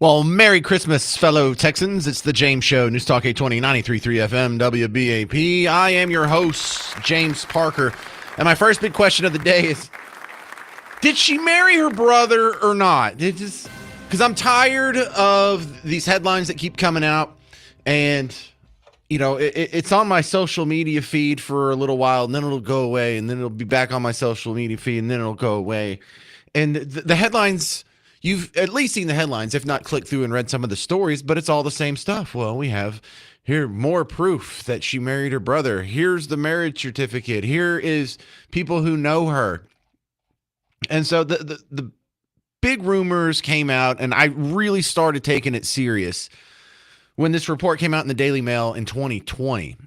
Well, Merry Christmas, fellow Texans. It's the James Show, News Talk 820, 93.3 FM, WBAP. I am your host, James Parker. And my first big question of the day is, did she marry her brother or not? Because I'm tired of these headlines that keep coming out. And, it's on my social media feed for a little while, and then it'll go away. And then it'll be back on my social media feed, and then it'll go away. And the headlines... You've at least seen the headlines, if not clicked through and read some of the stories, but it's all the same stuff. Well, we have here more proof that she married her brother. Here's the marriage certificate. Here is people who know her. And so the big rumors came out, and I really started taking it serious when this report came out in the Daily Mail in 2020.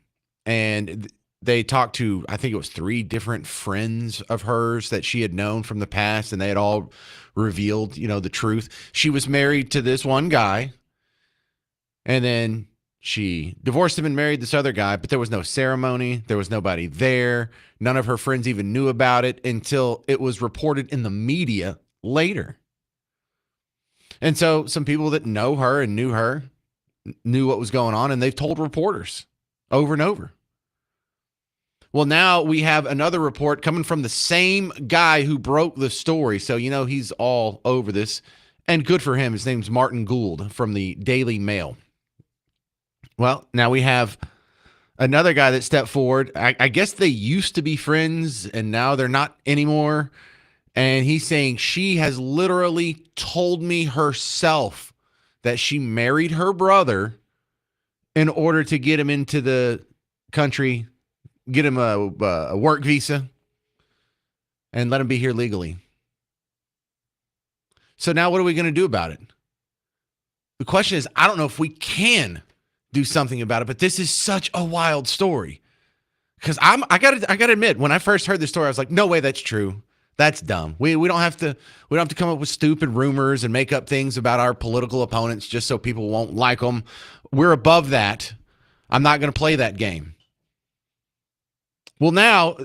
And they talked to, I think it was 3 different friends of hers that she had known from the past, and they had all revealed, the truth. She was married to this one guy, and then she divorced him and married this other guy, but there was no ceremony. There was nobody there. None of her friends even knew about it until it was reported in the media later. And so some people that know her and knew her knew what was going on, and they've told reporters over and over. Well, now we have another report coming from the same guy who broke the story. So, he's all over this. And good for him. His name's Martin Gould from the Daily Mail. Well, now we have another guy that stepped forward. I guess they used to be friends, and now they're not anymore. And he's saying she has literally told me herself that she married her brother in order to get him into the country, get him a work visa, and let him be here legally. So now what are we going to do about it? The question is, I don't know if we can do something about it, but this is such a wild story. Because I gotta admit, when I first heard this story, I was like, no way that's true. That's dumb. We don't have to come up with stupid rumors and make up things about our political opponents just so people won't like them. We're above that. I'm not going to play that game. Well, now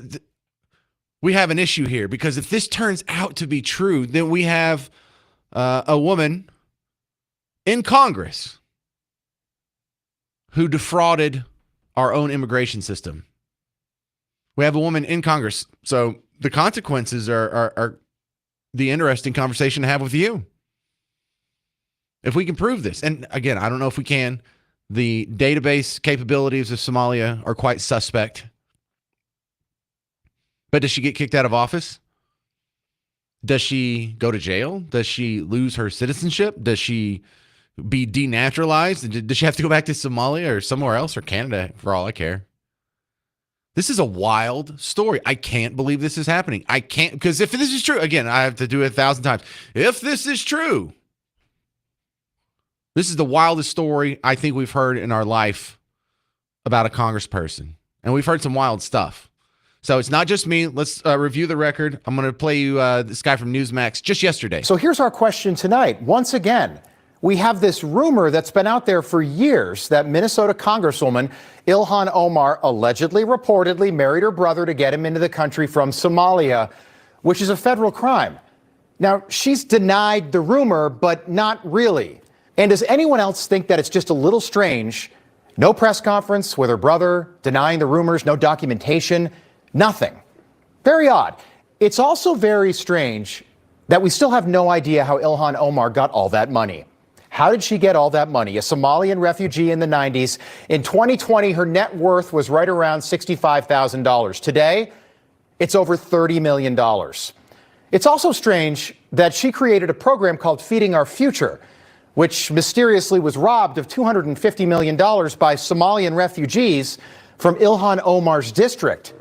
we have an issue here, because if this turns out to be true, then we have a woman in Congress who defrauded our own immigration system. We have a woman in Congress. So the consequences are the interesting conversation to have with you. If we can prove this, and again, I don't know if we can. The database capabilities of Somalia are quite suspect. But does she get kicked out of office? Does she go to jail? Does she lose her citizenship? Does she be denaturalized? Does she have to go back to Somalia or somewhere else, or Canada, for all I care? This is a wild story. I can't believe this is happening. I can't, because if this is true, again, I have to do it 1,000 times. If this is true, this is the wildest story I think we've heard in our life about a congressperson. And we've heard some wild stuff. So it's not just me. Let's review the record. I'm going to play you this guy from Newsmax just yesterday. So here's our question tonight. Once again, we have this rumor that's been out there for years that Minnesota Congresswoman Ilhan Omar allegedly, reportedly married her brother to get him into the country from Somalia, which is a federal crime. Now, she's denied the rumor, but not really. And does anyone else think that it's just a little strange? No press conference with her brother, denying the rumors, no documentation. Nothing. Very odd. It's also very strange that we still have no idea how Ilhan Omar got all that money. How did she get all that money? A Somalian refugee in the 90s. In 2020, her net worth was right around $65,000. Today, it's over $30 million. It's also strange that she created a program called Feeding Our Future, which mysteriously was robbed of $250 million by Somalian refugees from Ilhan Omar's district.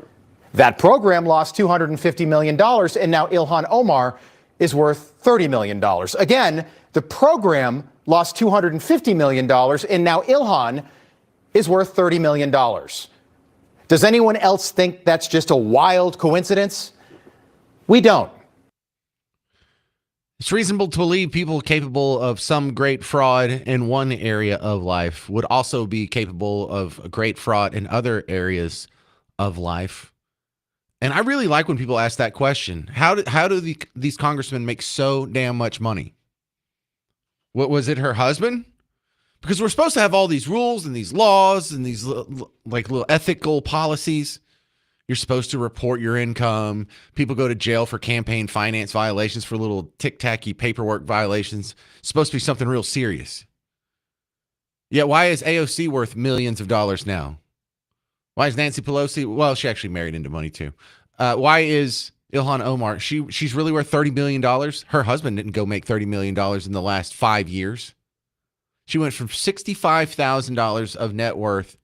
That program lost $250 million, and now Ilhan Omar is worth $30 million. Again, the program lost $250 million, and now Ilhan is worth $30 million. Does anyone else think that's just a wild coincidence? We don't. It's reasonable to believe people capable of some great fraud in one area of life would also be capable of great fraud in other areas of life. And I really like when people ask that question. How do these congressmen make so damn much money? What was it, her husband? Because we're supposed to have all these rules and these laws and these like little ethical policies. You're supposed to report your income. People go to jail for campaign finance violations, for little tic-tacky paperwork violations. It's supposed to be something real serious. Yeah, why is AOC worth millions of dollars now? Why is Nancy Pelosi? Well, she actually married into money too. Why is Ilhan Omar? She's really worth $30 million. Her husband didn't go make $30 million in the last 5 years. She went from $65,000 of net worth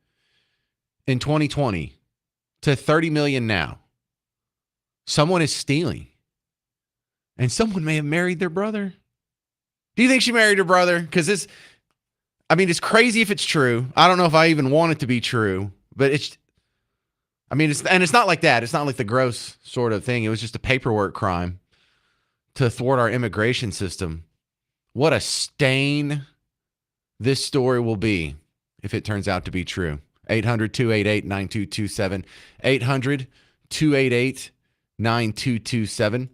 in 2020 to $30 million now. Someone is stealing. And someone may have married their brother. Do you think she married her brother? Because it's crazy if it's true. I don't know if I even want it to be true, but it's not like that. It's not like the gross sort of thing. It was just a paperwork crime to thwart our immigration system. What a stain this story will be if it turns out to be true. 800-288-9227. 800-288-9227.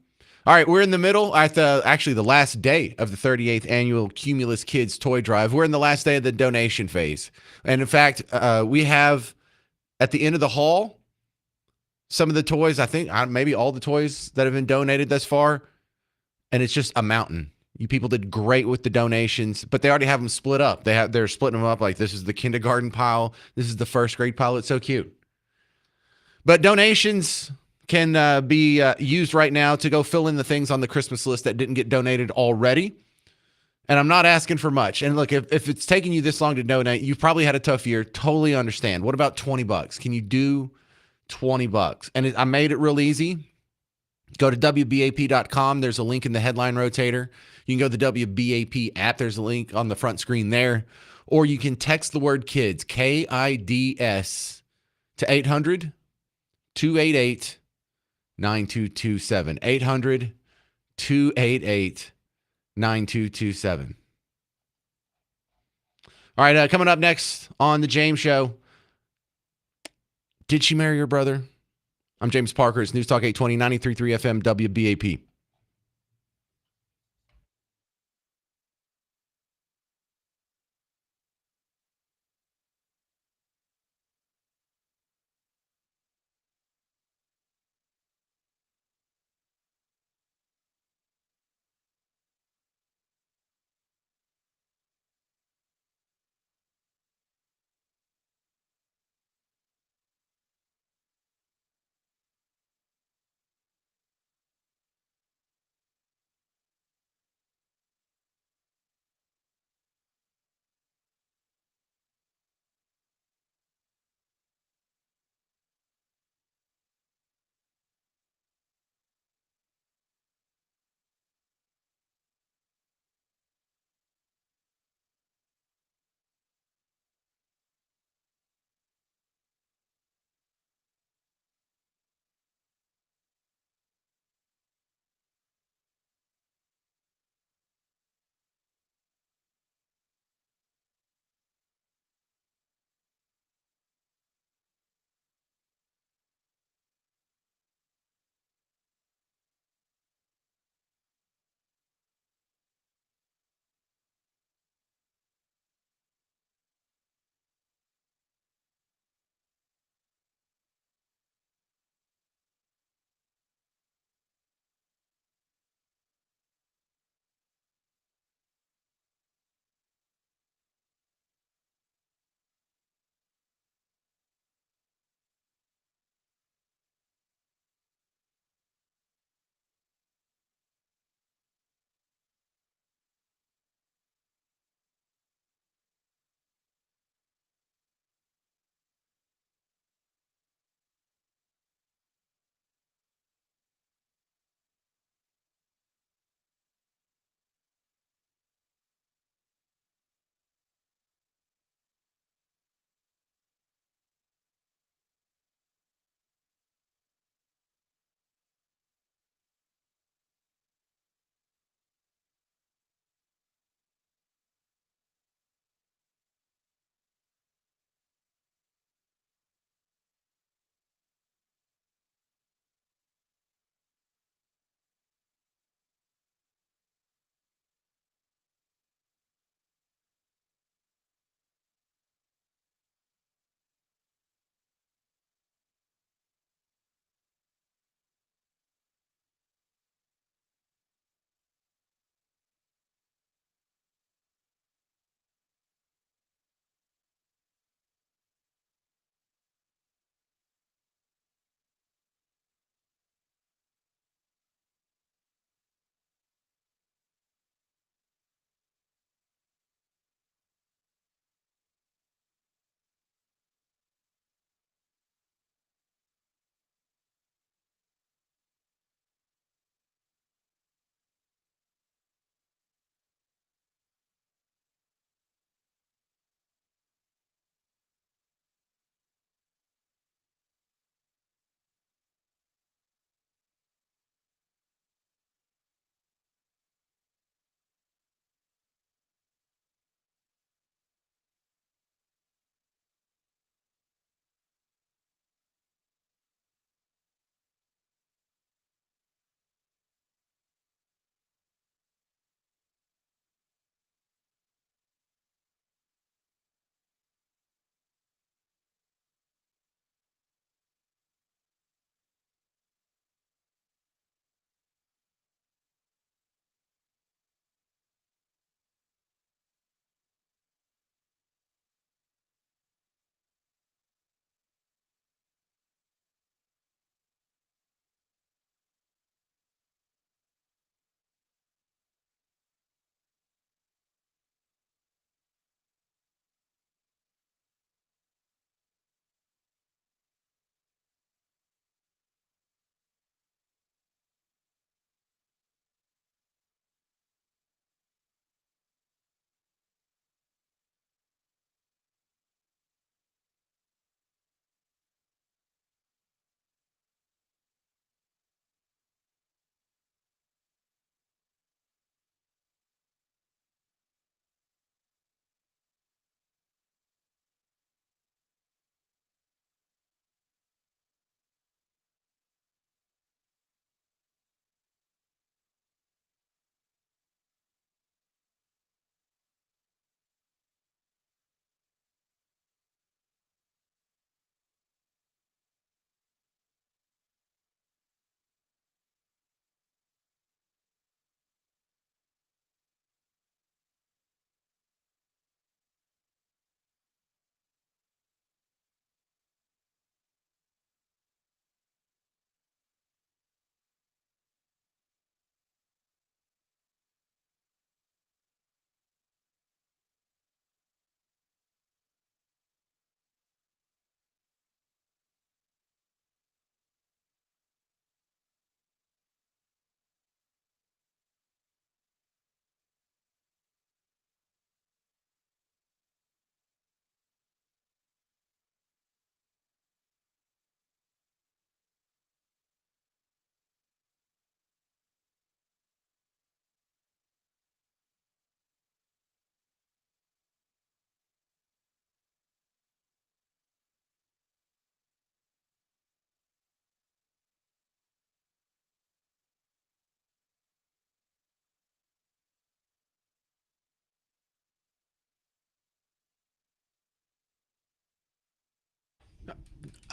All right, we're in the middle at the last day of the 38th annual Cumulus Kids Toy Drive. We're in the last day of the donation phase. And in fact, we have at the end of the hall some of the toys, I think maybe all the toys that have been donated thus far. And it's just a mountain. You people did great with the donations, but they already have them split up. They're splitting them up like this is the kindergarten pile. This is the first grade pile. It's so cute. But donations can be used right now to go fill in the things on the Christmas list that didn't get donated already. And I'm not asking for much. And look, if it's taking you this long to donate, you've probably had a tough year. Totally understand. What about $20? Can you do $20? And I made it real easy. Go to WBAP.com. There's a link in the headline rotator. You can go to the WBAP app. There's a link on the front screen there. Or you can text the word kids, KIDS, to 800-288-9227. 800-288-9227. All right, coming up next on The James Show. Did she marry her brother? I'm James Parker. It's News Talk 820, 93.3 FM, WBAP.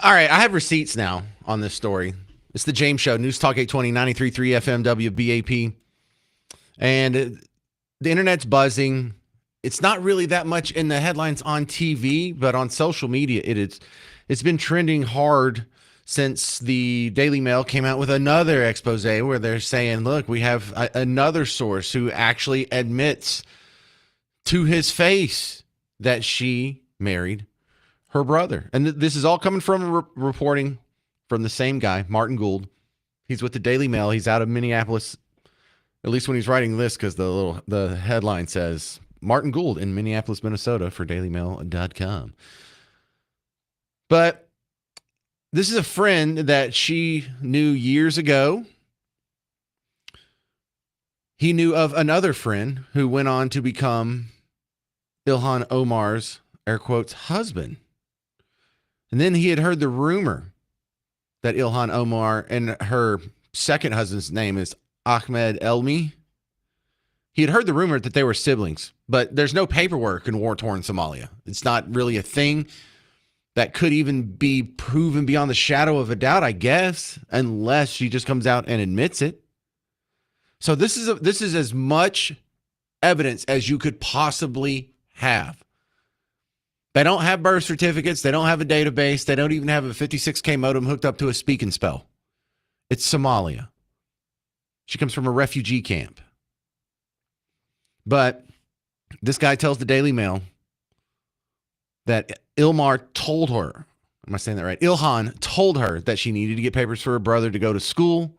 All right, I have receipts now on this story. It's the James Show, News Talk 820, 93.3 FM, WBAP. And the internet's buzzing. It's not really that much in the headlines on TV, but on social media, it's been trending hard since the Daily Mail came out with another expose where they're saying, look, we have another source who actually admits to his face that she married her brother. And this is all coming from reporting from the same guy, Martin Gould. He's with the Daily Mail. He's out of Minneapolis, at least when he's writing this, because the headline says Martin Gould in Minneapolis, Minnesota for dailymail.com. But this is a friend that she knew years ago. He knew of another friend who went on to become Ilhan Omar's, air quotes, husband. And then he had heard the rumor that Ilhan Omar and her second husband's name is Ahmed Elmi. He had heard the rumor that they were siblings, but there's no paperwork in war-torn Somalia. It's not really a thing that could even be proven beyond the shadow of a doubt, I guess, unless she just comes out and admits it. So this is as much evidence as you could possibly have. They don't have birth certificates. They don't have a database. They don't even have a 56K modem hooked up to a speak and spell. It's Somalia. She comes from a refugee camp. But this guy tells the Daily Mail that Ilhan told her that she needed to get papers for her brother to go to school.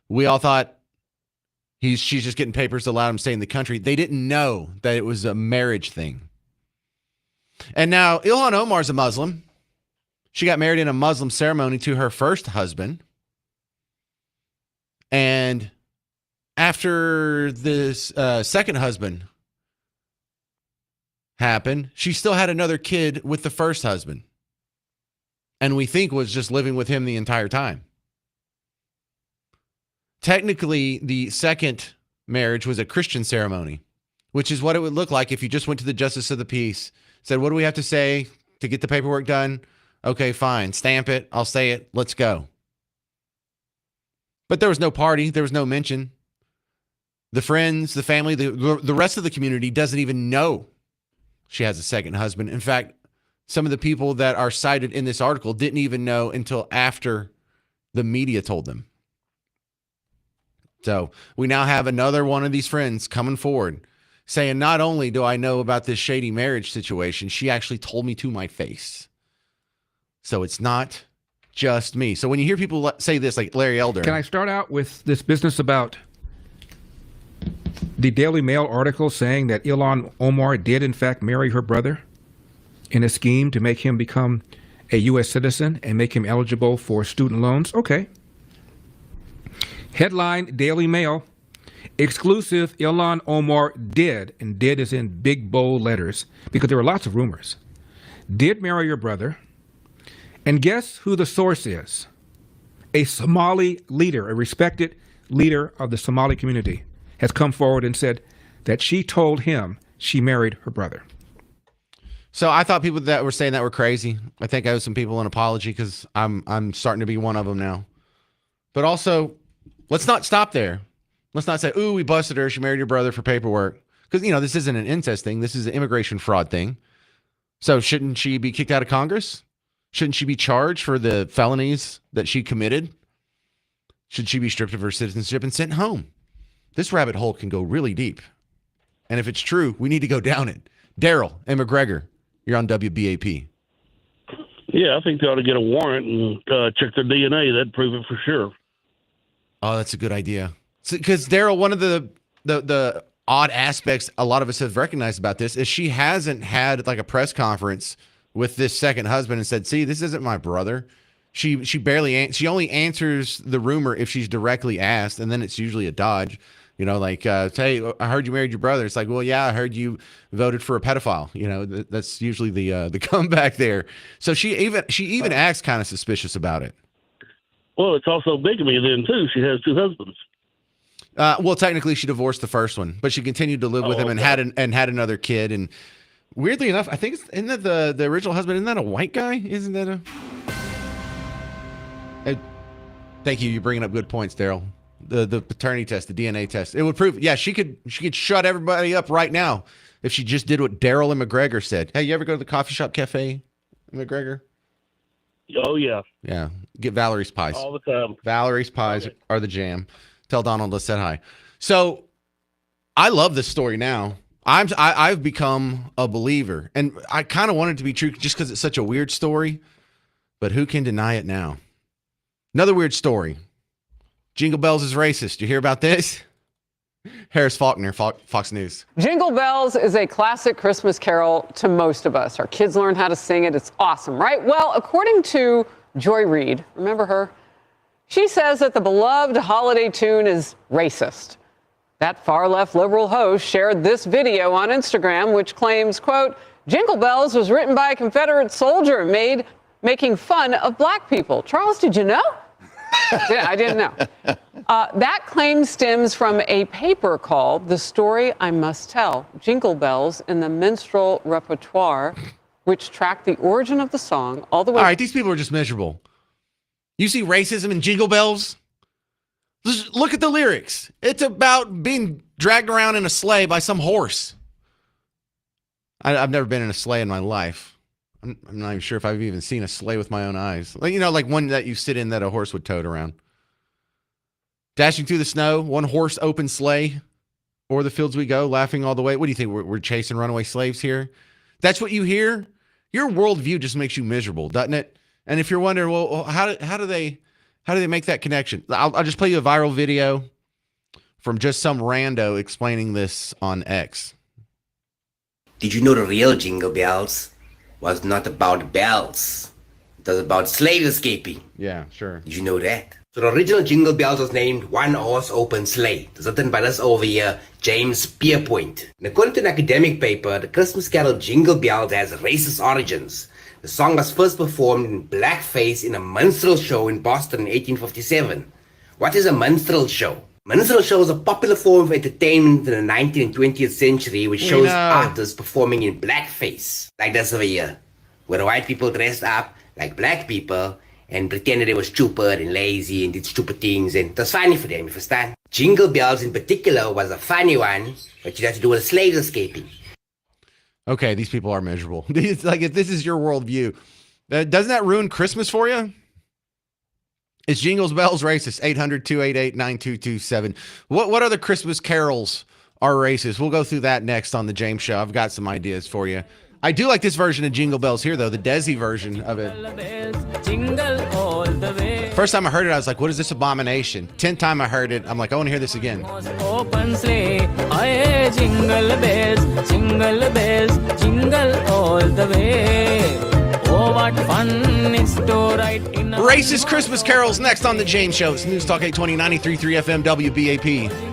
We all thought she's just getting papers to allow him to stay in the country. They didn't know that it was a marriage thing. And now Ilhan Omar's a Muslim. She got married in a Muslim ceremony to her first husband. And after this second husband happened, she still had another kid with the first husband. And we think was just living with him the entire time. Technically, the second marriage was a Christian ceremony, which is what it would look like if you just went to the Justice of the Peace, said, what do we have to say to get the paperwork done? Okay, fine. Stamp it. I'll say it. Let's go. But there was no party. There was no mention. The friends, the family, the rest of the community doesn't even know she has a second husband. In fact, some of the people that are cited in this article didn't even know until after the media told them. So we now have another one of these friends coming forward saying, not only do I know about this shady marriage situation, she actually told me to my face. So it's not just me. So when you hear people say this, like Larry Elder. Can I start out with this business about the Daily Mail article saying that Ilhan Omar did in fact marry her brother in a scheme to make him become a U.S. citizen and make him eligible for student loans? Okay. Headline, Daily Mail. Exclusive, Ilhan Omar did, and did is in big bold letters because there were lots of rumors, did marry your brother. And guess who the source is? A Somali leader, a respected leader of the Somali community, has come forward and said that she told him she married her brother. So I thought people that were saying that were crazy. I think I owe some people an apology because I'm starting to be one of them now. But also, let's not stop there. Let's not say, ooh, we busted her. She married your brother for paperwork. Because, this isn't an incest thing. This is an immigration fraud thing. So shouldn't she be kicked out of Congress? Shouldn't she be charged for the felonies that she committed? Should she be stripped of her citizenship and sent home? This rabbit hole can go really deep. And if it's true, we need to go down it. Daryl and McGregor, you're on WBAP. Yeah, I think they ought to get a warrant and check their DNA. That'd prove it for sure. Oh, that's a good idea. Because Daryl, one of the odd aspects a lot of us have recognized about this is she hasn't had like a press conference with this second husband and said, see, this isn't my brother. She she only answers the rumor if she's directly asked, and then it's usually a dodge. Hey, I heard you married your brother. It's like, well, yeah, I heard you voted for a pedophile. That's usually the comeback there. So she even acts kind of suspicious about it. Well, it's also bigamy then too. She has two husbands. Well, technically, she divorced the first one, but she continued to live with him and had another kid. And Weirdly enough, I think isn't that the original husband? Isn't that a white guy? Isn't that a? Thank you. You're bringing up good points, Daryl. The paternity test, the DNA test, it would prove. Yeah, she could shut everybody up right now if she just did what Daryl and McGregor said. Hey, you ever go to the coffee shop cafe, McGregor? Oh yeah, Yeah, get Valerie's pies. all the time. Valerie's pies are the jam. Tell Donald I said hi. So I love this story now. I've become a believer, and I kind of want it to be true just because it's such a weird story. But who can deny it now? Another weird story. Jingle Bells is racist. You hear about this? Harris Faulkner, Fox News. Jingle Bells is a classic Christmas carol to most of us. Our kids learn how to sing it. It's awesome, right? Well, according to Joy Reid, remember her? She says that the beloved holiday tune is racist. That far-left liberal host shared this video on Instagram, which claims, quote, Jingle Bells was written by a Confederate soldier making fun of black people. Charles, did you know? I didn't know. That claim stems from a paper called The Story I Must Tell, Jingle Bells in the Minstrel Repertoire, which tracked the origin of the song all the way. All right, these people are just miserable. You see racism in Jingle Bells? Just look at the lyrics. It's about being dragged around in a sleigh by some horse. I've never been in a sleigh in my life. I'm not even sure if I've even seen a sleigh with my own eyes. Like, like one that you sit in that a horse would tote around. Dashing through the snow, one horse open sleigh, o'er the fields we go, laughing all the way. What do you think? We're chasing runaway slaves here? That's what you hear? Your worldview just makes you miserable, doesn't it? And if you're wondering, well, how do they make that connection? I'll just play you a viral video from just some rando explaining this on X. Did you know the real Jingle Bells was not about bells? It was about slaves escaping. Yeah, sure. Did you know that? So the original Jingle Bells was named One Horse Open Sleigh. It was written by this over here, James Pierpoint. And according to an academic paper, the Christmas carol Jingle Bells has racist origins. The song was first performed in blackface in a minstrel show in Boston in 1857. What is a minstrel show? Minstrel show is a popular form of entertainment in the 19th and 20th century which shows artists performing in blackface. Like this over here, where white people dressed up like black people and pretended they were stupid and lazy and did stupid things, and it was funny for them, you understand? Jingle Bells in particular was a funny one, but it had to do with slaves escaping. Okay, these people are miserable. Like, if this is your worldview, doesn't that ruin Christmas for you? It's Jingles Bells racist. 800-288-9227. What other Christmas carols are racist? We'll go through that next on the James Show. I've got some ideas for you. I do like this version of Jingle Bells here, though, the Desi version of it. First time I heard it, I was like, what is this abomination? 10th time I heard it, I'm like, I want to hear this again. Open sleigh, aye, jingle bells, jingle all the way. Oh, what fun it's to ride in a Racist Christmas carols next on the James Show. It's News Talk 820, 93.3 FM, WBAP.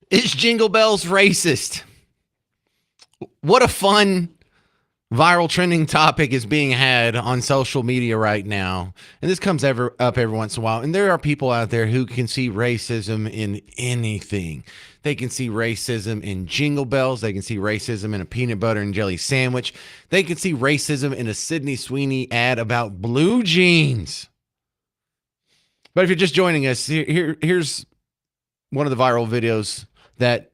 Is Jingle Bells racist? What a fun viral trending topic is being had on social media right now. And this comes up every once in a while. And there are people out there who can see racism in anything. They can see racism in Jingle Bells. They can see racism in a peanut butter and jelly sandwich. They can see racism in a Sydney Sweeney ad about blue jeans. But if you're just joining us, here's one of the viral videos that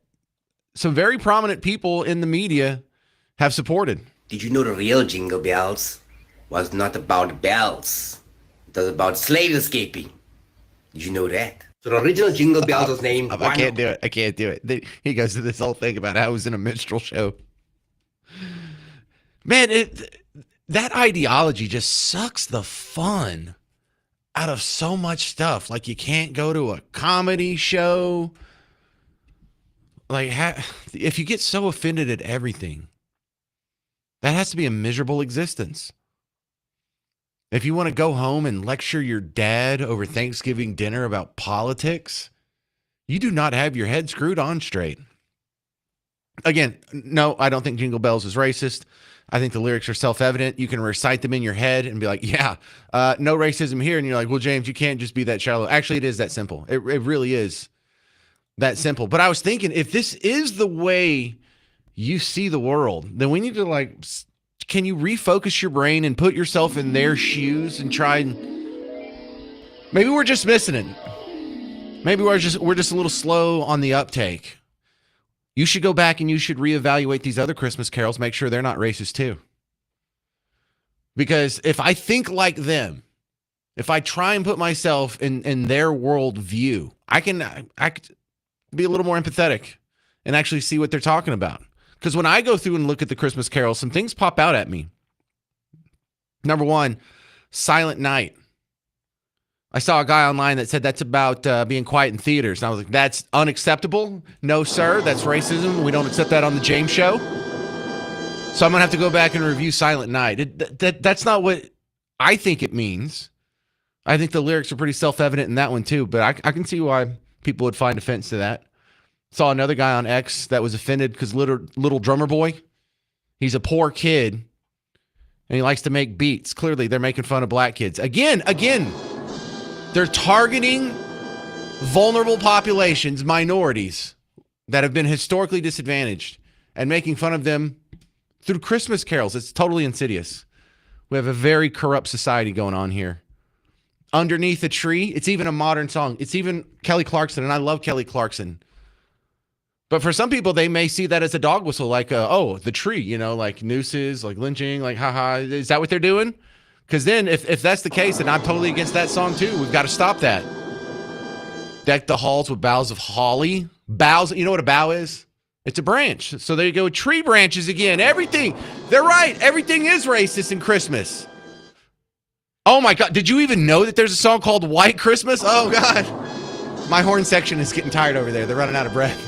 some very prominent people in the media have supported. Did you know the real Jingle Bells was not about bells? It was about slave escaping. Did you know that? So the original Jingle Bells was named... I can't do it. I can't do it. He goes to this whole thing about how it was in a minstrel show. Man, that ideology just sucks the fun out of so much stuff. Like, you can't go to a comedy show. Like, if you get so offended at everything, that has to be a miserable existence. If you want to go home and lecture your dad over Thanksgiving dinner about politics, you do not have your head screwed on straight. Again, no, I don't think Jingle Bells is racist. I think the lyrics are self-evident. You can recite them in your head and be like, yeah, no racism here. And you're like, well, James, you can't just be that shallow. Actually, it is that simple. It really is that simple. But I was thinking, if this is the way you see the world, then we need to, can you refocus your brain and put yourself in their shoes and try and maybe we're just missing it. Maybe we're just a little slow on the uptake. You should go back and you should reevaluate these other Christmas carols, make sure they're not racist too. Because if I think like them, if I try and put myself in their world view, I can be a little more empathetic and actually see what they're talking about. Because when I go through and look at the Christmas carols, some things pop out at me. Number one, Silent Night. I saw a guy online that said that's about being quiet in theaters. And I was like, that's unacceptable. No, sir, that's racism. We don't accept that on the James Show. So I'm going to have to go back and review Silent Night. That's not what I think it means. I think the lyrics are pretty self-evident in that one too, but I can see why people would find offense to that. Saw another guy on X that was offended because little drummer boy, he's a poor kid and he likes to make beats. Clearly, they're making fun of black kids. Again, they're targeting vulnerable populations, minorities that have been historically disadvantaged and making fun of them through Christmas carols. It's totally insidious. We have a very corrupt society going on here. Underneath a Tree, it's even a modern song. It's even Kelly Clarkson, and I love Kelly Clarkson. But for some people, they may see that as a dog whistle, like, the tree, like nooses, like lynching, like, haha. Is that what they're doing? Because then if that's the case, then I'm totally against that song too. We've got to stop that. Deck the halls with boughs of holly. Boughs, you know what a bough is? It's a branch. So there you go. Tree branches again. Everything. They're right. Everything is racist in Christmas. Oh my God. Did you even know that there's a song called White Christmas? Oh God. My horn section is getting tired over there. They're running out of breath.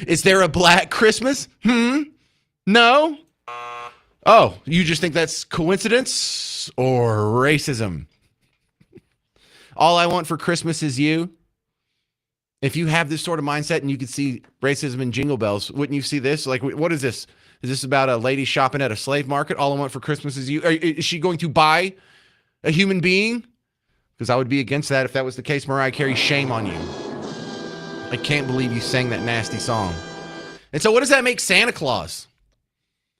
Is there a Black Christmas? No? Oh, you just think that's coincidence or racism? All I want for Christmas is you. If you have this sort of mindset and you could see racism in Jingle Bells, wouldn't you see this? Like, what is this? Is this about a lady shopping at a slave market? All I want for Christmas is you. Is she going to buy a human being? Because I would be against that if that was the case. Mariah Carey, shame on you. I can't believe you sang that nasty song. And so what does that make Santa Claus?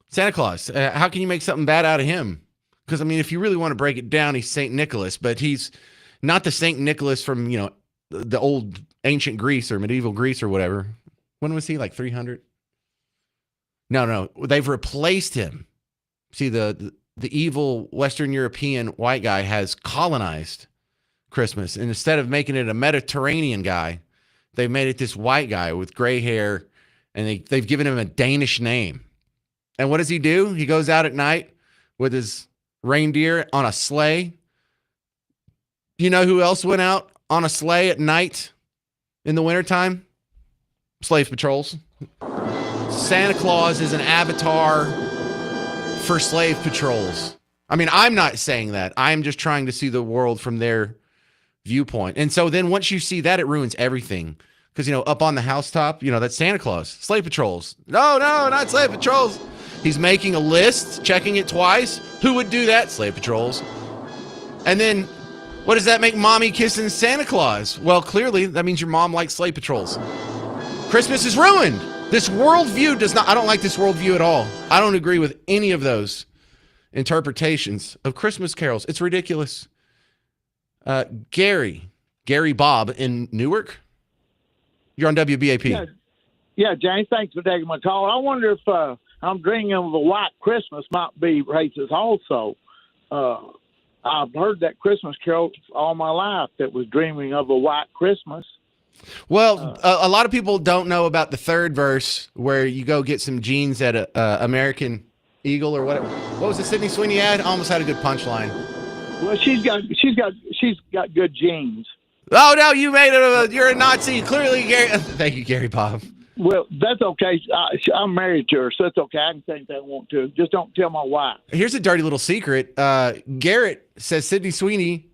Santa Claus, how can you make something bad out of him? Because, I mean, if you really want to break it down, he's St. Nicholas, but he's not the St. Nicholas from, the old ancient Greece or medieval Greece or whatever. When was he, like 300? No. They've replaced him. See, the evil Western European white guy has colonized Christmas. And instead of making it a Mediterranean guy, they made it this white guy with gray hair, and they've given him a Danish name. And what does he do? He goes out at night with his reindeer on a sleigh. You know who else went out on a sleigh at night in the wintertime? Slave patrols. Santa Claus is an avatar for slave patrols. I mean, I'm not saying that. I'm just trying to see the world from their viewpoint. And so then once you see that, it ruins everything. because, up on the housetop, that's Santa Claus. Sleigh patrols. No, not sleigh patrols. He's making a list, checking it twice. Who would do that? Sleigh patrols. And then, what does that make mommy kissing Santa Claus? Well, clearly, that means your mom likes sleigh patrols. Christmas is ruined. This worldview I don't like this worldview at all. I don't agree with any of those interpretations of Christmas carols. It's ridiculous. Gary Bob in Newark, you're on WBAP. Yeah, James, thanks for taking my call. I wonder if I'm dreaming of a white Christmas might be racist also. I've heard that Christmas carol all my life that was dreaming of a white Christmas. Well, a lot of people don't know about the third verse where you go get some jeans at a American Eagle or whatever. What was the Sydney Sweeney ad? Almost had a good punchline. Well, she's got good genes. Oh no, you made it. You're a Nazi. Clearly, Gary. Thank you, Gary Bob. Well, that's okay. I'm married to her, so that's okay. I can think that I want to. Just don't tell my wife. Here's a dirty little secret. Garrett says Sydney Sweeney,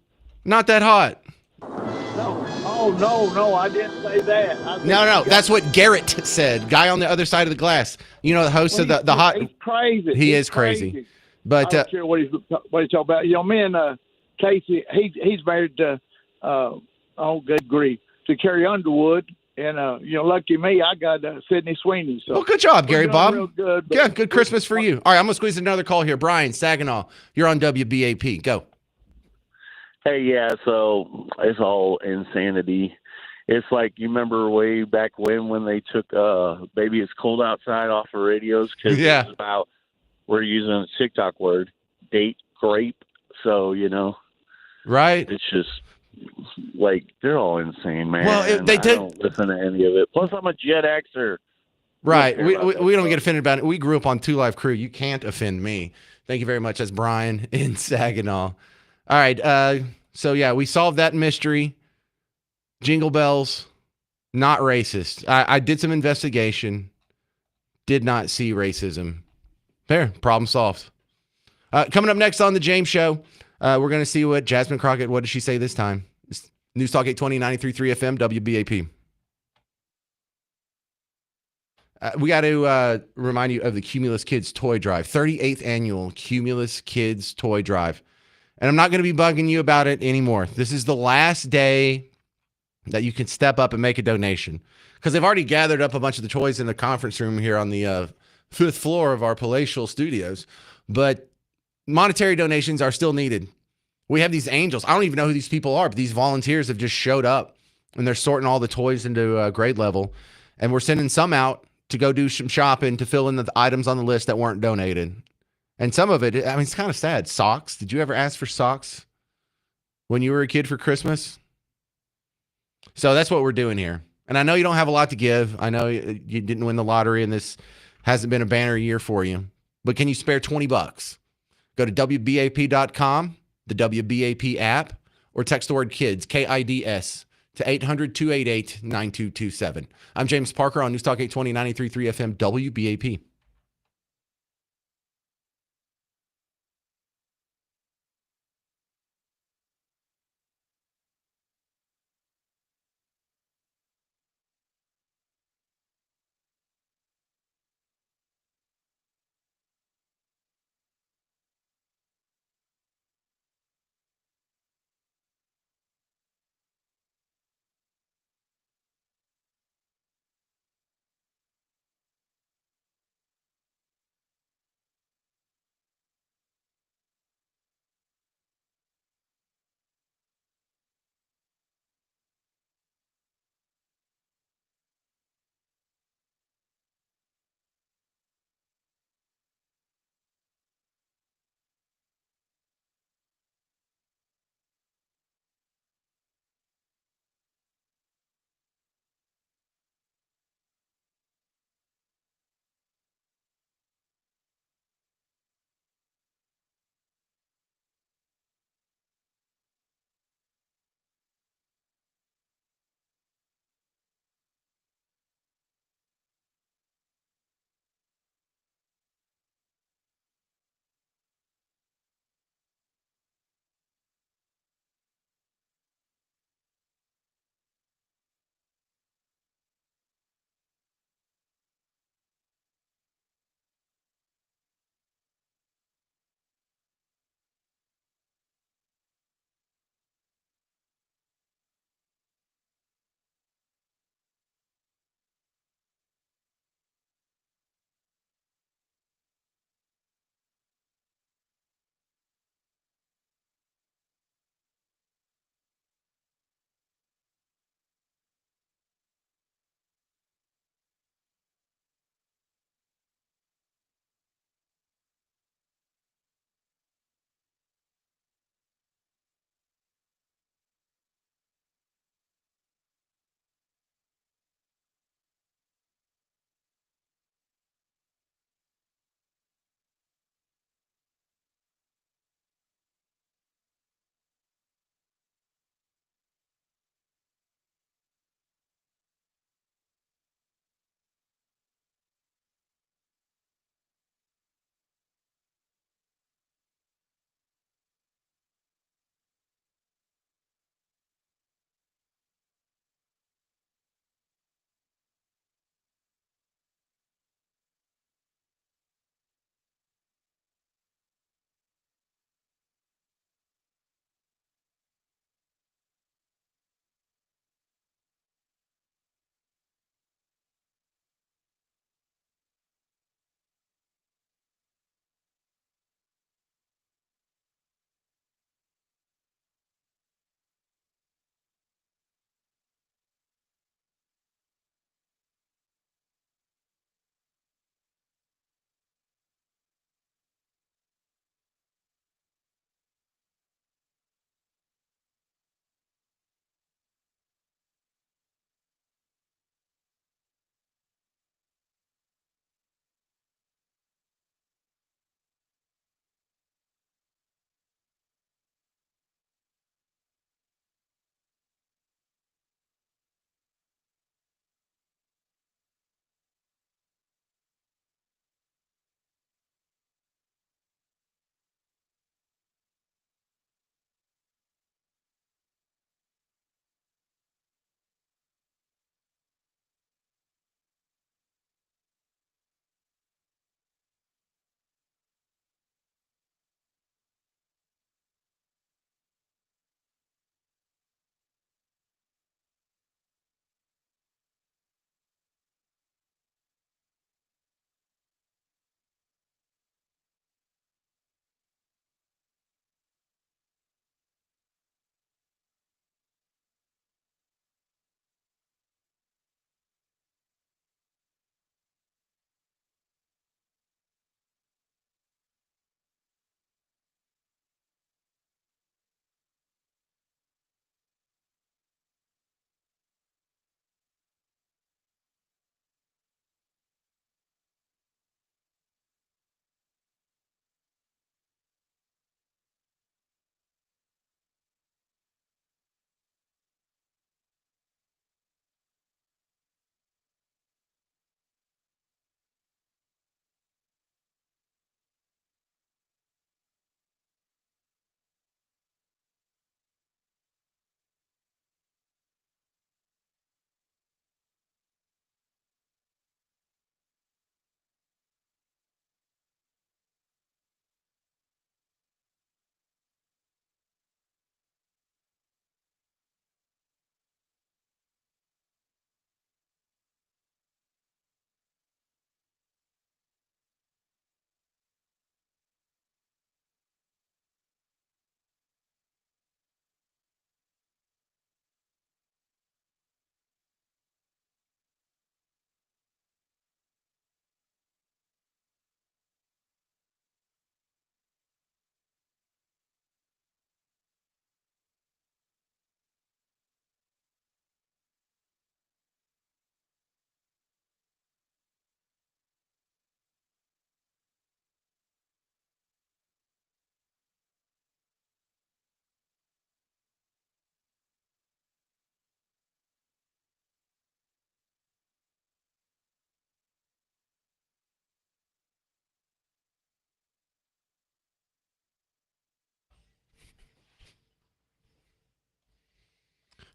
not that hot. No, I didn't say that. No, that's what Garrett said. Guy on the other side of the glass. The host of the hot. He's crazy. He is crazy. But I don't care what he's talking about. Me and Casey, he's married to good grief, to Carrie Underwood, and lucky me, I got Sydney Sweeney. So well, good job, Gary Bob. Real good, yeah, good Christmas for you. All right, I'm gonna squeeze another call here. Brian Saginaw, you're on WBAP. Go. Hey, yeah, so it's all insanity. It's like, you remember way back when they took Baby It's Cold Outside off of radios? Because yeah. It's about, we're using a TikTok word, date grape. So, right. It's just like, they're all insane, man. Well, they did. I don't listen to any of it. Plus, I'm a Gen Xer. Right. We don't get offended about it. We grew up on Two Live Crew. You can't offend me. Thank you very much. That's Brian in Saginaw. All right. So, yeah, we solved that mystery. Jingle bells, not racist. I did some investigation. Did not see racism. There, problem solved. Coming up next on The James Show, we're going to see what Jasmine Crockett, what did she say this time? It's News Talk 820, 93.3 FM, WBAP. We got to remind you of the Cumulus Kids Toy Drive, 38th annual Cumulus Kids Toy Drive. And I'm not going to be bugging you about it anymore. This is the last day that you can step up and make a donation, because they've already gathered up a bunch of the toys in the conference room here on the fifth floor of our palatial studios. But monetary donations are still needed. We have these angels. I don't even know who these people are, but these volunteers have just showed up, and they're sorting all the toys into grade level. And we're sending some out to go do some shopping to fill in the items on the list that weren't donated. And some of it, it's kind of sad. Socks. Did you ever ask for socks when you were a kid for Christmas? So that's what we're doing here. And I know you don't have a lot to give. I know you didn't win the lottery and this hasn't been a banner year for you. But can you spare $20? Go to WBAP.com, the WBAP app, or text the word KIDS, KIDS, to 800-288-9227. I'm James Parker on News Talk 820, 93.3 FM, WBAP.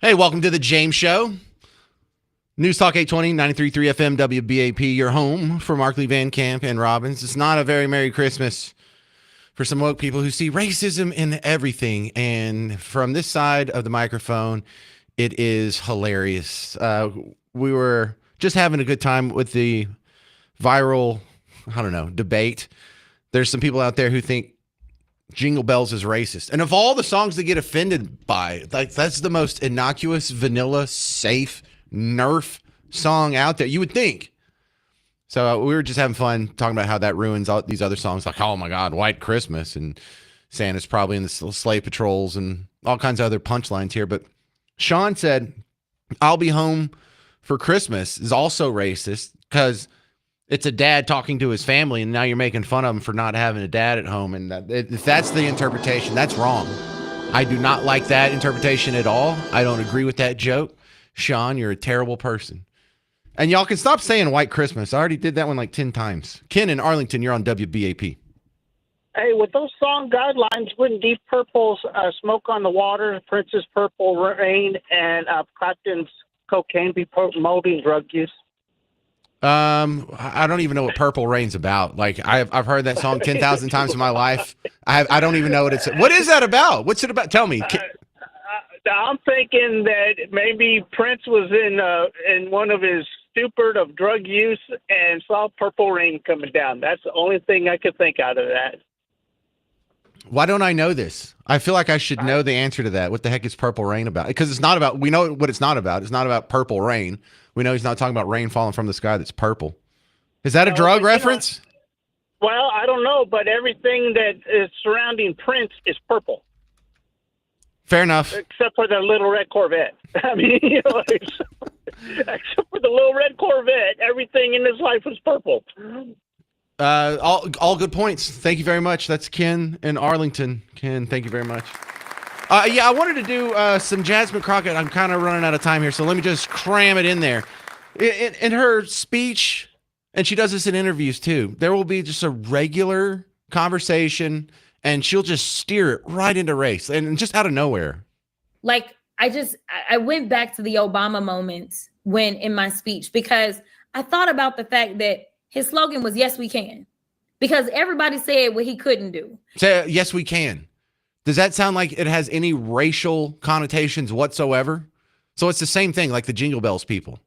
Hey, welcome to the James Show. News Talk 820, 93.3 FM, WBAP, your home for Markley, Van Camp, and Robbins. It's not a very Merry Christmas for some woke people who see racism in everything. And from this side of the microphone, it is hilarious. We were just having a good time with the viral, debate. There's some people out there who think Jingle Bells is racist. And of all the songs to get offended by, like that's the most innocuous, vanilla, safe Nerf song out there, you would think. So we were just having fun talking about how that ruins all these other songs, like, oh my God, White Christmas, and Santa's probably in the sleigh patrols and all kinds of other punchlines here. But Sean said, I'll be home for Christmas is also racist because it's a dad talking to his family, and now you're making fun of him for not having a dad at home. And if that's the interpretation, that's wrong. I do not like that interpretation at all. I don't agree with that joke. Sean, you're a terrible person. And y'all can stop saying White Christmas. I already did that one like 10 times. Ken in Arlington, you're on WBAP. Hey, with those song guidelines, wouldn't Deep Purple's Smoke on the Water, Prince's Purple Rain, and Clapton's Cocaine be promoting drug use? I don't even know what Purple Rain's about. Like I've heard that song 10,000 times in my life. I don't even know what it's. What is that about? What's it about? Tell me. I'm thinking that maybe Prince was in one of his stupor of drug use and saw Purple Rain coming down. That's the only thing I could think out of that. Why don't I know this? I feel like I should know the answer to that. What the heck is Purple Rain about? Because it's not about. We know what it's not about. It's not about purple rain. We know he's not talking about rain falling from the sky that's purple. Is that a drug reference? Well, I don't know, but everything that is surrounding Prince is purple. Fair enough. Except for the little red Corvette. I mean, except for the little red Corvette, everything in his life was purple. All good points. Thank you very much. That's Ken in Arlington. Ken, thank you very much. I wanted to do some Jasmine Crockett. I'm kind of running out of time here, so let me just cram it in there. In her speech, and she does this in interviews too, there will be just a regular conversation, and she'll just steer it right into race, and just out of nowhere. Like, I went back to the Obama moments when in my speech, because I thought about the fact that his slogan was, yes, we can, because everybody said what he couldn't do. Say, yes, we can. Does that sound like it has any racial connotations whatsoever? So it's the same thing like the Jingle Bells people.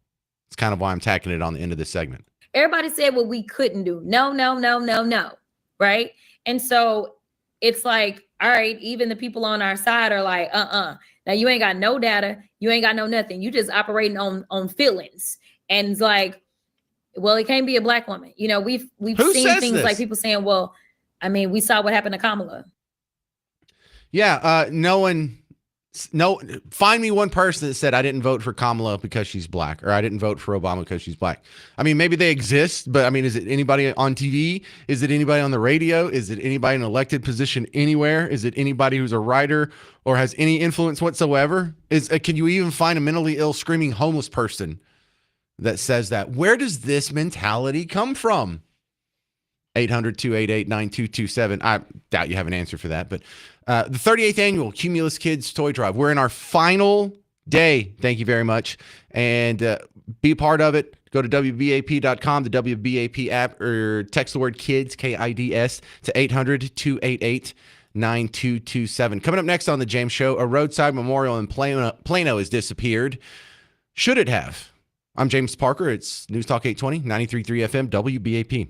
It's kind of why I'm tacking it on the end of this segment. Everybody said what we couldn't do. No, no, no, no, no. Right. And so it's like, all right, even the people on our side are like, now you ain't got no data. You ain't got no nothing. You just operating on feelings. And it's like, well, it can't be a black woman. You know, we've seen things like people saying, well, I mean, we saw what happened to Kamala. Yeah. Find me one person that said I didn't vote for Kamala because she's black, or I didn't vote for Obama because she's black. I mean, maybe they exist, but I mean, is it anybody on TV? Is it anybody on the radio? Is it anybody in an elected position anywhere? Is it anybody who's a writer or has any influence whatsoever? Can you even find a mentally ill, screaming homeless person that says that? Where does this mentality come from? 800-288-9227. I doubt you have an answer for that, but the 38th annual Cumulus Kids Toy Drive. We're in our final day. Thank you very much. And be a part of it. Go to WBAP.com, the WBAP app, or text the word KIDS, KIDS, to 800-288-9227. Coming up next on The James Show, a roadside memorial in Plano has disappeared. Should it have? I'm James Parker. It's News Talk 820, 93.3 FM, WBAP.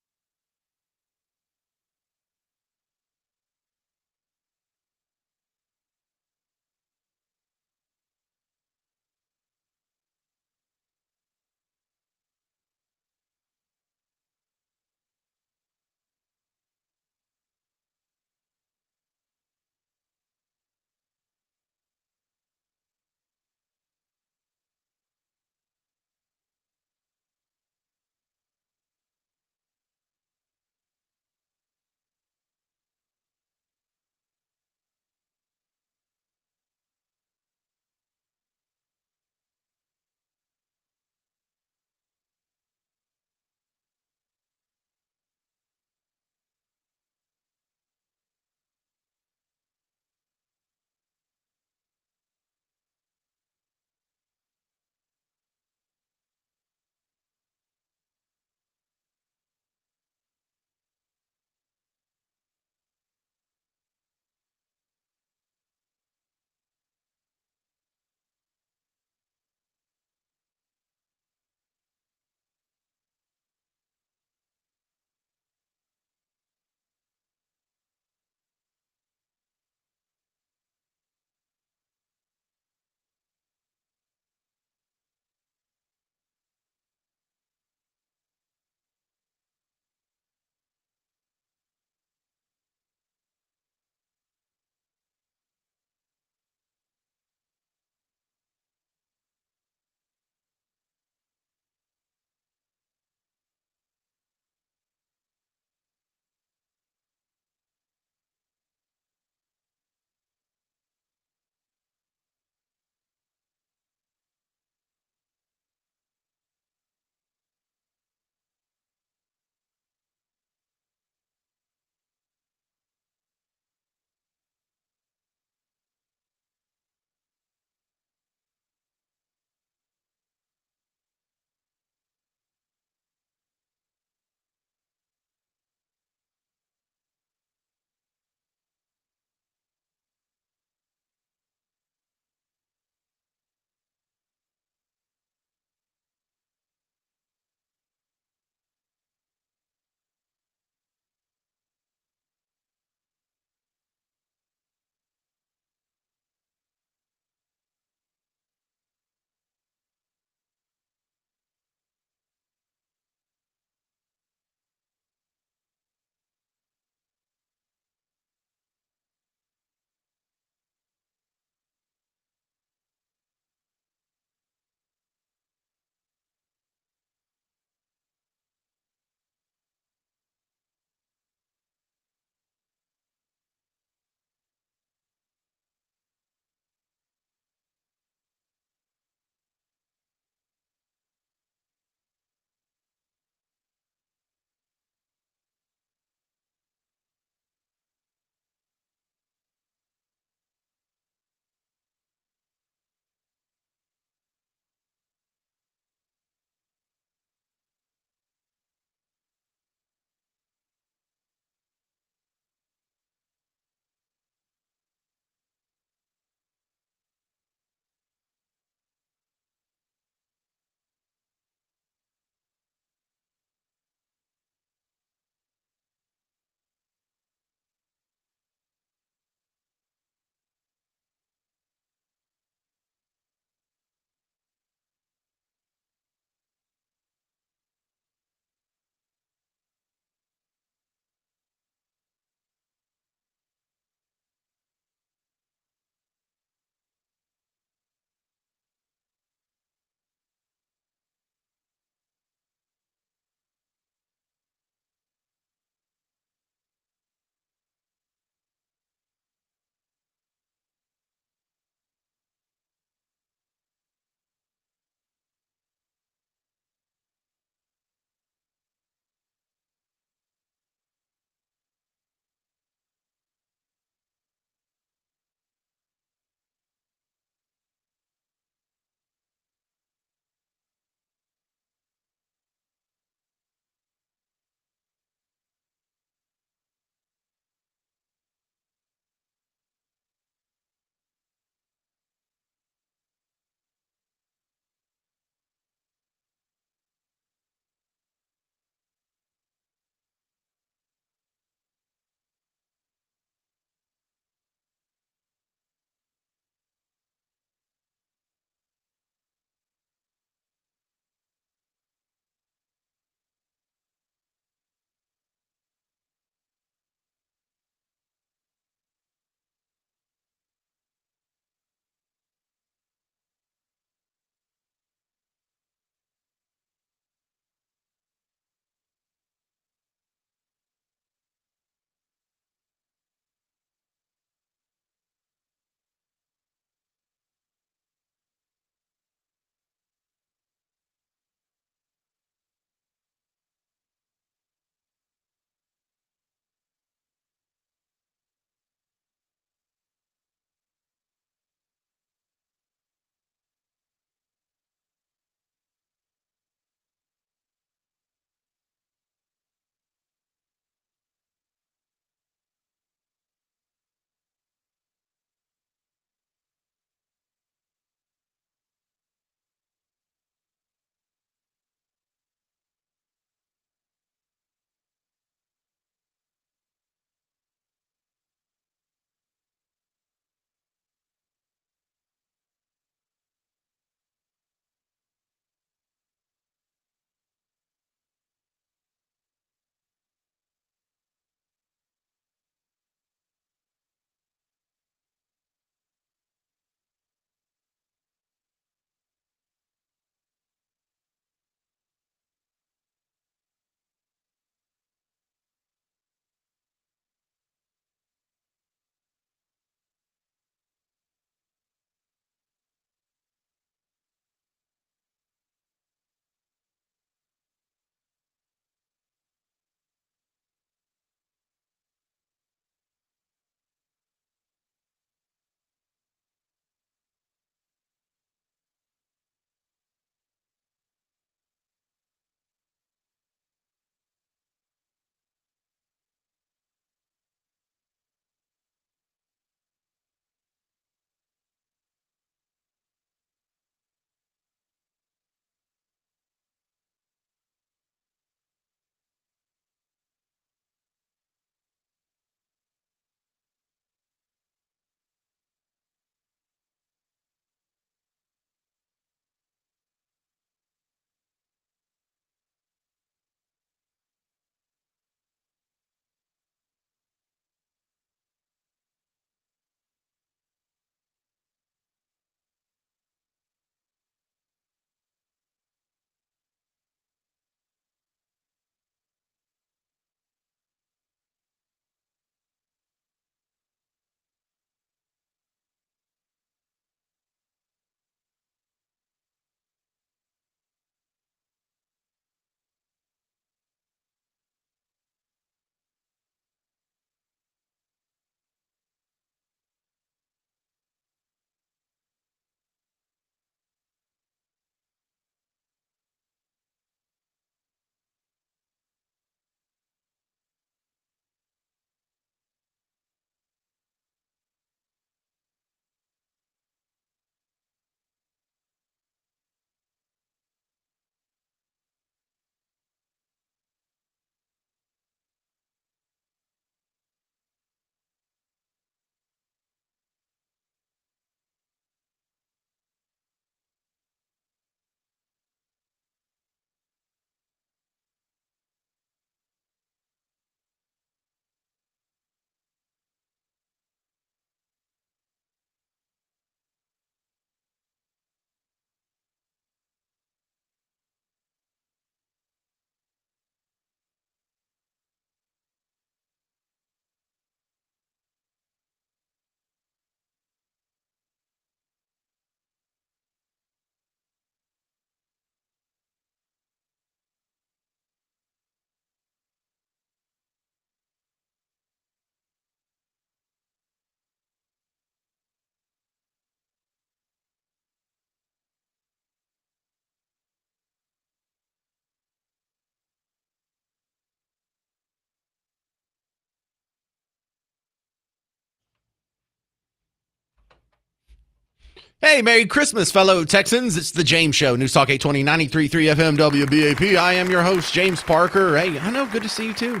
Hey, Merry Christmas, fellow Texans. It's the James Show, News Talk 820, 93.3 FM WBAP. I am your host, James Parker. Hey, I know, good to see you too.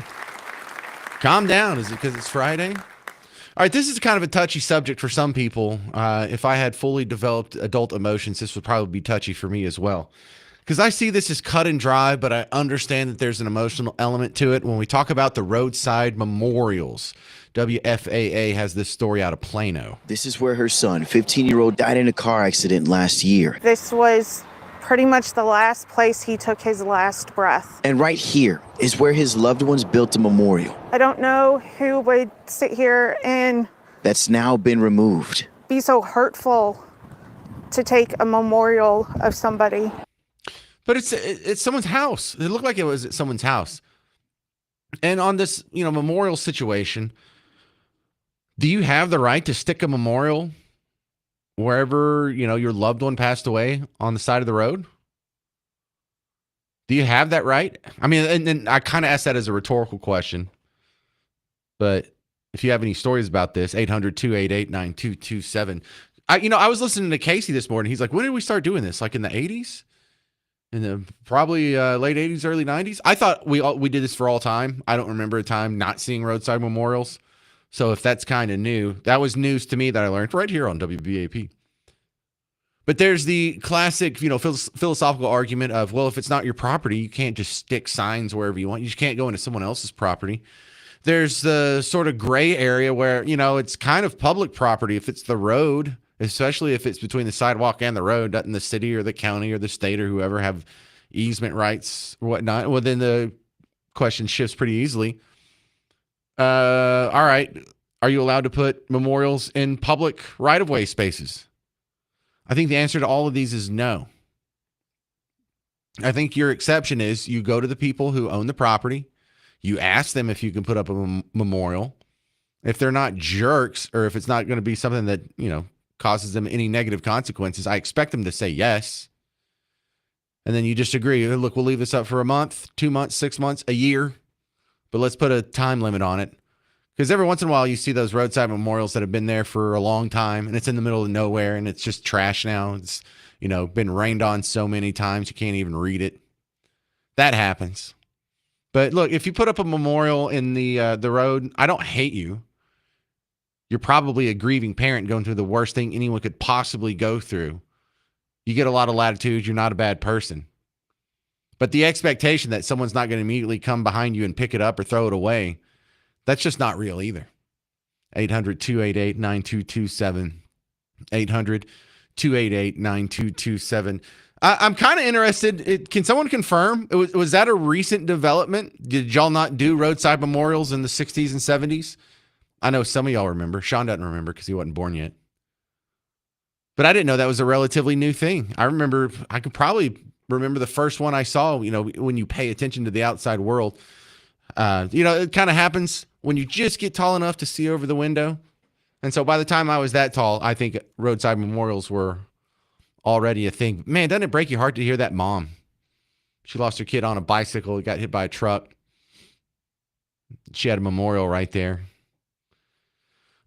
Calm down. Is it because it's Friday? All right, this is kind of a touchy subject for some people. If I had fully developed adult emotions, this would probably be touchy for me as well. Because I see this as cut and dry, but I understand that there's an emotional element to it. When we talk about the roadside memorials, WFAA has this story out of Plano. This is where her son, 15-year-old, died in a car accident last year. This was pretty much the last place he took his last breath. And right here is where his loved ones built a memorial. I don't know who would sit here and that's now been removed. Be so hurtful to take a memorial of somebody. But it's someone's house. It looked like it was at someone's house. And on this, memorial situation, do you have the right to stick a memorial wherever, your loved one passed away on the side of the road? Do you have that right? I mean, and I kind of asked that as a rhetorical question. But if you have any stories about this, 800-288-9227. I was listening to Casey this morning. He's like, when did we start doing this? Like in the 80s? In the probably late 80s, early 90s? I thought we did this for all time. I don't remember a time not seeing roadside memorials. So if that's kind of new, that was news to me that I learned right here on WBAP. But there's the classic, philosophical argument of, well, if it's not your property, you can't just stick signs wherever you want. You just can't go into someone else's property. There's the sort of gray area where, it's kind of public property if it's the road, especially if it's between the sidewalk and the road. Doesn't the city or the county or the state or whoever have easement rights or whatnot? Well, then the question shifts pretty easily. All right. Are you allowed to put memorials in public right-of-way spaces? I think the answer to all of these is no. I think your exception is you go to the people who own the property. You ask them if you can put up a memorial. If they're not jerks, or if it's not going to be something that, causes them any negative consequences, I expect them to say yes. And then you just agree, look, we'll leave this up for a month, 2 months, 6 months, a year, but let's put a time limit on it. Because every once in a while you see those roadside memorials that have been there for a long time and it's in the middle of nowhere and it's just trash now. It's, been rained on so many times you can't even read it. That happens. But look, if you put up a memorial in the road, I don't hate you. You're probably a grieving parent going through the worst thing anyone could possibly go through. You get a lot of latitude. You're not a bad person. But the expectation that someone's not going to immediately come behind you and pick it up or throw it away, that's just not real either. 800-288-9227. 800-288-9227. I'm kind of interested. Can someone confirm? Was that a recent development? Did y'all not do roadside memorials in the 60s and 70s? I know some of y'all remember. Sean doesn't remember because he wasn't born yet. But I didn't know that was a relatively new thing. I could probably remember the first one I saw, when you pay attention to the outside world. It kind of happens when you just get tall enough to see over the window. And so by the time I was that tall, I think roadside memorials were already a thing. Man, doesn't it break your heart to hear that mom? She lost her kid on a bicycle, got hit by a truck. She had a memorial right there.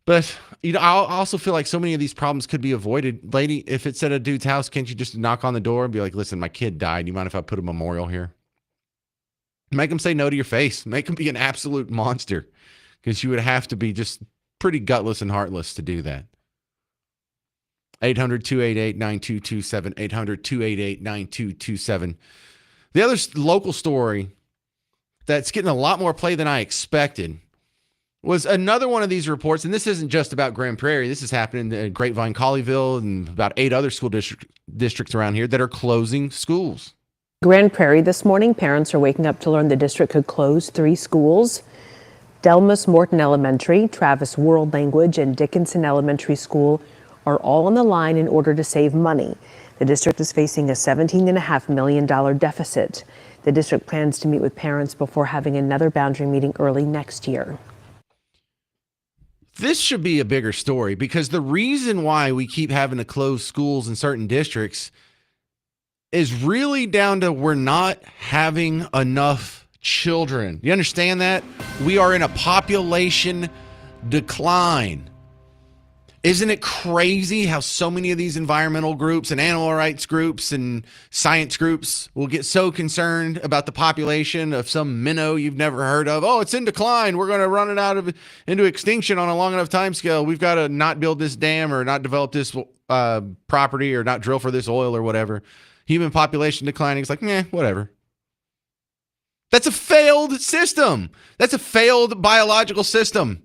But, I also feel like so many of these problems could be avoided. Lady, if it's at a dude's house, can't you just knock on the door and be like, listen, my kid died. You mind if I put a memorial here? Make them say no to your face. Make them be an absolute monster. Because you would have to be just pretty gutless and heartless to do that. 800-288-9227. 800-288-9227. The other local story that's getting a lot more play than I expected was another one of these reports, and this isn't just about Grand Prairie. This is happening in Grapevine, Colleyville, and about 8 other school districts around here that are closing schools. Grand Prairie this morning, parents are waking up to learn the district could close 3 schools. Delmas Morton Elementary, Travis World Language, and Dickinson Elementary School are all on the line in order to save money. The district is facing a $17.5 million deficit. The district plans to meet with parents before having another boundary meeting early next year. This should be a bigger story because the reason why we keep having to close schools in certain districts is really down to we're not having enough children. You understand that? We are in a population decline. Isn't it crazy how so many of these environmental groups and animal rights groups and science groups will get so concerned about the population of some minnow you've never heard of? Oh, it's in decline. We're going to run it into extinction on a long enough time scale. We've got to not build this dam or not develop this property or not drill for this oil or whatever. Human population declining. It's like, whatever. That's a failed system. That's a failed biological system.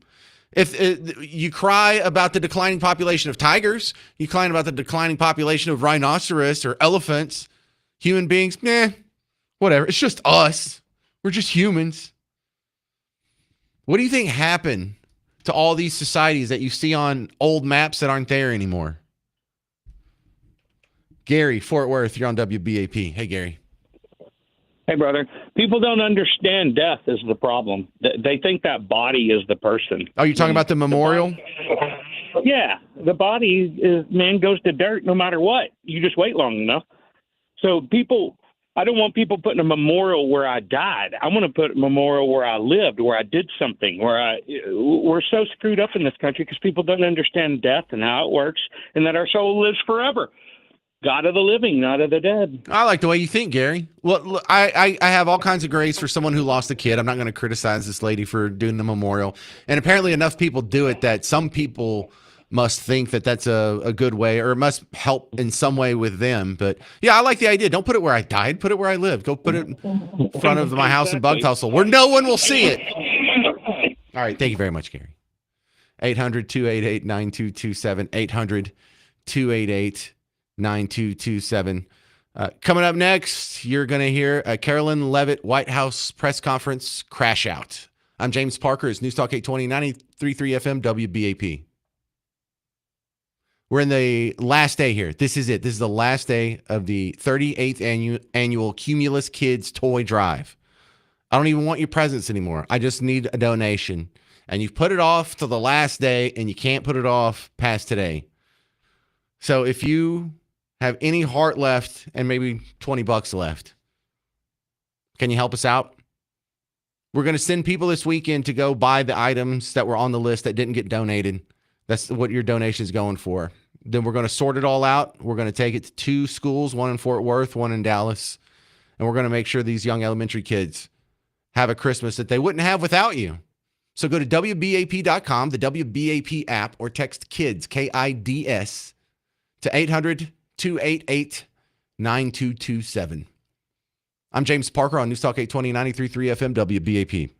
If you cry about the declining population of tigers, you cry about the declining population of rhinoceros or elephants, human beings, whatever. It's just us. We're just humans. What do you think happened to all these societies that you see on old maps that aren't there anymore? Gary, Fort Worth, you're on WBAP. Hey, Gary. Hey, brother. People don't understand death is the problem. They think that body is the person. Oh, you're talking about the memorial? Yeah. The body goes to dirt no matter what. You just wait long enough. So I don't want people putting a memorial where I died. I want to put a memorial where I lived, where I did something, we're so screwed up in this country because people don't understand death and how it works and that our soul lives forever. God of the living, not of the dead. I like the way you think, Gary. Well, look, I have all kinds of grace for someone who lost a kid. I'm not going to criticize this lady for doing the memorial. And apparently enough people do it that some people must think that that's a good way or it must help in some way with them. But yeah, I like the idea. Don't put it where I died. Put it where I live. Go put it in front of my house in Bug Tussle where no one will see it. All right. Thank you very much, Gary. 800-288-9227. 800-288-9227. Coming up next, you're going to hear a Carolyn Levitt White House press conference crash out. I'm James Parker. It's News Talk 820, 93.3 FM, WBAP. We're in the last day here. This is it. This is the last day of the 38th annual Cumulus Kids Toy Drive. I don't even want your presents anymore. I just need a donation. And you've put it off to the last day, and you can't put it off past today. So if you have any heart left and maybe $20 left, can you help us out? We're going to send people this weekend to go buy the items that were on the list that didn't get donated. That's what your donation is going for. Then we're going to sort it all out. We're going to take it to 2 schools, one in Fort Worth, one in Dallas. And we're going to make sure these young elementary kids have a Christmas that they wouldn't have without you. So go to WBAP.com, the WBAP app, or text KIDS, KIDS, to 800-288-9227. I'm James Parker on News Talk 820, 93.3 FM, WBAP.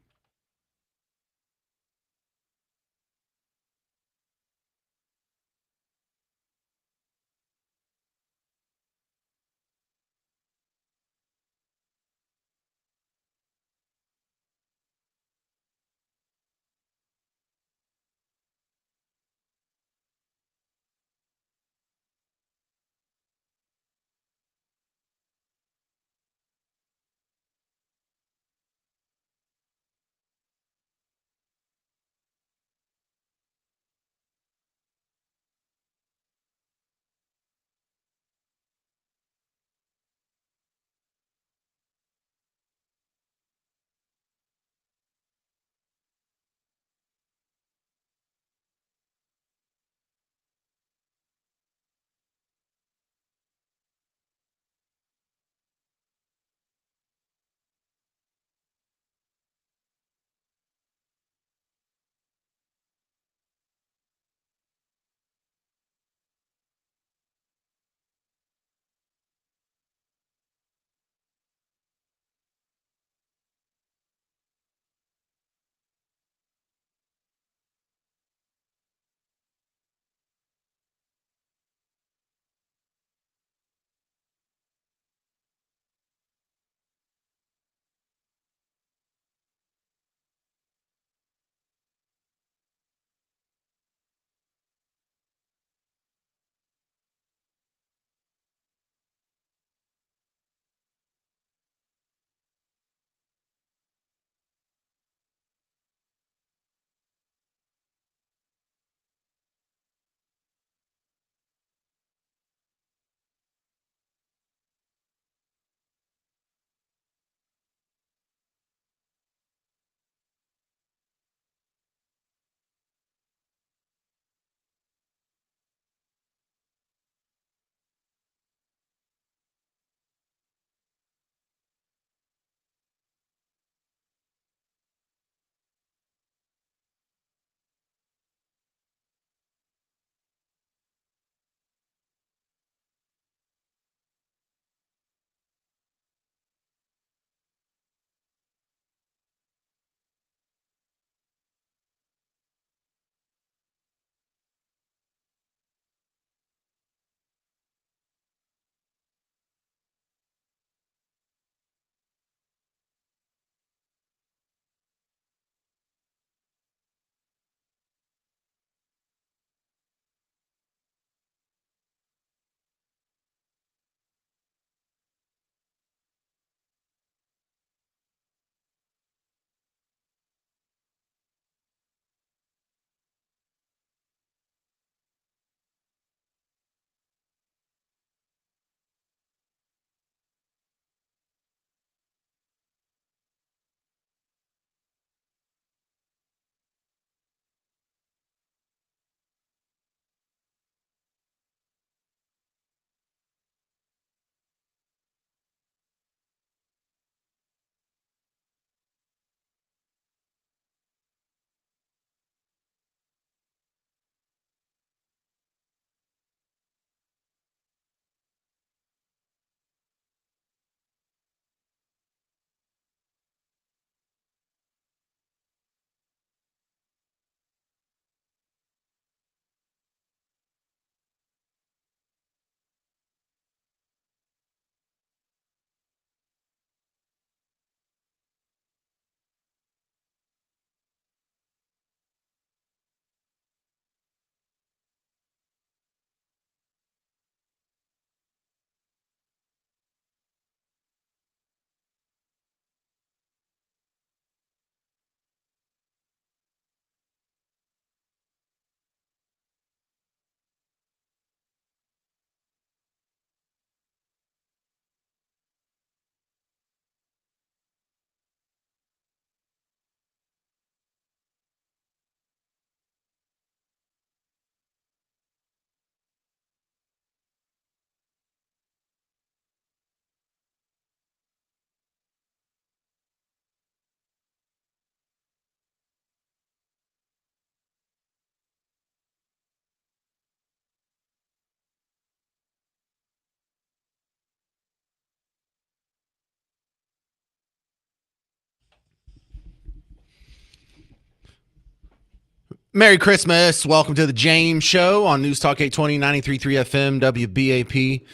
Merry Christmas. Welcome to the James Show on News Talk 820, 93.3 FM, WBAP.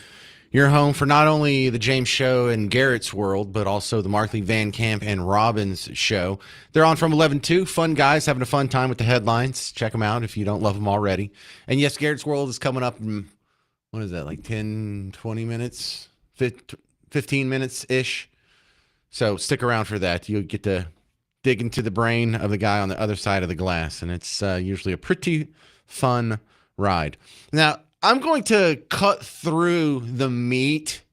Your home for not only the James Show and Garrett's World, but also the Markley, Van Camp, and Robbins Show. They're on from 11 to. Fun guys having a fun time with the headlines. Check them out if you don't love them already. And yes, Garrett's World is coming up in, what is that, like 10, 20 minutes? 15 minutes-ish. So stick around for that. You'll get to dig into the brain of the guy on the other side of the glass, and it's usually a pretty fun ride. Now, I'm going to cut through the meat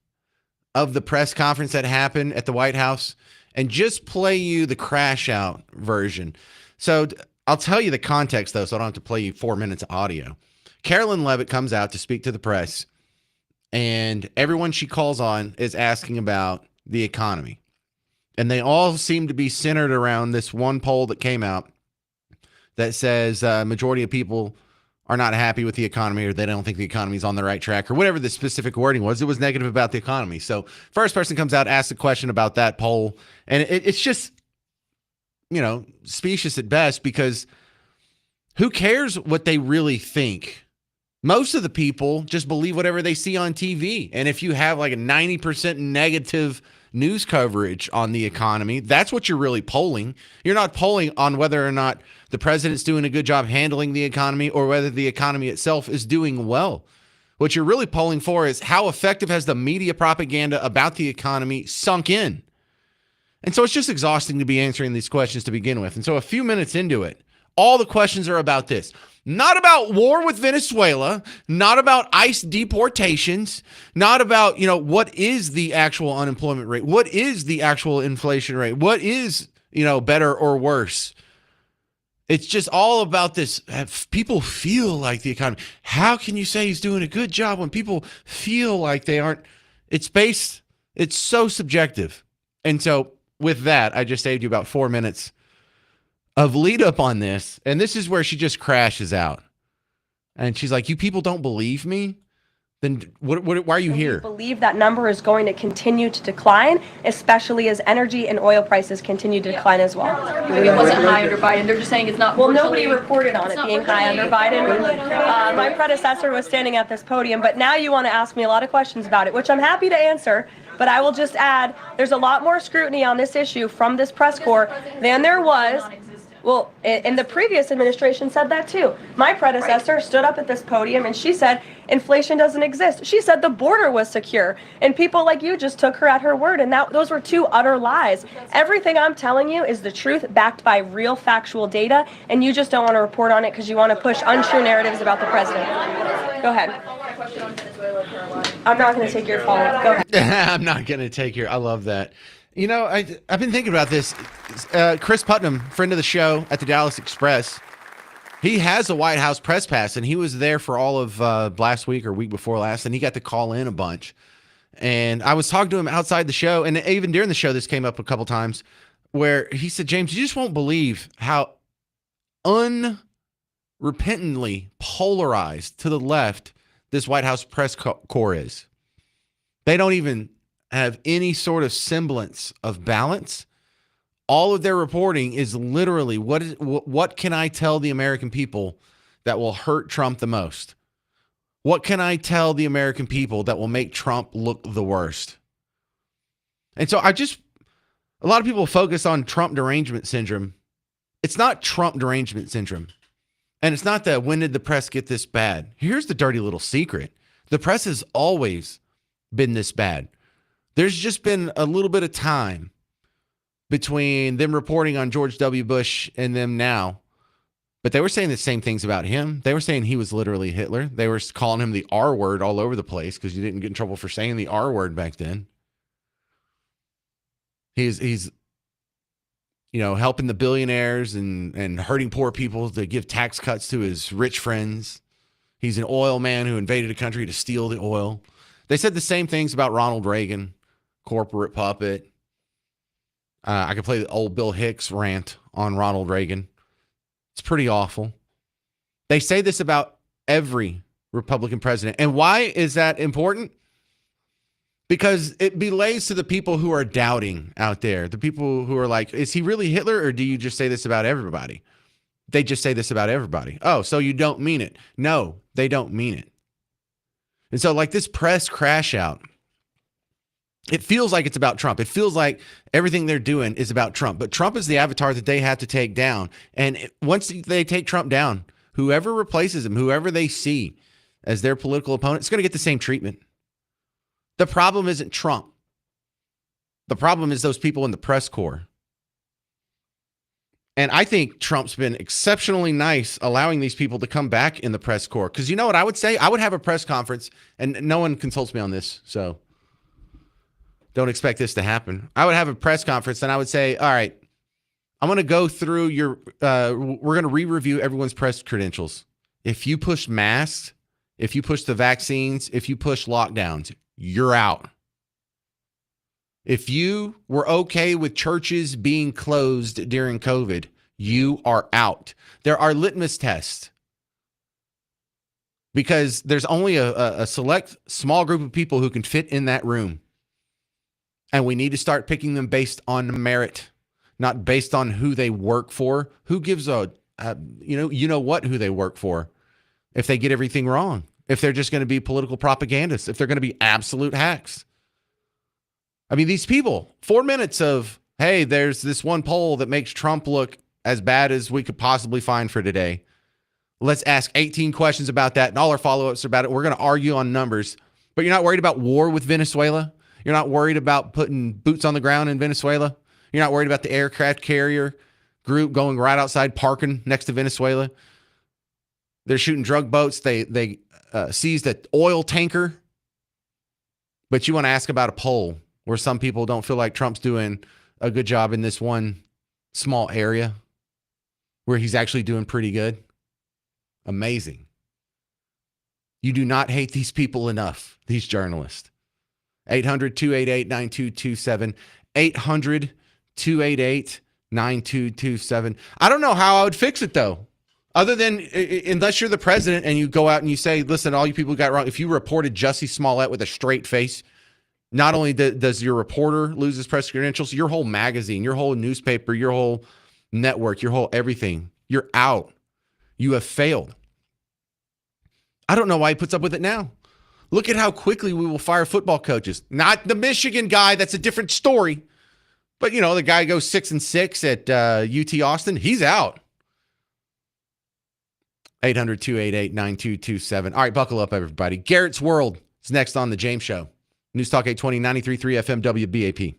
of the press conference that happened at the White House and just play you the crash out version. So I'll tell you the context, though, so I don't have to play you 4 minutes of audio. Carolyn Levitt comes out to speak to the press, and everyone she calls on is asking about the economy. And they all seem to be centered around this one poll that came out that says majority of people are not happy with the economy, or they don't think the economy is on the right track, or whatever the specific wording was. It was negative about the economy. So first person comes out, asks a question about that poll. And it's just, specious at best, because who cares what they really think? Most of the people just believe whatever they see on TV. And if you have like a 90% negative news coverage on the economy, that's what you're really polling. You're not polling on whether or not the president's doing a good job handling the economy or whether the economy itself is doing well. What you're really polling for is how effective has the media propaganda about the economy sunk in. And so it's just exhausting to be answering these questions to begin with. And so a few minutes into it, all the questions are about this. Not about war with Venezuela, not about ICE deportations, not about, what is the actual unemployment rate? What is the actual inflation rate? What is, better or worse? It's just all about this. People feel like the economy. How can you say he's doing a good job when people feel like they aren't? It's so subjective. And so with that, I just saved you about 4 minutes of lead up on this, and this is where she just crashes out. And she's like, you people don't believe me? Then why are you here? We believe that number is going to continue to decline, especially as energy and oil prices continue to decline as well. It wasn't high under Biden. They're just saying it's not. Well, nobody reported on it being high under Biden. My predecessor was standing at this podium, but now you want to ask me a lot of questions about it, which I'm happy to answer. But I will just add, there's a lot more scrutiny on this issue from this press corps than there was. Well, and the previous administration said that too. My predecessor stood up at this podium and she said inflation doesn't exist. She said the border was secure, and people like you just took her at her word, and those were two utter lies. Everything I'm telling you is the truth, backed by real factual data, and you just don't want to report on it because you want to push untrue narratives about the president. Go ahead. I'm not going to take your phone. Go ahead. I'm not going to take your. I love that. I've been thinking about this. Chris Putnam, friend of the show at the Dallas Express, he has a White House press pass, and he was there for all of last week or week before last, and he got to call in a bunch. And I was talking to him outside the show, and even during the show, this came up a couple times, where he said, James, you just won't believe how unrepentantly polarized to the left this White House press corps is. They don't even have any sort of semblance of balance. All of their reporting is literally what can I tell the American people that will hurt Trump the most? What can I tell the American people that will make Trump look the worst? And so a lot of people focus on Trump derangement syndrome. It's not Trump derangement syndrome. And it's not that when did the press get this bad? Here's the dirty little secret. The press has always been this bad. There's just been a little bit of time between them reporting on George W. Bush and them now. But they were saying the same things about him. They were saying he was literally Hitler. They were calling him the R word all over the place because you didn't get in trouble for saying the R word back then. He's helping the billionaires and hurting poor people to give tax cuts to his rich friends. He's an oil man who invaded a country to steal the oil. They said the same things about Ronald Reagan, corporate puppet. I could play the old Bill Hicks rant on Ronald Reagan. It's pretty awful. They say this about every Republican president. And why is that important? Because it belays to the people who are doubting out there, the people who are like, is he really Hitler, or do you just say this about everybody? They just say this about everybody. Oh, so you don't mean it. No, they don't mean it. And so like this press crash out, it feels like it's about Trump. It feels like everything they're doing is about Trump. But Trump is the avatar that they have to take down. And once they take Trump down, whoever replaces him, whoever they see as their political opponent, is going to get the same treatment. The problem isn't Trump. The problem is those people in the press corps. And I think Trump's been exceptionally nice allowing these people to come back in the press corps. Because you know what I would say? I would have a press conference, and no one consults me on this, so don't expect this to happen. I would have a press conference, and I would say, all right, I'm going to go through your, we're going to re-review everyone's press credentials. If you push masks, if you push the vaccines, if you push lockdowns, you're out. If you were okay with churches being closed during COVID, you are out. There are litmus tests because there's only a select small group of people who can fit in that room. And we need to start picking them based on merit, not based on who they work for. Who gives who they work for if they get everything wrong, if they're just going to be political propagandists, if they're going to be absolute hacks. I mean, these people, 4 minutes of, hey, there's this one poll that makes Trump look as bad as we could possibly find for today. Let's ask 18 questions about that, and all our follow-ups are about it. We're going to argue on numbers. But you're not worried about war with Venezuela? You're not worried about putting boots on the ground in Venezuela? You're not worried about the aircraft carrier group going right outside, parking next to Venezuela? They're shooting drug boats. They seized an oil tanker. But you want to ask about a poll where some people don't feel like Trump's doing a good job in this one small area where he's actually doing pretty good. Amazing. You do not hate these people enough, these journalists. 800-288-9227. 800-288-9227. I don't know how I would fix it, though. Other than, unless you're the president and you go out and you say, listen, all you people got wrong. If you reported Jussie Smollett with a straight face, not only does your reporter lose his press credentials, your whole magazine, your whole newspaper, your whole network, your whole everything, you're out. You have failed. I don't know why he puts up with it now. Look at how quickly we will fire football coaches. Not the Michigan guy. That's a different story. But, the guy goes 6-6 at UT Austin. He's out. 800-288-9227. All right, buckle up, everybody. Garrett's World is next on The James Show. News Talk 820, 93.3 FM WBAP.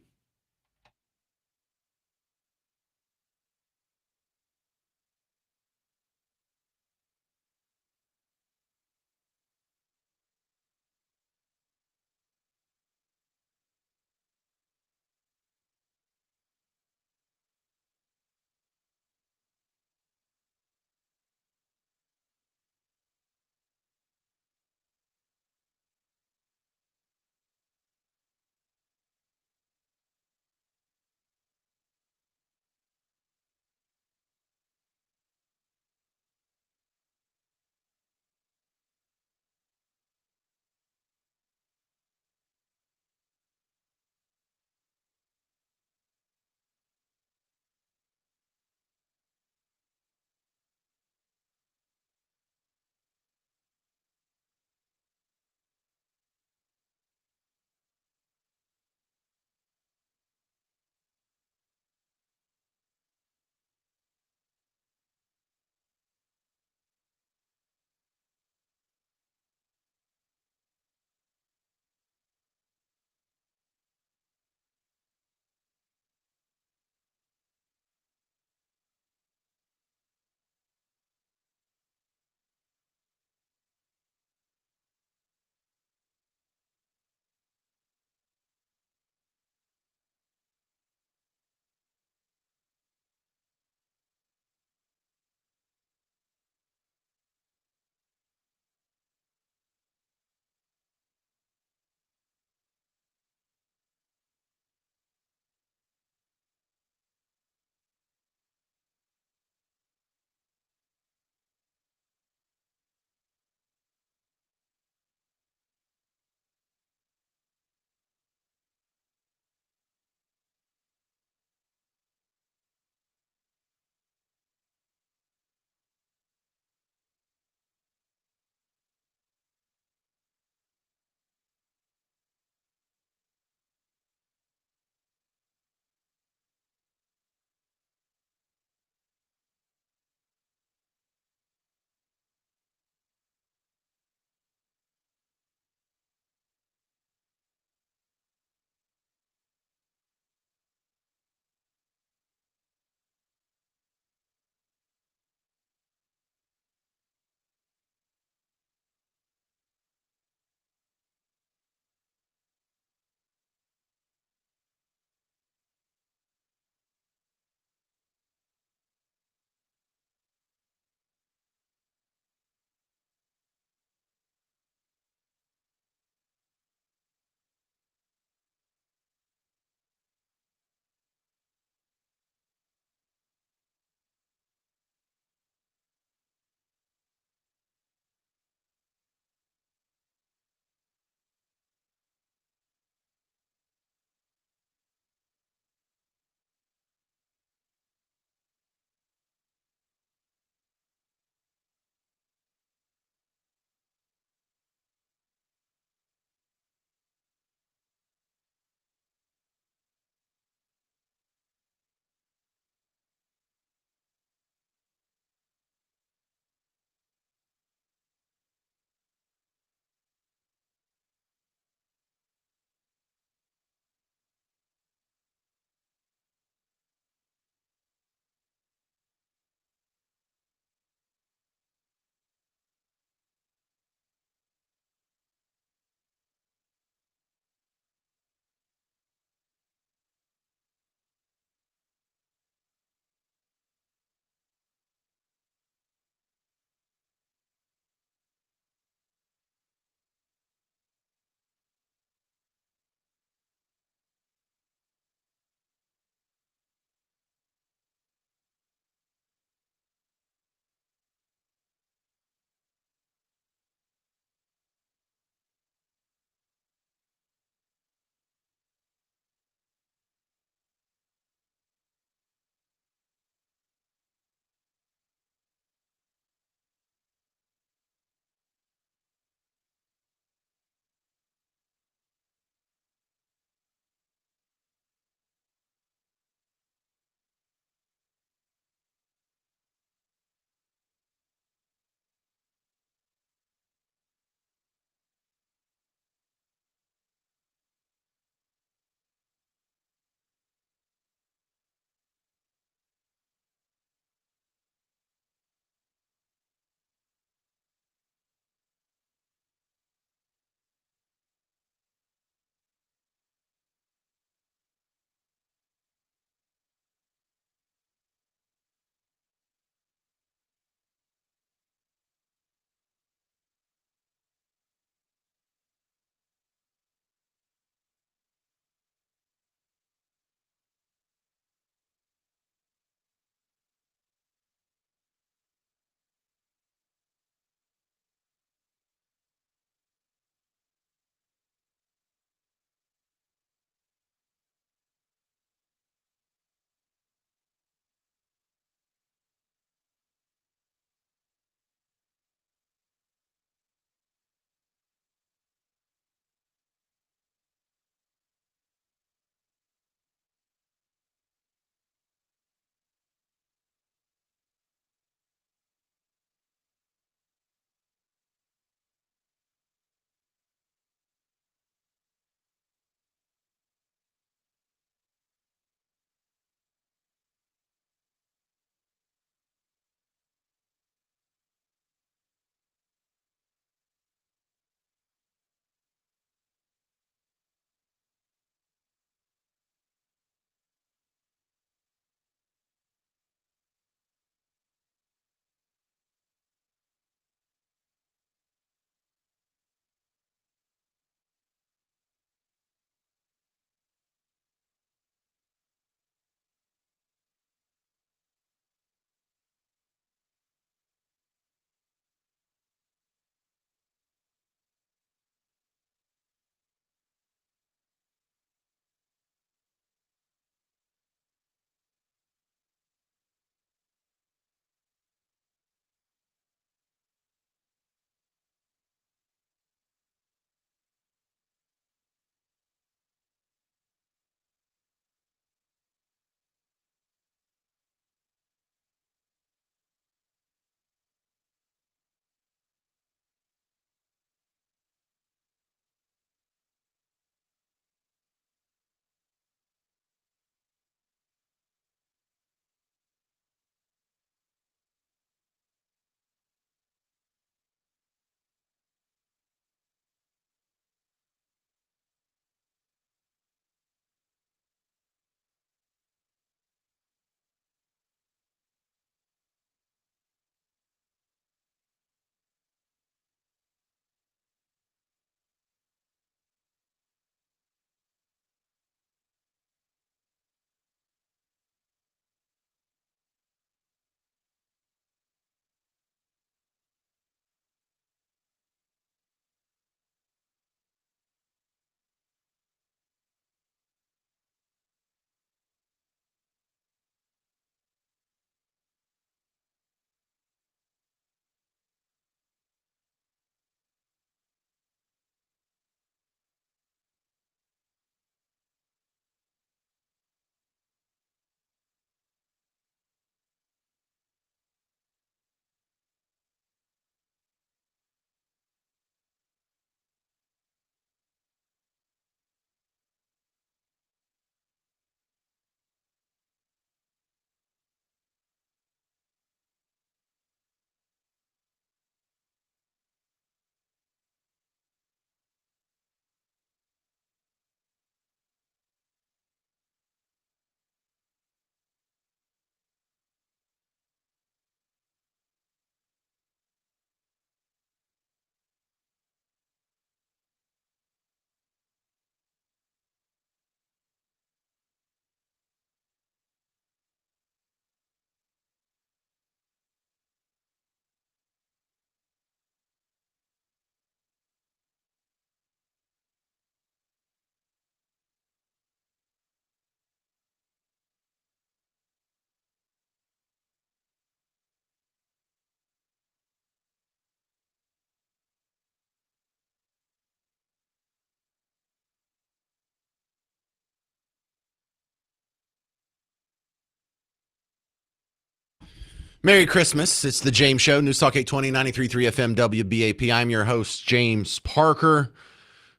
Merry Christmas. It's the James Show, News Talk 820, 93.3 FM, WBAP. I'm your host, James Parker.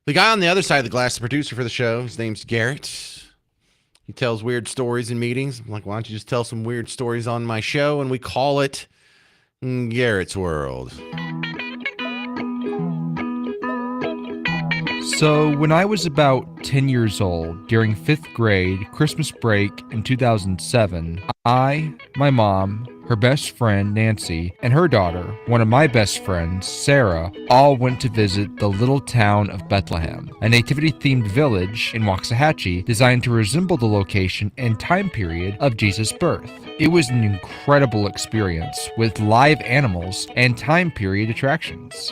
The guy on the other side of the glass, the producer for the show, his name's Garrett. He tells weird stories in meetings. I'm like, why don't you just tell some weird stories on my show? And we call it Garrett's World. So, when I was about 10 years old, during 5th grade, Christmas break in 2007, I, my mom, her best friend, Nancy, and her daughter, one of my best friends, Sarah, all went to visit the little town of Bethlehem, a nativity-themed village in Waxahachie designed to resemble the location and time period of Jesus' birth. It was an incredible experience with live animals and time period attractions.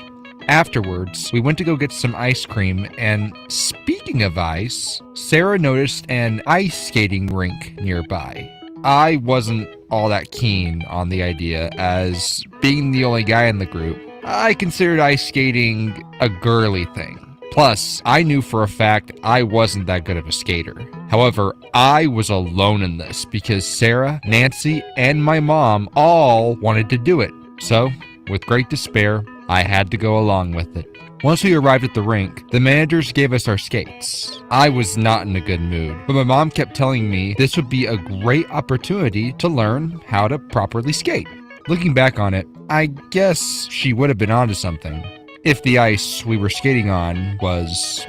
Afterwards, we went to go get some ice cream, and speaking of ice, Sarah noticed an ice skating rink nearby. I wasn't all that keen on the idea, as being the only guy in the group, I considered ice skating a girly thing. Plus, I knew for a fact I wasn't that good of a skater. However, I was alone in this because Sarah, Nancy, and my mom all wanted to do it. So, with great despair, I had to go along with it. Once we arrived at the rink, the managers gave us our skates. I was not in a good mood, but my mom kept telling me this would be a great opportunity to learn how to properly skate. Looking back on it, I guess she would have been onto something. If the ice we were skating on was,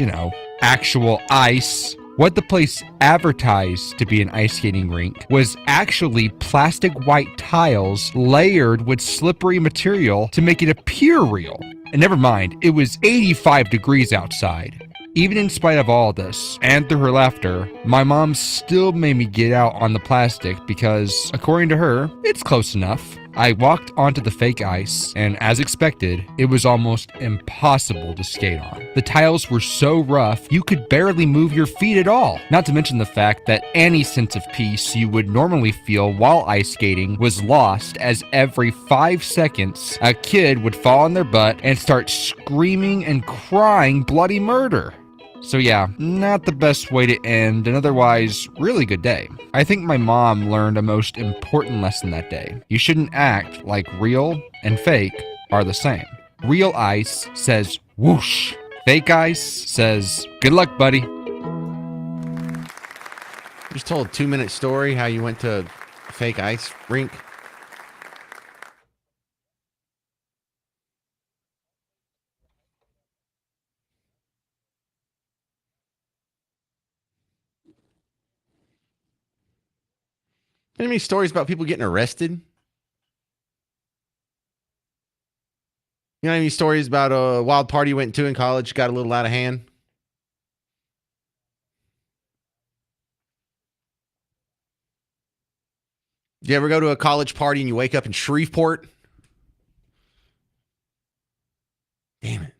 actual ice, what the place advertised to be an ice skating rink was actually plastic white tiles layered with slippery material to make it appear real. And never mind, it was 85 degrees outside. Even in spite of all this, and through her laughter, my mom still made me get out on the plastic because, according to her, it's close enough. I walked onto the fake ice, and as expected, it was almost impossible to skate on. The tiles were so rough, you could barely move your feet at all. Not to mention the fact that any sense of peace you would normally feel while ice skating was lost, as every 5 seconds, a kid would fall on their butt and start screaming and crying bloody murder. So yeah, not the best way to end an otherwise really good day. I think my mom learned a most important lesson that day. You shouldn't act like real and fake are the same. Real ice says whoosh. Fake ice says good luck, buddy. Just told a 2-minute story how you went to a fake ice rink. Any stories about people getting arrested? You know any stories about a wild party you went to in college, got a little out of hand? Did you ever go to a college party and you wake up in Shreveport? Damn it.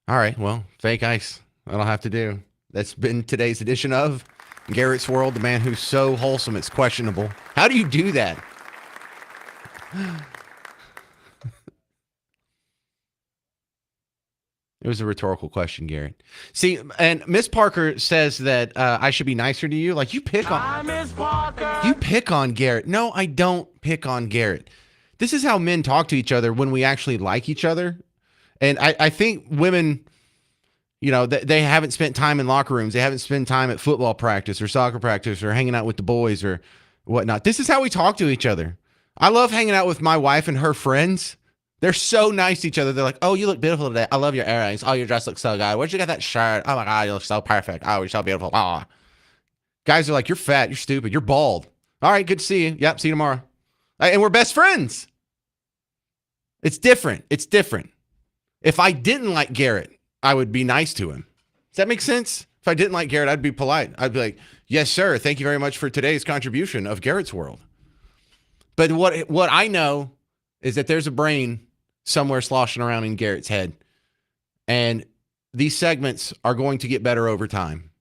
All right, well, fake ice. That'll have to do. That's been today's edition of Garrett's World, the man who's so wholesome it's questionable. How do you do that? It was a rhetorical question, Garrett. See, and Miss Parker says that I should be nicer to you. Like, you pick on Garrett. No, I don't pick on Garrett. This is how men talk to each other when we actually like each other. And I think women, they haven't spent time in locker rooms. They haven't spent time at football practice or soccer practice or hanging out with the boys or whatnot. This is how we talk to each other. I love hanging out with my wife and her friends. They're so nice to each other. They're like, oh, you look beautiful today. I love your earrings. Oh, your dress looks so good. Where'd you get that shirt? Oh, my God, you look so perfect. Oh, you're so beautiful. Oh. Guys are like, you're fat. You're stupid. You're bald. All right, good to see you. Yep, see you tomorrow. And we're best friends. It's different. It's different. If I didn't like Garrett, I would be nice to him. Does that make sense? If I didn't like Garrett, I'd be polite. I'd be like, yes, sir. Thank you very much for today's contribution of Garrett's World. But what I know is that there's a brain somewhere sloshing around in Garrett's head. And these segments are going to get better over time.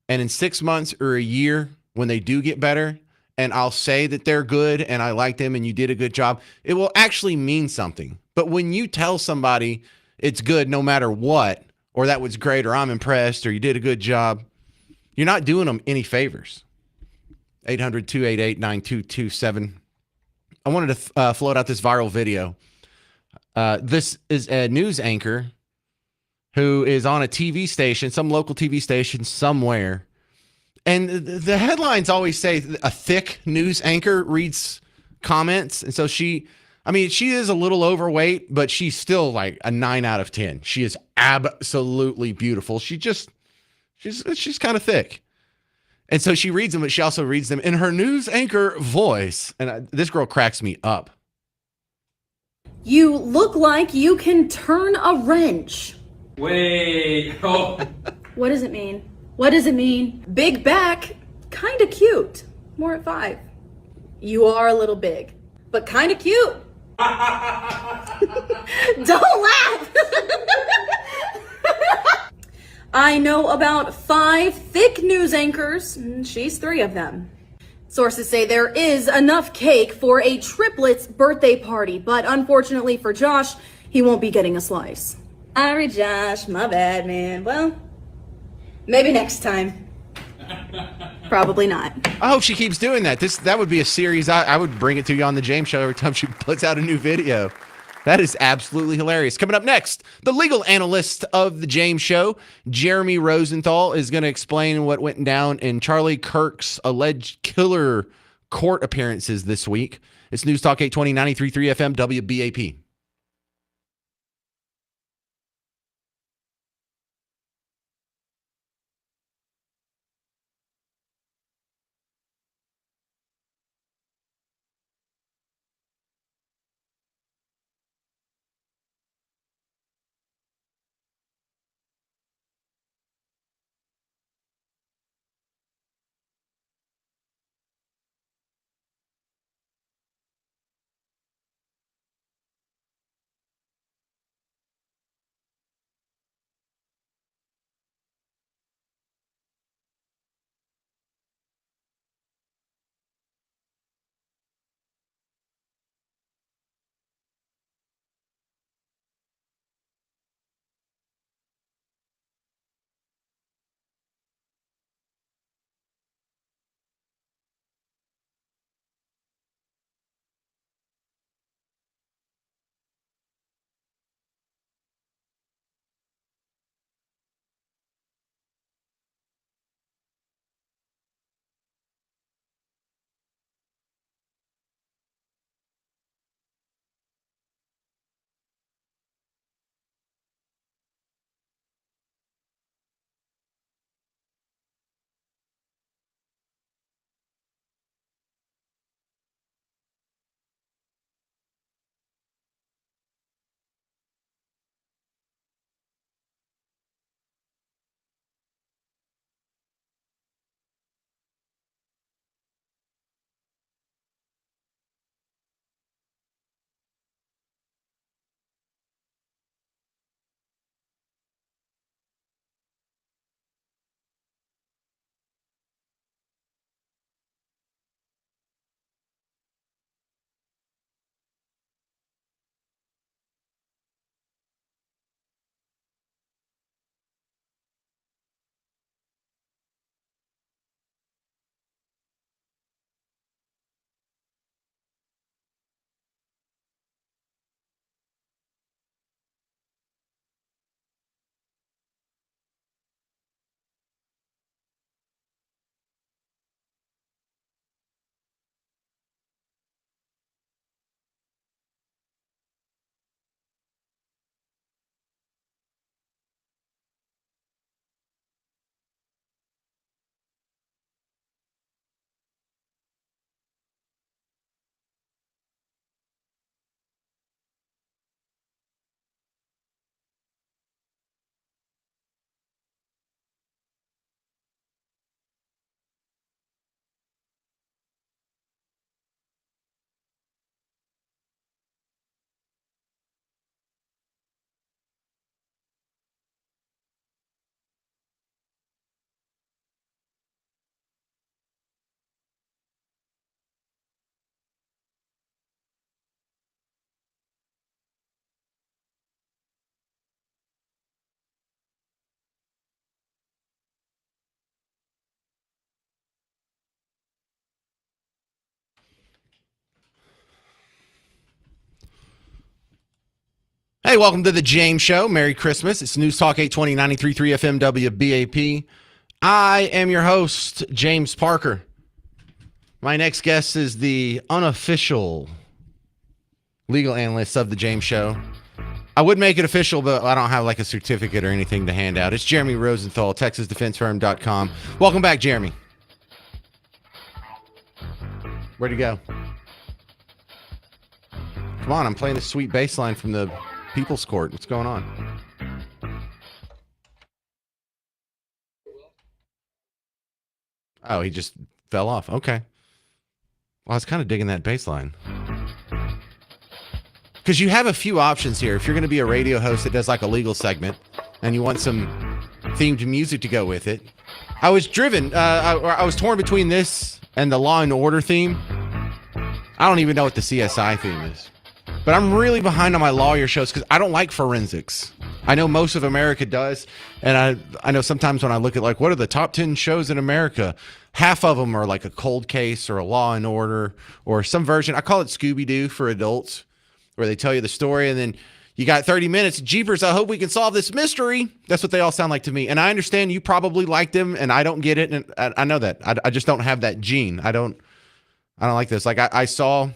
And in 6 months or a year, when they do get better, and I'll say that they're good and I like them and you did a good job, it will actually mean something. But when you tell somebody it's good no matter what, or that was great, or I'm impressed, or you did a good job, you're not doing them any favors. 800-288-9227. I wanted to float out this viral video. This is a news anchor who is on a TV station, some local TV station somewhere. And the headlines always say a thick news anchor reads comments. And so she is a little overweight, but she's still like a 9 out of 10. She is absolutely beautiful. She's kind of thick. And so she reads them, but she also reads them in her news anchor voice. And this girl cracks me up. You look like you can turn a wrench. Wait. Oh. What does it mean? What does it mean? Big back, kinda cute. More at 5. You are a little big, but kinda cute. Don't laugh. I know about 5 thick news anchors, and she's 3 of them. Sources say there is enough cake for a triplets birthday party, but unfortunately for Josh, he won't be getting a slice. Sorry, Josh, my bad, man. Well, maybe next time. Probably not. I hope she keeps doing that. That would be a series. I would bring it to you on the James Show every time she puts out a new video. That is absolutely hilarious. Coming up next, the legal analyst of the James Show, Jeremy Rosenthal, is going to explain what went down in Charlie Kirk's alleged killer court appearances this week. It's News Talk 820, 93.3 FM, WBAP. Hey, welcome to the James Show. Merry Christmas. It's News Talk 820 93.3 FM WBAP. I am your host, James Parker. My next guest is the unofficial legal analyst of the James Show. I would make it official, but I don't have like a certificate or anything to hand out. It's Jeremy Rosenthal, TexasDefenseFirm.com. Welcome back, Jeremy. Where'd he go? Come on, I'm playing a sweet bass line from the People's Court. What's going on? Oh, he just fell off. Okay. Well, I was kind of digging that bass line. Because you have a few options here. If you're going to be a radio host that does like a legal segment and you want some themed music to go with it. I was driven. I was torn between this and the Law and Order theme. I don't even know what the CSI theme is. But I'm really behind on my lawyer shows because I don't like forensics. I know most of America does. And I know sometimes when I look at like, what are the top 10 shows in America? Half of them are like a cold case or a Law and Order or some version. I call it Scooby-Doo for adults, where they tell you the story and then you got 30 minutes. Jeepers, I hope we can solve this mystery. That's what they all sound like to me. And I understand you probably like them and I don't get it. And I know that. I just don't have that gene. I don't like this. Like I saw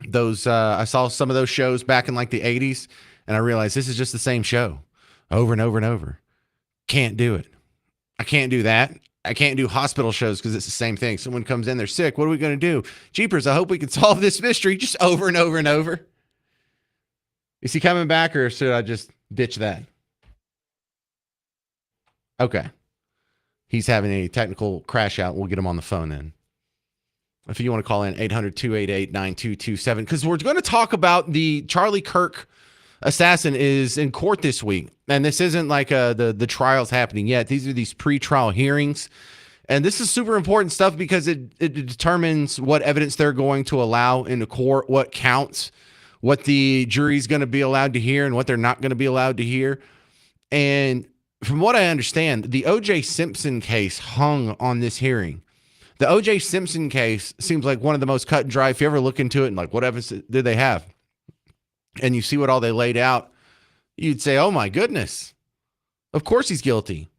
those, I saw some of those shows back in like the 80s and I realized this is just the same show over and over and over. Can't do it. I can't do that. I can't do hospital shows because it's the same thing. Someone comes in, they're sick. What are we going to do? Jeepers, I hope we can solve this mystery just over and over and over. Is he coming back or should I just ditch that? Okay. He's having a technical crash out. We'll get him on the phone then. If you want to call in, 800-288-9227. Because we're going to talk about the Charlie Kirk assassin is in court this week. And this isn't like the trial's happening yet. These are these pre-trial hearings. And this is super important stuff because it determines what evidence they're going to allow into court, what counts, what the jury's going to be allowed to hear and what they're not going to be allowed to hear. And from what I understand, the O.J. Simpson case hung on this hearing. The O.J. Simpson case seems like one of the most cut and dry. If you ever look into it and like what evidence did they have? And you see what all they laid out, you'd say, oh my goodness, of course he's guilty.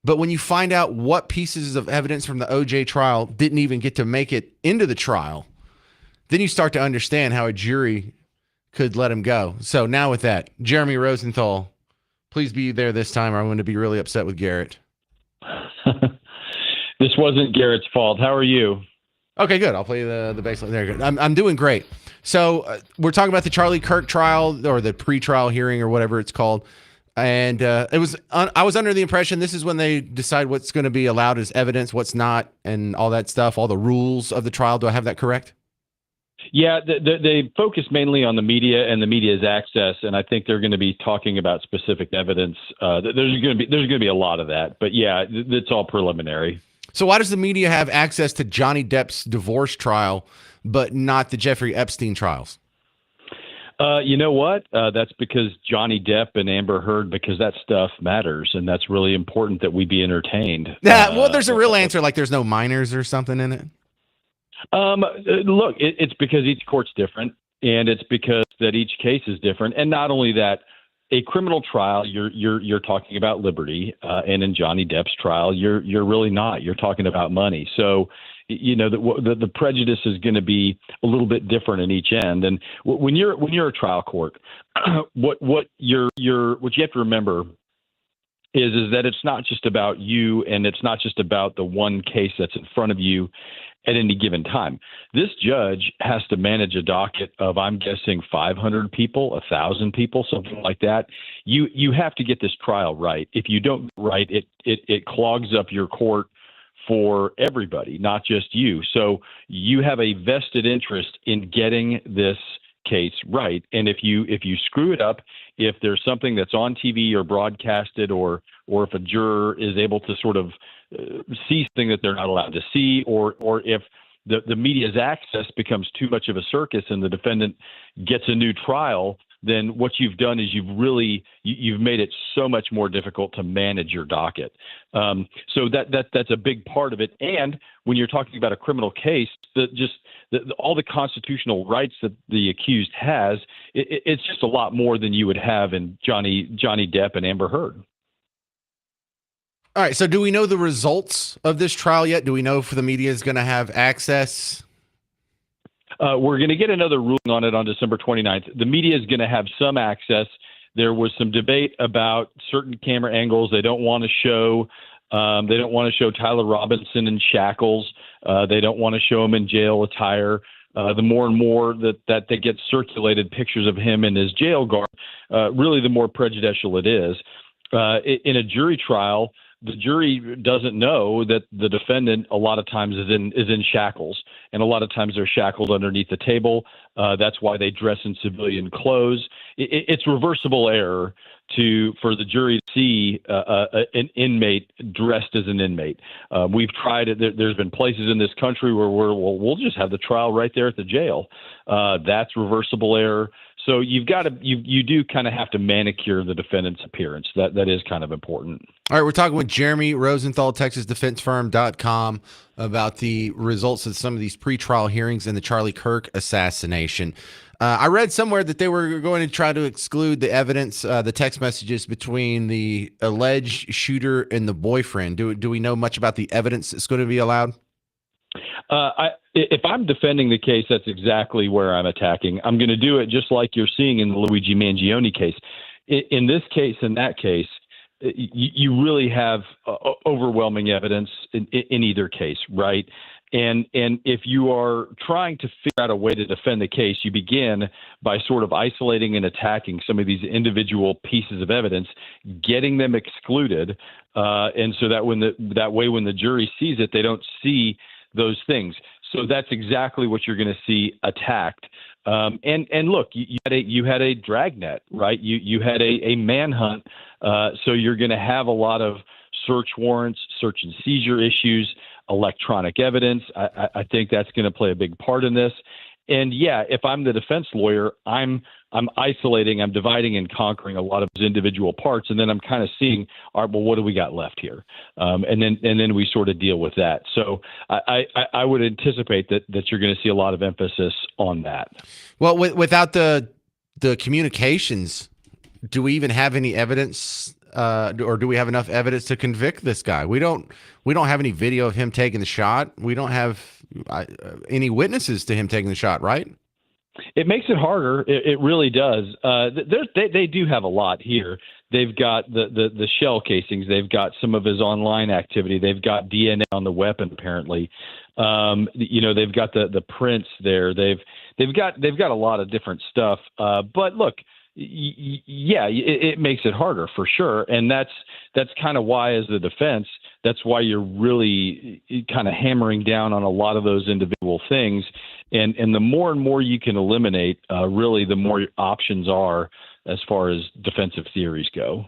But when you find out what pieces of evidence from the OJ trial didn't even get to make it into the trial, then you start to understand how a jury could let him go. So now with that, Jeremy Rosenthal, please be there this time or I'm going to be really upset with Garrett. This wasn't Garrett's fault. How are you? Okay, good. I'll play the bass line there. Good. I'm doing great. So we're talking about the Charlie Kirk trial or the pre-trial hearing or whatever it's called. And I was under the impression this is when they decide what's going to be allowed as evidence, what's not, and all that stuff, all the rules of the trial. Do I have that correct? Yeah, they focus mainly on the media and the media's access, and I think they're going to be talking about specific evidence. There's going to be a lot of that, but yeah, it's all preliminary. So why does the media have access to Johnny Depp's divorce trial, but not the Jeffrey Epstein trials? You know what? That's because Johnny Depp and Amber Heard, because that stuff matters, and that's really important that we be entertained. Yeah, well, there's a real answer, like there's no minors or something in it. Look, it's because each court's different, and it's because that each case is different, and not only that. A criminal trial, you're talking about liberty, and in Johnny Depp's trial, you're really not. You're talking about money. So, you know, the prejudice is going to be a little bit different in each end. And when you're a trial court, what you have to remember is that it's not just about you, and it's not just about the one case that's in front of you at any given time. This judge has to manage a docket of, I'm guessing, 500 people, 1,000 people, something like that. You have to get this trial right. If you don't right, it clogs up your court for everybody, not just you. So you have a vested interest in getting this case right. And if you screw it up, if there's something that's on TV or broadcasted, or if a juror is able to sort of see something that they're not allowed to see, or if the media's access becomes too much of a circus and the defendant gets a new trial, then what you've done is you've made it so much more difficult to manage your docket. So that's a big part of it. And when you're talking about a criminal case, all the constitutional rights that the accused has, it's just a lot more than you would have in Johnny Depp and Amber Heard. All right. So do we know the results of this trial yet? Do we know if the media is going to have access? We're going to get another ruling on it on December 29th. The media is going to have some access. There was some debate about certain camera angles. They don't want to show. They don't want to show Tyler Robinson in shackles. They don't want to show him in jail attire. The more and more that they get circulated pictures of him in his jail garb, really the more prejudicial it is. In a jury trial, the jury doesn't know that the defendant a lot of times is in shackles, and a lot of times they're shackled underneath the table. That's why they dress in civilian clothes. It's reversible error for the jury to see an inmate dressed as an inmate. We've tried it. There's been places in this country where we'll just have the trial right there at the jail. That's reversible error. So you do kind of have to manicure the defendant's appearance. That is kind of important. All right, we're talking with Jeremy Rosenthal, TexasDefenseFirm.com, about the results of some of these pretrial hearings in the Charlie Kirk assassination. I read somewhere that they were going to try to exclude the evidence, the text messages between the alleged shooter and the boyfriend. Do we know much about the evidence that's going to be allowed? If I'm defending the case, that's exactly where I'm attacking. I'm going to do it just like you're seeing in the Luigi Mangione case. In this case, in that case, you really have overwhelming evidence in either case, right? And if you are trying to figure out a way to defend the case, you begin by sort of isolating and attacking some of these individual pieces of evidence, getting them excluded, and so that when the jury sees it, they don't see those things. So that's exactly what you're going to see attacked. And look, you had a dragnet, right? You had a manhunt. So you're going to have a lot of search warrants, search and seizure issues, electronic evidence. I think that's going to play a big part in this. And yeah, if I'm the defense lawyer, I'm isolating, I'm dividing and conquering a lot of those individual parts, and then I'm kind of seeing, all right, well, what do we got left here? And then we sort of deal with that. So I would anticipate that you're going to see a lot of emphasis on that. Well, without the communications, do we even have any evidence, or do we have enough evidence to convict this guy? We don't have any video of him taking the shot. We don't have any witnesses to him taking the shot, right? It makes it harder. It really does. They do have a lot here. They've got the shell casings. They've got some of his online activity. They've got DNA on the weapon, apparently. They've got the prints there. They've got a lot of different stuff. But look, it makes it harder for sure. And that's kind of why, as the defense, that's why you're really kind of hammering down on a lot of those individual things. And the more and more you can eliminate, really, the more options are as far as defensive theories go.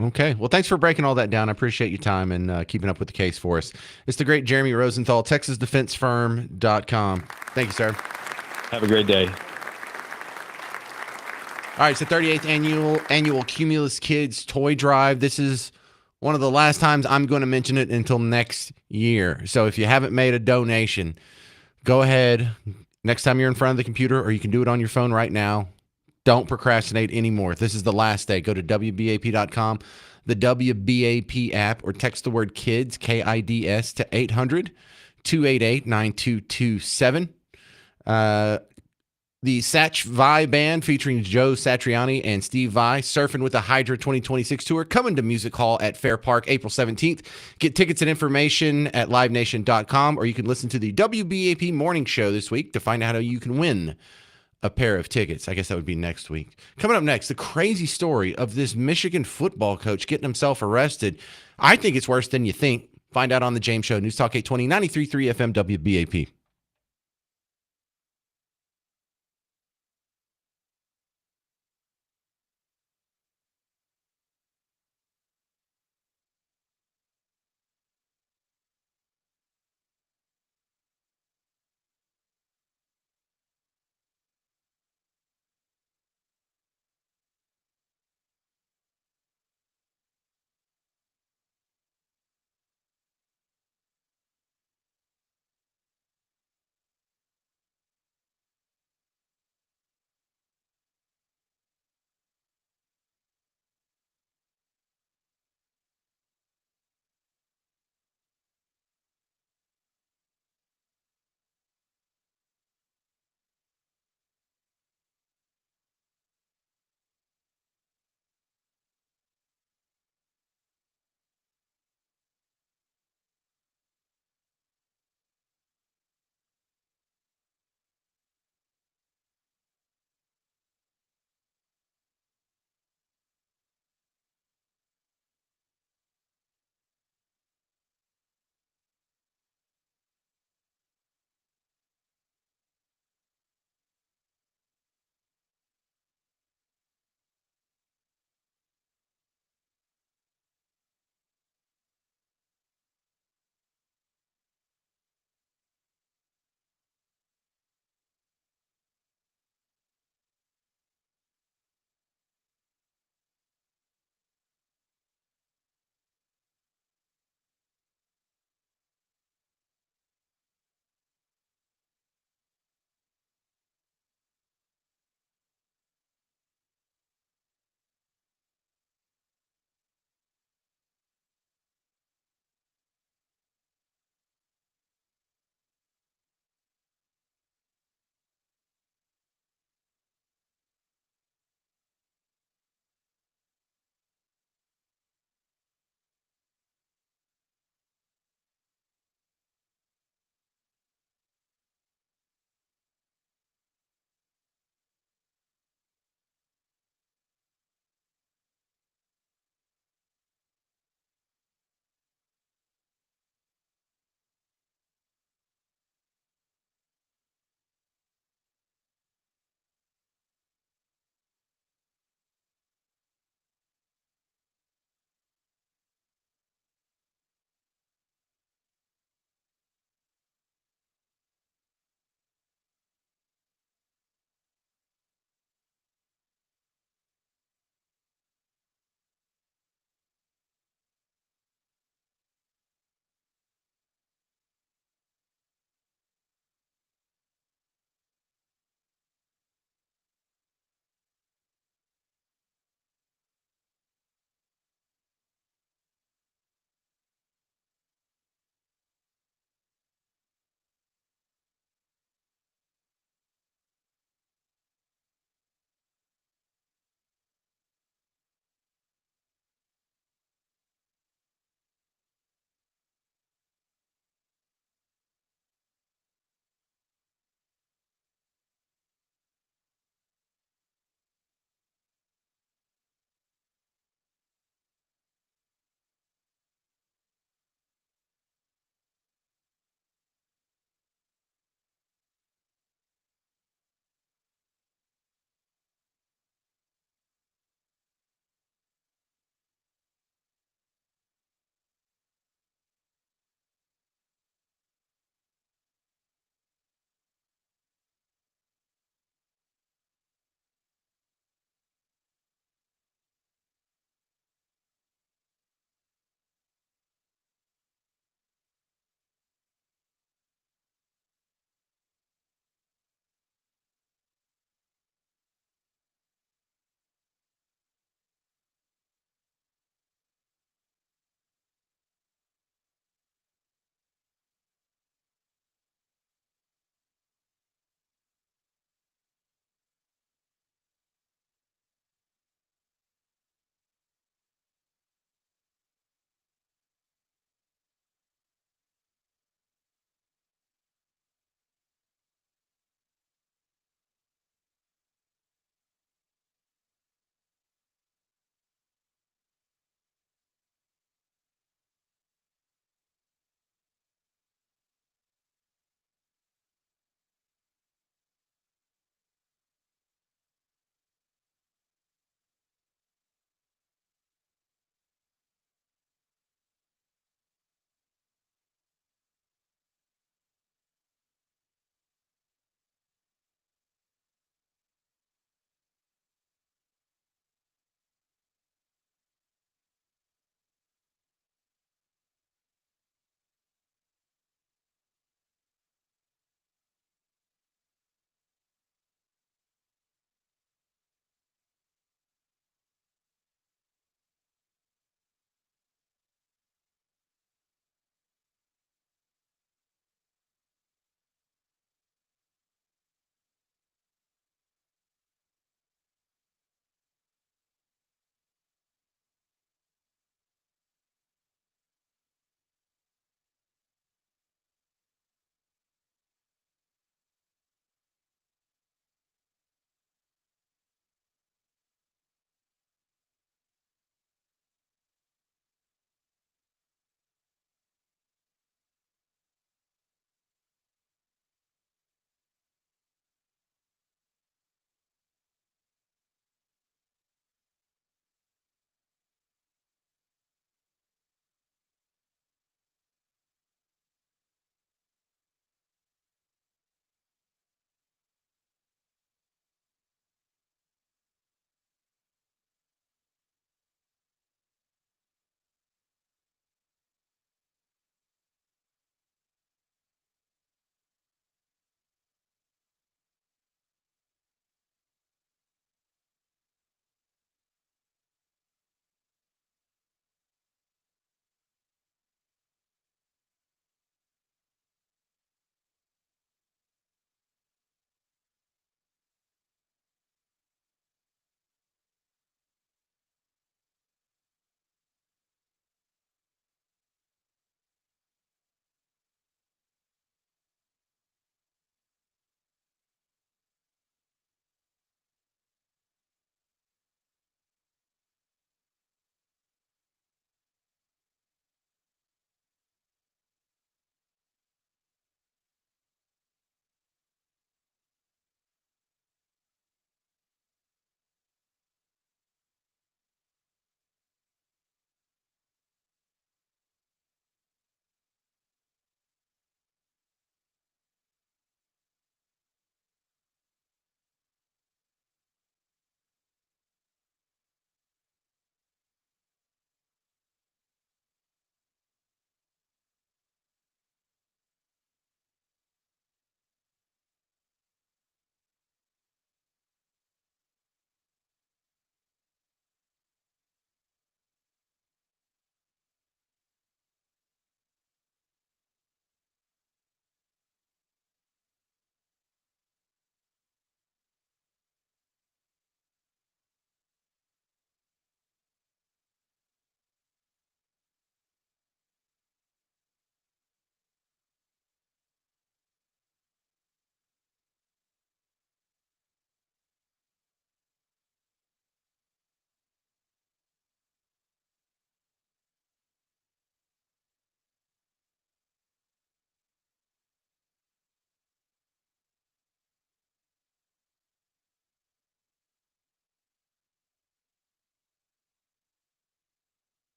Okay. Well, thanks for breaking all that down. I appreciate your time and keeping up with the case for us. It's the great Jeremy Rosenthal, TexasDefenseFirm.com. Thank you, sir. Have a great day. All right, it's the 38th annual Cumulus Kids Toy Drive. This is one of the last times I'm going to mention it until next year. So if you haven't made a donation, go ahead next time you're in front of the computer, or you can do it on your phone right now. Don't procrastinate anymore. This is the last day. Go to WBAP.com, the WBAP app, or text the word KIDS, KIDS, to 800-288-9227. The Satch Vi Band featuring Joe Satriani and Steve Vai, Surfing with the Hydra 2026 tour, coming to Music Hall at Fair Park April 17th. Get tickets and information at livenation.com, or you can listen to the WBAP morning show this week to find out how you can win a pair of tickets. I guess that would be next week. Coming up next, the crazy story of this Michigan football coach getting himself arrested. I think it's worse than you think. Find out on the James Show. News Talk 820, 93.3 FM WBAP.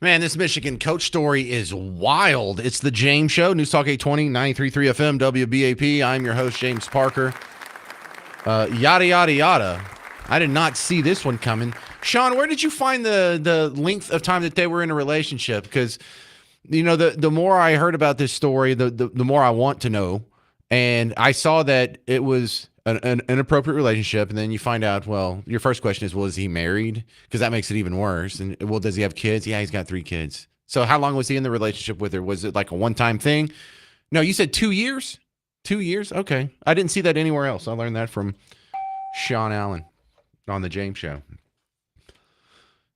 Man, this Michigan coach story is wild. It's the James Show, News Talk 820, 93.3 FM, WBAP. I'm your host, James Parker. Yada, yada, yada. I did not see this one coming. Sean, where did you find the length of time that they were in a relationship? Because, you know, the more I heard about this story, the more I want to know. And I saw that it was an inappropriate relationship. And then you find out, well, your first question is, well, is he married? Because that makes it even worse. And, well, does he have kids? Yeah, he's got 3 kids. So how long was he in the relationship with her? Was it like a one-time thing? No, you said 2 years? 2 years? Okay. I didn't see that anywhere else. I learned that from Sean Allen on the James Show.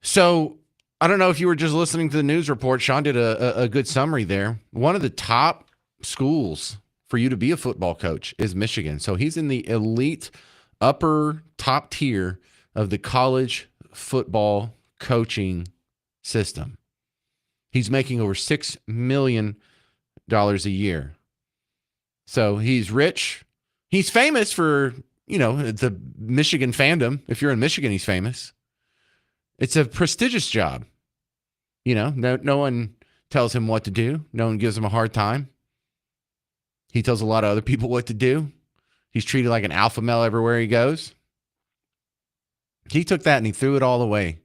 So I don't know if you were just listening to the news report. Sean did a good summary there. One of the top schools for you to be a football coach is Michigan. So he's in the elite upper top tier of the college football coaching system. He's making over $6 million a year. So he's rich. He's famous for, you know, the Michigan fandom. If you're in Michigan, he's famous. It's a prestigious job. You know, no one tells him what to do. No one gives him a hard time. He tells a lot of other people what to do. He's treated like an alpha male everywhere he goes. He took that and he threw it all away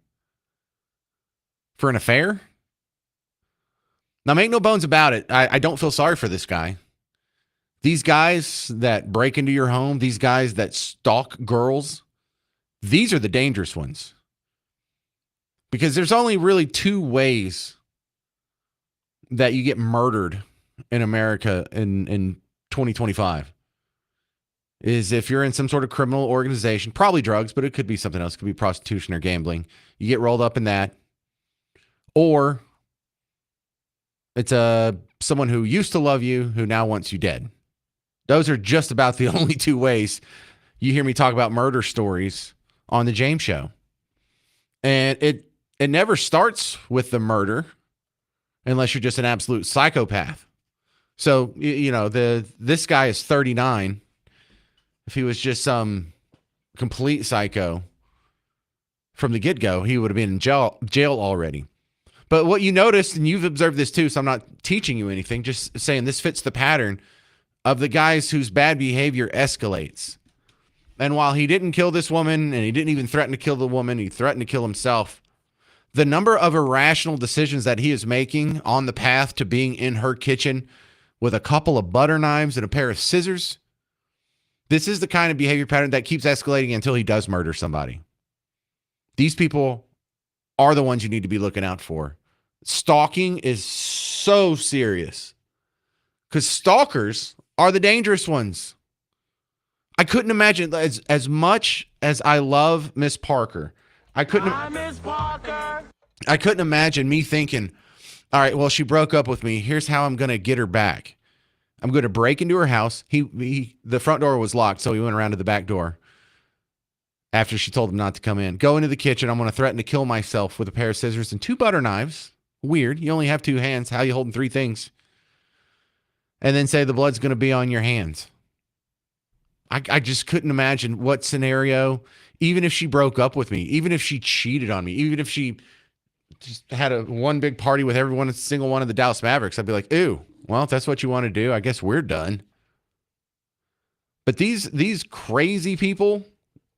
for an affair. Now, make no bones about it. I don't feel sorry for this guy. These guys that break into your home, these guys that stalk girls, these are the dangerous ones. Because there's only really 2 ways that you get murdered in America in 2025. Is if you're in some sort of criminal organization, probably drugs, but it could be something else. It could be prostitution or gambling. You get rolled up in that. Or it's someone who used to love you who now wants you dead. Those are just about the only 2 ways you hear me talk about murder stories on the James Show. And it never starts with the murder unless you're just an absolute psychopath. So, you know, this guy is 39. If he was just some complete psycho from the get-go, he would have been in jail already. But what you noticed, and you've observed this too, so I'm not teaching you anything, just saying this fits the pattern of the guys whose bad behavior escalates. And while he didn't kill this woman, and he didn't even threaten to kill the woman, he threatened to kill himself, the number of irrational decisions that he is making on the path to being in her kitchen with a couple of butter knives and a pair of scissors, this is the kind of behavior pattern that keeps escalating until he does murder somebody. These people are the ones you need to be looking out for. Stalking is so serious because stalkers are the dangerous ones. I couldn't imagine, as much as I love Miss Parker, I couldn't imagine me thinking, all right, well, she broke up with me. Here's how I'm going to get her back. I'm going to break into her house. The front door was locked, so he went around to the back door after she told him not to come in. Go into the kitchen. I'm going to threaten to kill myself with a pair of scissors and 2 butter knives. Weird. You only have 2 hands. How are you holding 3 things? And then say the blood's going to be on your hands. I just couldn't imagine what scenario, even if she broke up with me, even if she cheated on me, even if she just had one big party with every single one of the Dallas Mavericks, I'd be like, ooh, well, if that's what you want to do, I guess we're done. But these crazy people,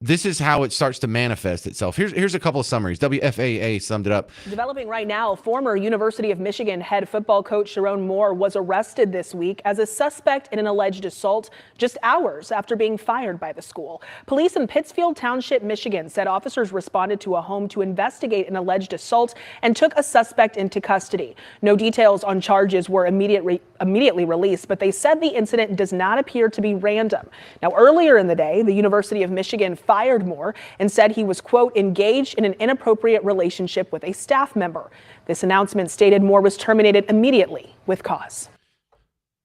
this is how it starts to manifest itself. Here's a couple of summaries. WFAA summed it up. Developing right now, former University of Michigan head football coach Sharon Moore was arrested this week as a suspect in an alleged assault just hours after being fired by the school. Police in Pittsfield Township, Michigan said officers responded to a home to investigate an alleged assault and took a suspect into custody. No details on charges were immediately released, but they said the incident does not appear to be random. Now, earlier in the day, the University of Michigan fired Moore and said he was, quote, engaged in an inappropriate relationship with a staff member. This announcement stated Moore was terminated immediately with cause.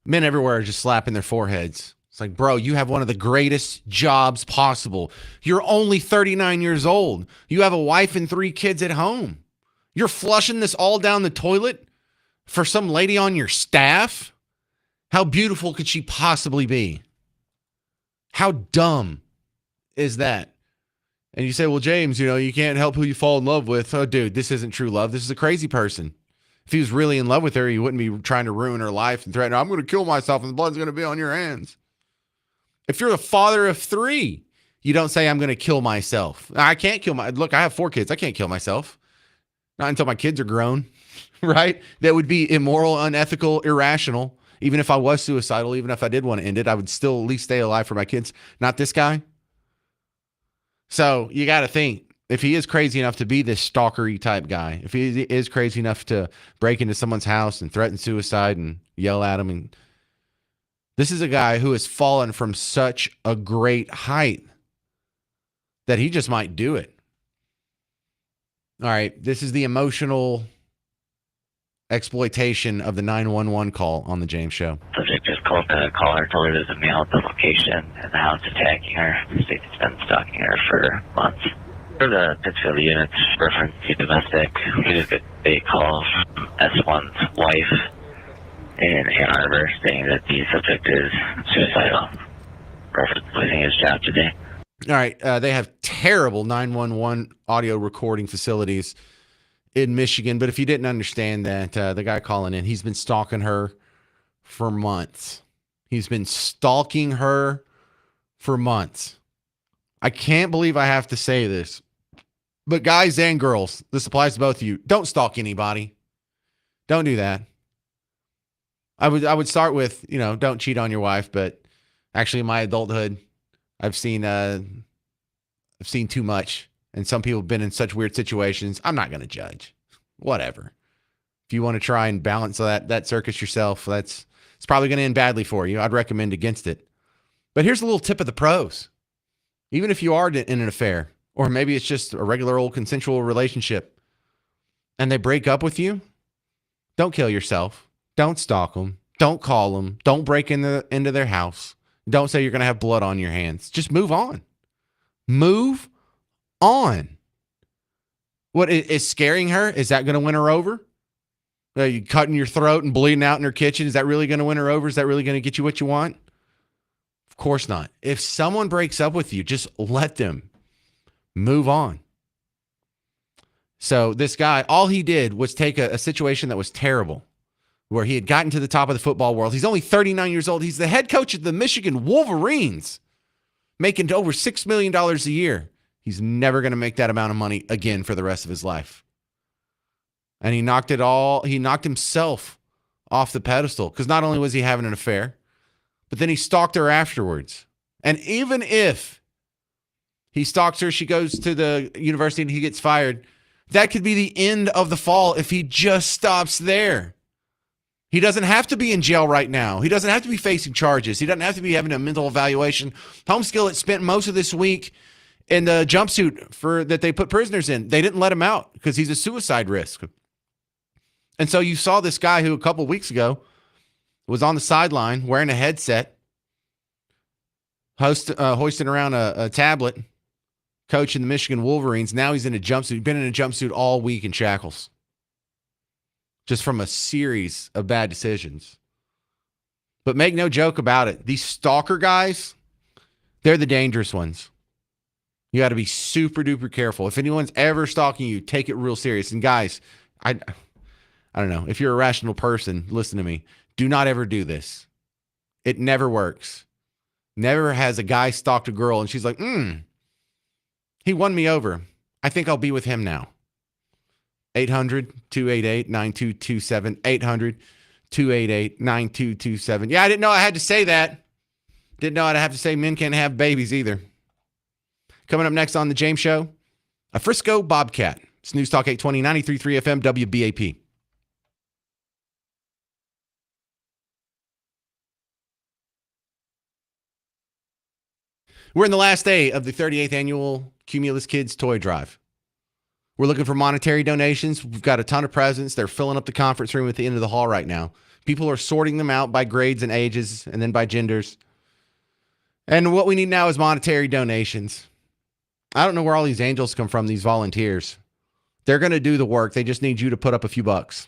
Men everywhere are just slapping their foreheads. It's like, bro, you have one of the greatest jobs possible. You're only 39 years old. You have a wife and 3 kids at home. You're flushing this all down the toilet for some lady on your staff? How beautiful could she possibly be? How dumb is that? And you say, well, James, you can't help who you fall in love with. Oh, dude, this isn't true love. This is a crazy person. If he was really in love with her, he wouldn't be trying to ruin her life and threaten her, I'm going to kill myself and the blood's going to be on your hands. If you're the father of 3, you don't say, I'm going to kill myself. I can't kill look, I have 4 kids. I can't kill myself. Not until my kids are grown, right? That would be immoral, unethical, irrational. Even if I was suicidal, even if I did want to end it, I would still at least stay alive for my kids. Not this guy. So you got to think, if he is crazy enough to be this stalkery type guy, if he is crazy enough to break into someone's house and threaten suicide and yell at him, and this is a guy who has fallen from such a great height that he just might do it. All right, this is the emotional exploitation of the 911 call on the James Show. Subject just called the caller, told her there's a male at the location and the hound's attacking her. The state's been stalking her for months. For the Pittsfield unit's reference to domestic, we just got a call from S1's wife in Ann Arbor saying that the subject is suicidal, reference losing his job today. All right, they have terrible 911 audio recording facilities in Michigan, but if you didn't understand that, the guy calling in, he's been stalking her for months. He's been stalking her for months. I can't believe I have to say this, but guys and girls, this applies to both of you. Don't stalk anybody. Don't do that. I would start with, don't cheat on your wife, but actually in my adulthood, I've seen too much, and some people have been in such weird situations. I'm not going to judge. Whatever. If you want to try and balance that circus yourself, it's probably going to end badly for you. I'd recommend against it. But here's a little tip of the pros. Even if you are in an affair, or maybe it's just a regular old consensual relationship, and they break up with you, don't kill yourself. Don't stalk them. Don't call them. Don't break into their house. Don't say you're going to have blood on your hands. Just move on. Move on. What is scaring her? Is that going to win her over? Are you cutting your throat and bleeding out in her kitchen? Is that really going to win her over? Is that really going to get you what you want? Of course not. If someone breaks up with you, just let them move on. So this guy, all he did was take a situation that was terrible, where he had gotten to the top of the football world. He's only 39 years old. He's the head coach of the Michigan Wolverines, making over $6 million a year. He's never going to make that amount of money again for the rest of his life. And he knocked himself off the pedestal, because not only was he having an affair, but then he stalked her afterwards. And even if he stalks her, she goes to the university and he gets fired, that could be the end of the fall if he just stops there. He doesn't have to be in jail right now. He doesn't have to be facing charges. He doesn't have to be having a mental evaluation. Home Skillet spent most of this week in the jumpsuit that they put prisoners in. They didn't let him out because he's a suicide risk. And so you saw this guy who a couple of weeks ago was on the sideline wearing a headset, hoisting around a tablet, coaching the Michigan Wolverines. Now he's in a jumpsuit. He's been in a jumpsuit all week in shackles, just from a series of bad decisions. But make no joke about it. These stalker guys, they're the dangerous ones. You got to be super duper careful. If anyone's ever stalking you, take it real serious. And guys, I don't know. If you're a rational person, listen to me. Do not ever do this. It never works. Never has a guy stalked a girl and she's like, he won me over. I think I'll be with him now. 800-288-9227. 800-288-9227. Yeah, I didn't know I had to say that. Didn't know I'd have to say men can't have babies either. Coming up next on The James Show, a Frisco Bobcat. It's News Talk 820, 93.3 FM, WBAP. We're in the last day of the 38th annual Cumulus Kids Toy Drive. We're looking for monetary donations. We've got a ton of presents. They're filling up the conference room at the end of the hall right now. People are sorting them out by grades and ages and then by genders. And what we need now is monetary donations. I don't know where all these angels come from, these volunteers. They're going to do the work. They just need you to put up a few bucks.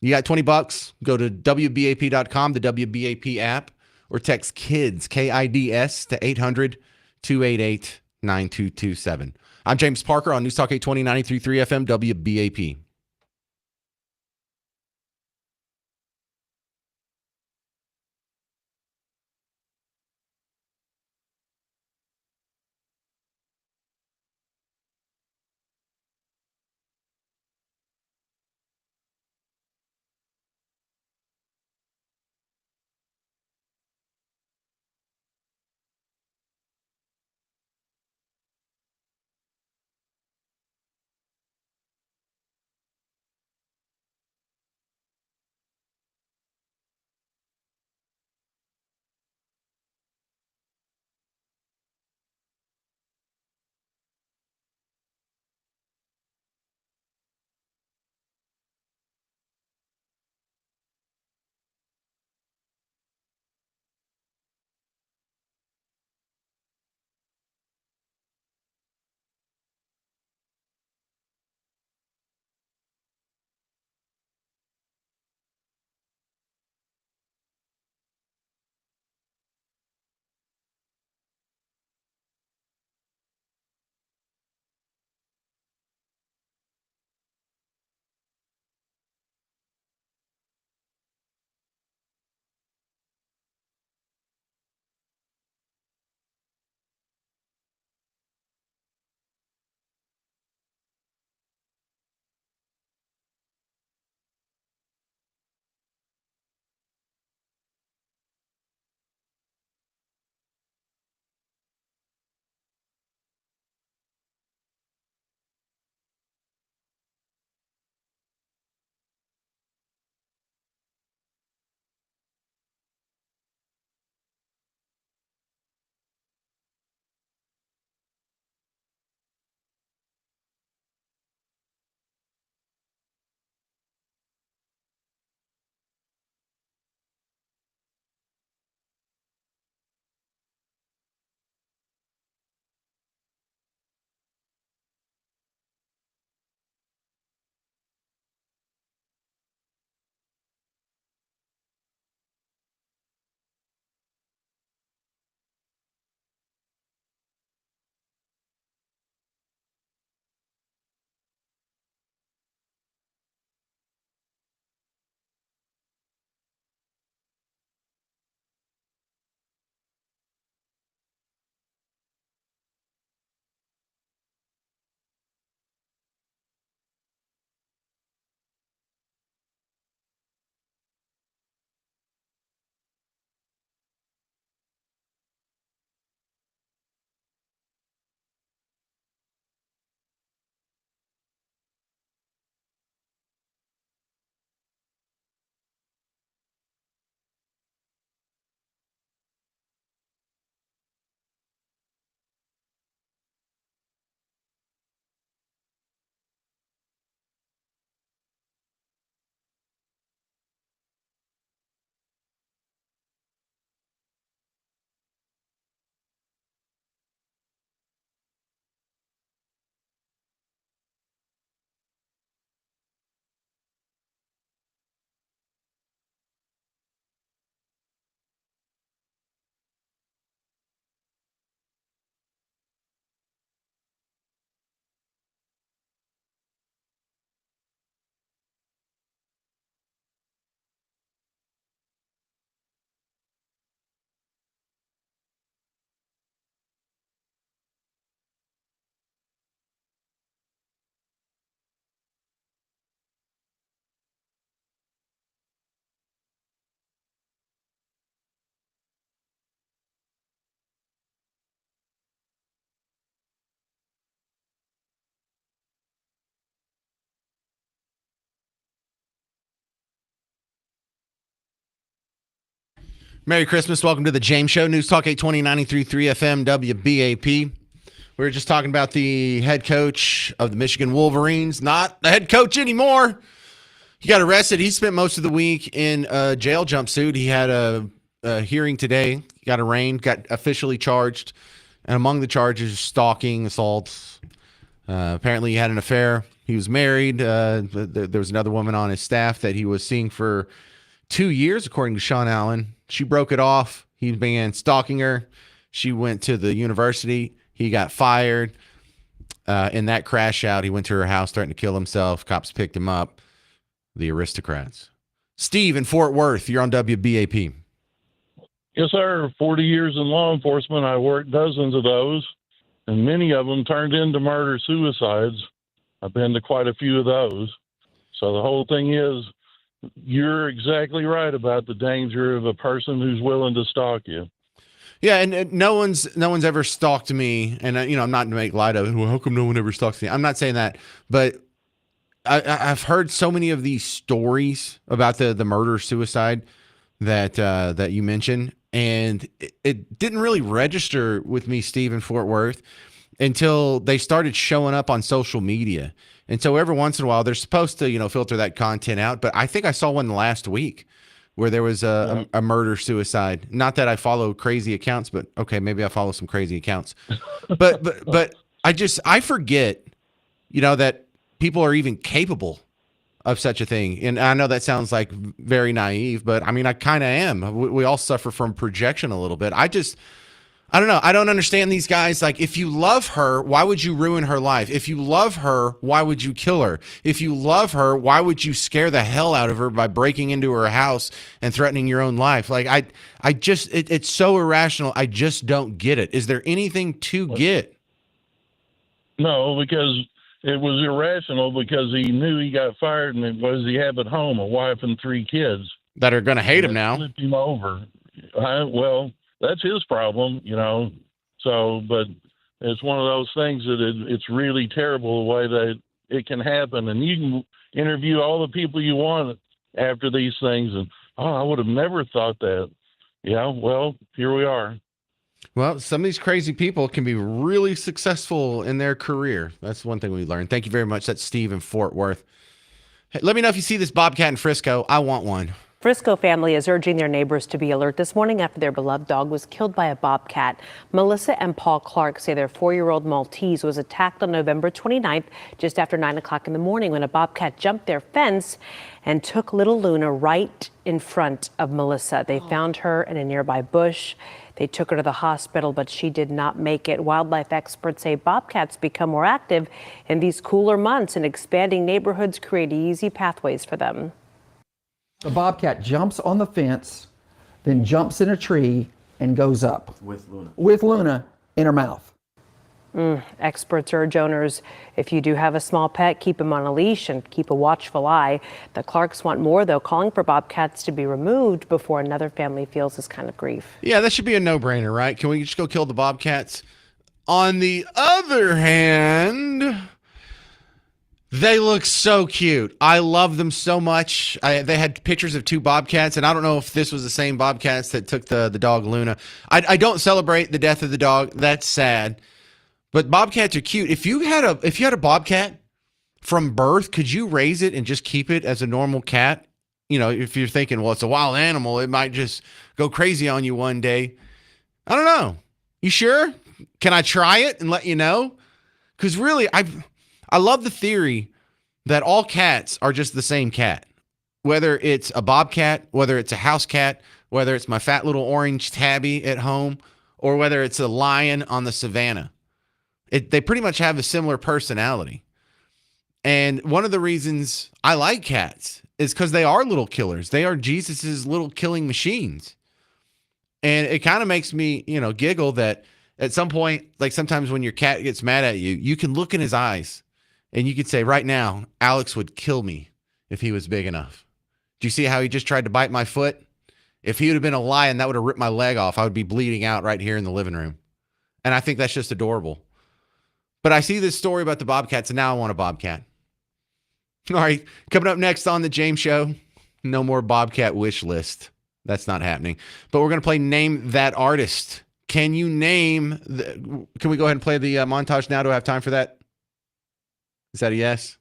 You got $20? Go to WBAP.com, the WBAP app, or text KIDS, KIDS, to 800-288-9227. I'm James Parker on News Talk 820, 93.3 FM, WBAP. Merry Christmas. Welcome to the James Show. News Talk 820 93.3 FM WBAP. We were just talking about the head coach of the Michigan Wolverines. Not the head coach anymore. He got arrested. He spent most of the week in a jail jumpsuit. He had a hearing today. He got arraigned, got officially charged. And among the charges, stalking, assaults. Apparently, he had an affair. He was married. There was another woman on his staff that he was seeing for 2 years, according to Sean Allen. She broke it off. He began stalking her. She went to the university. He got fired. In that crash out, he went to her house threatening to kill himself. Cops picked him up. The aristocrats. Steve in Fort Worth, you're on WBAP. Yes, sir. 40 years in law enforcement. I worked dozens of those, and many of them turned into murder-suicides. I've been to quite a few of those. So the whole thing is, you're exactly right about the danger of a person who's willing to stalk you. Yeah, and no one's ever stalked me, and I'm not to make light of it. Well, how come no one ever stalks me? I'm not saying that, but I've heard so many of these stories about the murder suicide that you mentioned, and it didn't really register with me, Steve, in Fort Worth, until they started showing up on social media. And so every once in a while, they're supposed to, filter that content out. But I think I saw one last week where there was a murder suicide. Not that I follow crazy accounts, but okay, maybe I follow some crazy accounts. But I forget, that people are even capable of such a thing. And I know that sounds like very naive, but I mean, I kind of am. We all suffer from projection a little bit. I don't know. I don't understand these guys. Like, if you love her, why would you ruin her life? If you love her, why would you kill her? If you love her, why would you scare the hell out of her by breaking into her house and threatening your own life? Like, it's so irrational. I just don't get it. Is there anything to get? No, because it was irrational, because he knew he got fired, and what does he have at home? A wife and 3 kids. That are going to hate him now. Flipped him over. Well, that's his problem, So, but it's one of those things that it's really terrible the way that it can happen. And you can interview all the people you want after these things, and I would have never thought that. Yeah, well, here we are. Well, some of these crazy people can be really successful in their career. That's one thing we learned. Thank you very much. That's Steve in Fort Worth. Hey, let me know if you see this bobcat in Frisco. I want one. Frisco family is urging their neighbors to be alert this morning after their beloved dog was killed by a bobcat. Melissa and Paul Clark say their 4-year-old Maltese was attacked on November 29th, just after 9 o'clock in the morning, when a bobcat jumped their fence and took little Luna right in front of Melissa. They found her in a nearby bush. They took her to the hospital, but she did not make it. Wildlife experts say bobcats become more active in these cooler months, and expanding neighborhoods create easy pathways for them. The bobcat jumps on the fence, then jumps in a tree and goes up. With Luna in her mouth. Experts urge owners, if you do have a small pet, keep him on a leash and keep a watchful eye. The Clarks want more, though, calling for bobcats to be removed before another family feels this kind of grief. Yeah, that should be a no-brainer, right? Can we just go kill the bobcats? On the other hand, they look so cute. I love them so much. They had pictures of 2 bobcats, and I don't know if this was the same bobcats that took the dog Luna. I don't celebrate the death of the dog. That's sad. But bobcats are cute. If you had a bobcat from birth, could you raise it and just keep it as a normal cat? If you're thinking, well, it's a wild animal, it might just go crazy on you one day. I don't know. You sure? Can I try it and let you know? Because really, I love the theory that all cats are just the same cat. Whether it's a bobcat, whether it's a house cat, whether it's my fat little orange tabby at home, or whether it's a lion on the savannah. They pretty much have a similar personality. And one of the reasons I like cats is because they are little killers. They are Jesus's little killing machines. And it kind of makes me, giggle that at some point, like sometimes when your cat gets mad at you, you can look in his eyes and you could say, right now, Alex would kill me if he was big enough. Do you see how he just tried to bite my foot? If he would have been a lion, that would have ripped my leg off. I would be bleeding out right here in the living room. And I think that's just adorable. But I see this story about the bobcats, and now I want a bobcat. All right, coming up next on the James Show, no more bobcat wish list. That's not happening. But we're going to play Name That Artist. Can you name can we go ahead and play the montage now? Do I have time for that? Is that a yes?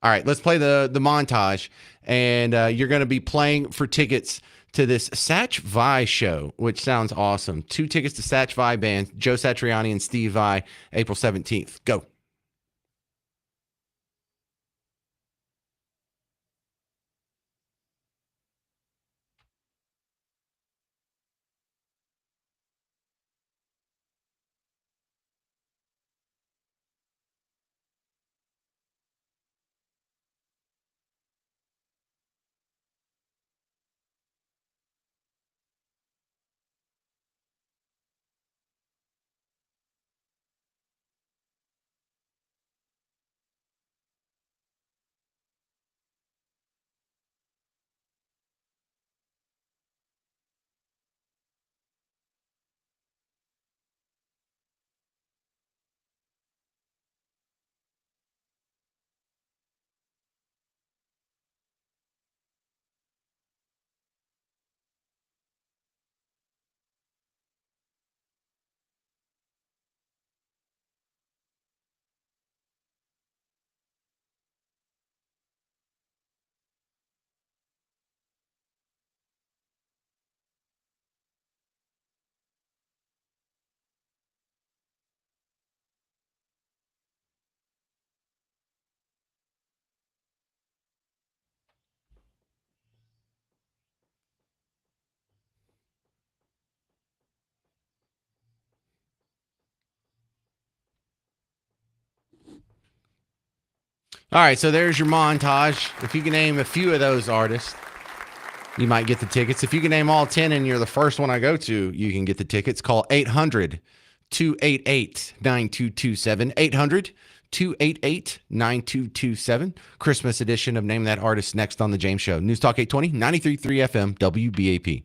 All right, let's play the montage. And you're going to be playing for tickets to this Satch Vai show, which sounds awesome. 2 tickets to Satch Vai Band, Joe Satriani and Steve Vai, April 17th. Go. All right, so there's your montage. If you can name a few of those artists, you might get the tickets. If you can name all 10 and you're the first one I go to, you can get the tickets. Call 800-288-9227. 800-288-9227. Christmas edition of Name That Artist next on The James Show. News Talk 820, 93.3 FM, WBAP.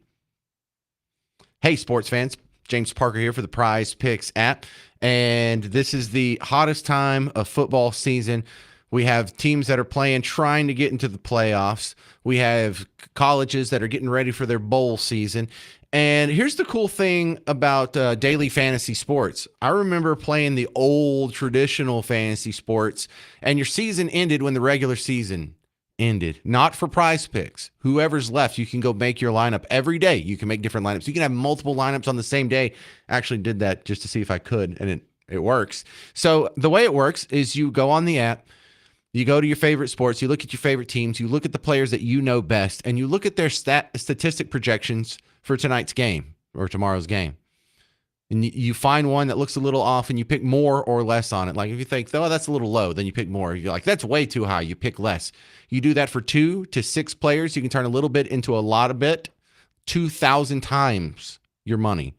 Hey, sports fans. James Parker here for the Prize Picks app. And this is the hottest time of football season. We have teams that are playing, trying to get into the playoffs. We have colleges that are getting ready for their bowl season. And here's the cool thing about daily fantasy sports. I remember playing the old traditional fantasy sports, and your season ended when the regular season ended. Not for Prize Picks. Whoever's left, you can go make your lineup every day. You can make different lineups. You can have multiple lineups on the same day. I actually did that just to see if I could, and it works. So the way it works is you go on the app, you go to your favorite sports, you look at your favorite teams, you look at the players that you know best, and you look at their statistic projections for tonight's game or tomorrow's game. And you find one that looks a little off and you pick more or less on it. Like if you think, oh, that's a little low, then you pick more. You're like, that's way too high. You pick less. You do that for 2 to 6 players. You can turn a little bit into a lot of bit, 2,000 times your money.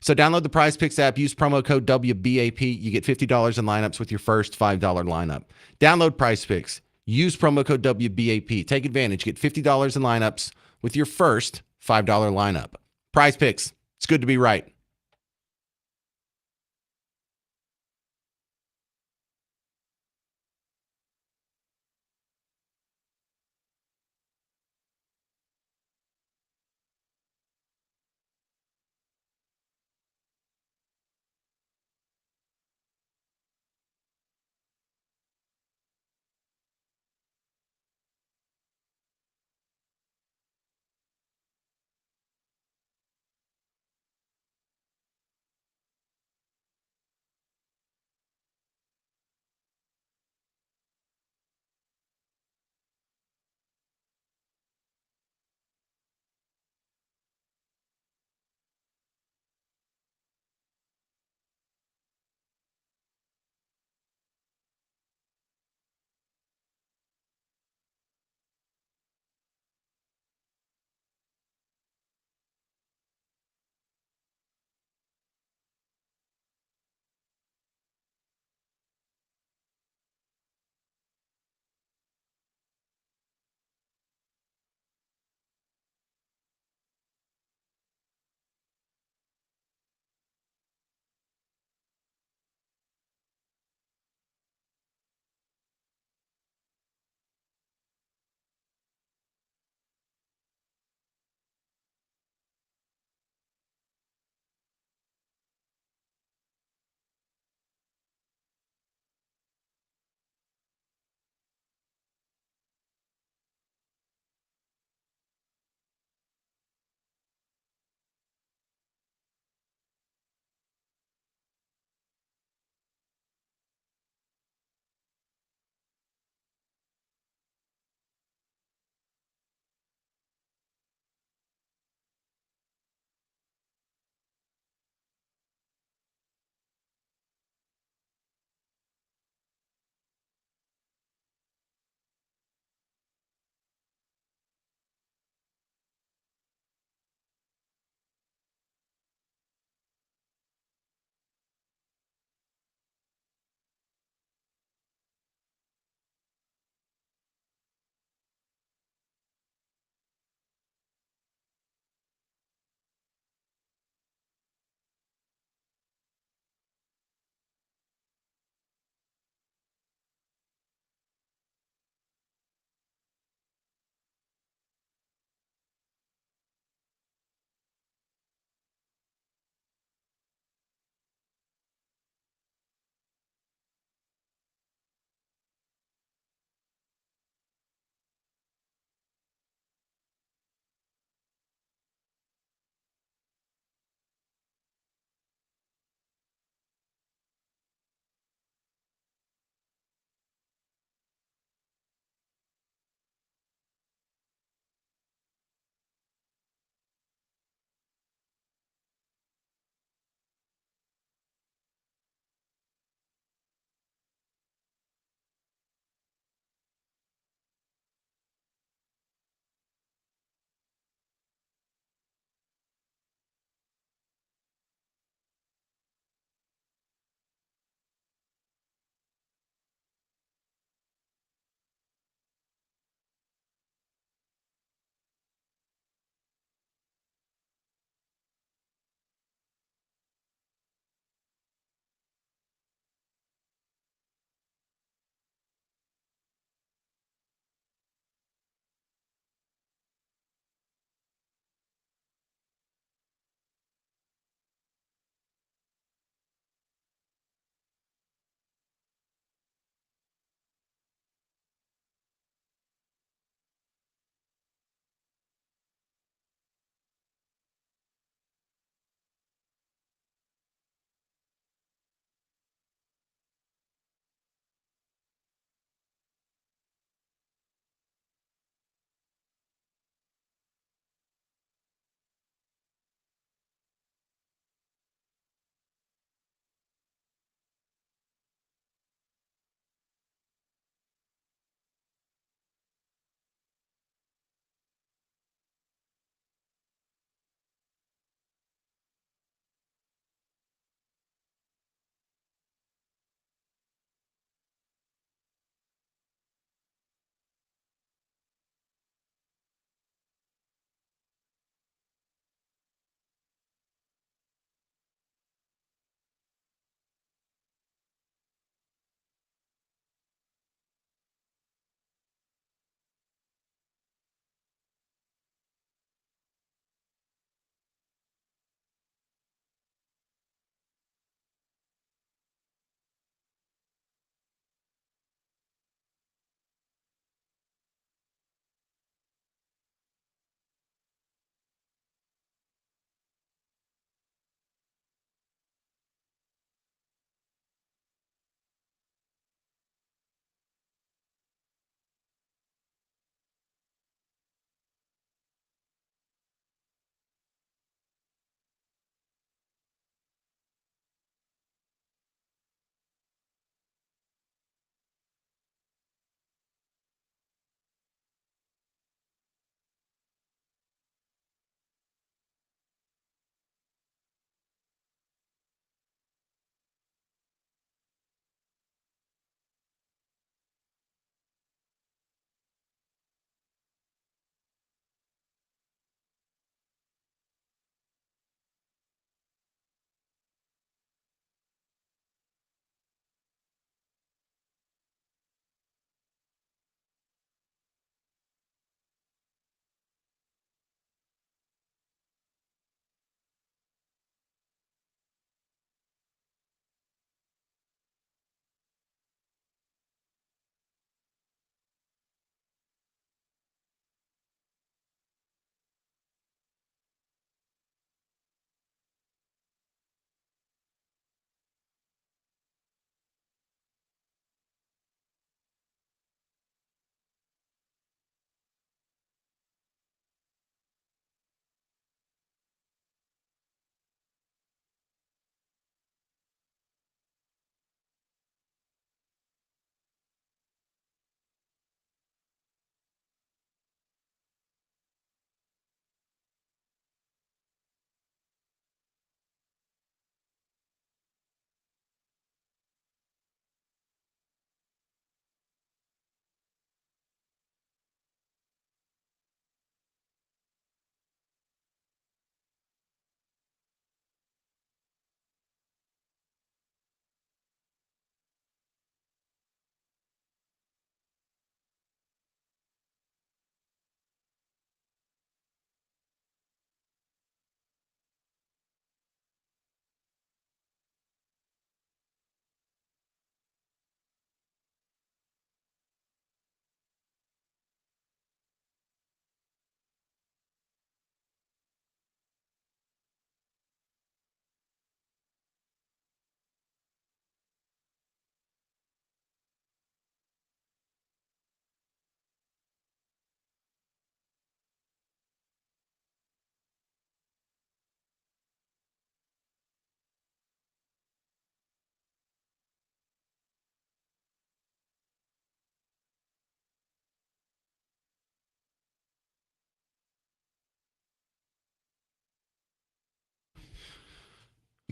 So download the Prize Picks app. Use promo code WBAP. You get $50 in lineups with your first $5 lineup. Download Prize Picks. Use promo code WBAP. Take advantage. Get $50 in lineups with your first $5 lineup. Prize Picks. It's good to be right.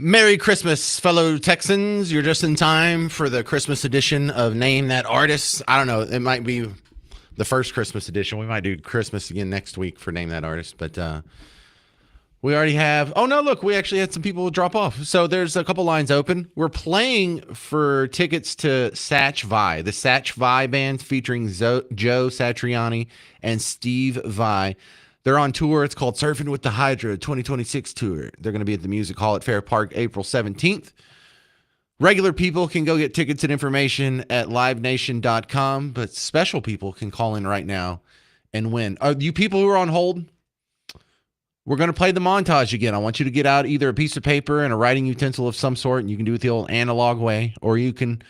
Merry Christmas, fellow Texans. You're just in time for the Christmas edition of Name That Artist. I don't know. It might be the first Christmas edition. We might do Christmas again next week for Name That Artist. But we already have. Oh, no, look. We actually had some people drop off. So there's a couple lines open. We're playing for tickets to Satch Vai, the Satch Vai band featuring Joe Satriani and Steve Vai. They're on tour. It's called Surfing with the Hydra 2026 tour. They're going to be at the Music Hall at Fair Park April 17th. Regular people can go get tickets and information at livenation.com, but special people can call in right now and win. You people who are on hold, we're going to play the montage again. I want you to get out either a piece of paper and a writing utensil of some sort, and you can do it the old analog way, or you can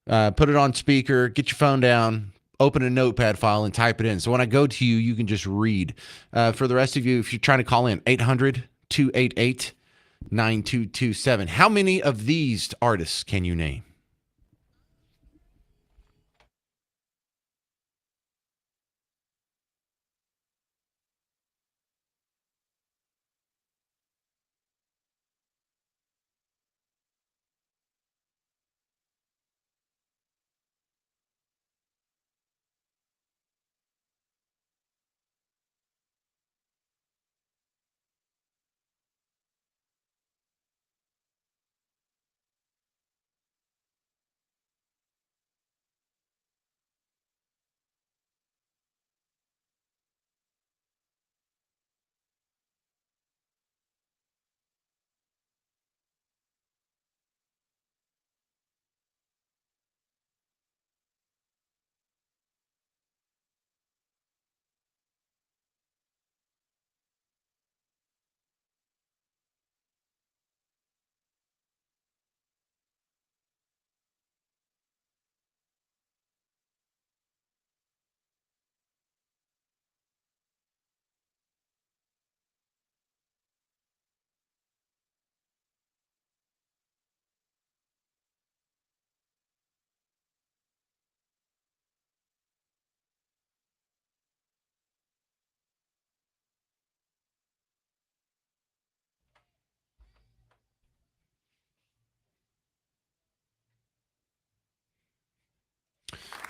put it on speaker, get your phone down, open a notepad file and type it in. So when I go to you, you can just read. For the rest of you, if you're trying to call in, 800-288-9227. How many of these artists can you name?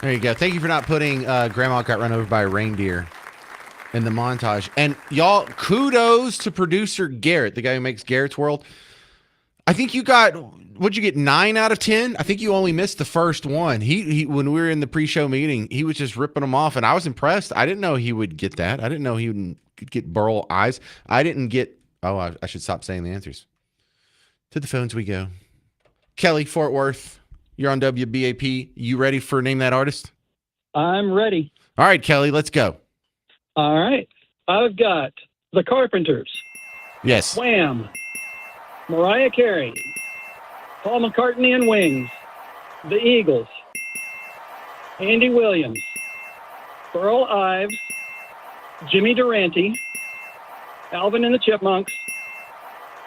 There you go. Thank you for not putting Grandma Got Run Over by a Reindeer in the montage. And y'all, kudos to producer Garrett, the guy who makes Garrett's World. I think you got, what'd you get, 9 out of 10? I think you only missed the first one. He when we were in the pre-show meeting, he was just ripping them off, and I was impressed. I didn't know he would get that. I didn't know he would get Burl Eyes. I didn't get, I should stop saying the answers. To the phones we go. Kelly, Fort Worth. You're on WBAP. You ready for Name That Artist? I'm ready. All right, Kelly, let's go. All right. I've got The Carpenters. Yes. Wham. Mariah Carey. Paul McCartney and Wings. The Eagles. Andy Williams. Burl Ives. Jimmy Durante. Alvin and the Chipmunks.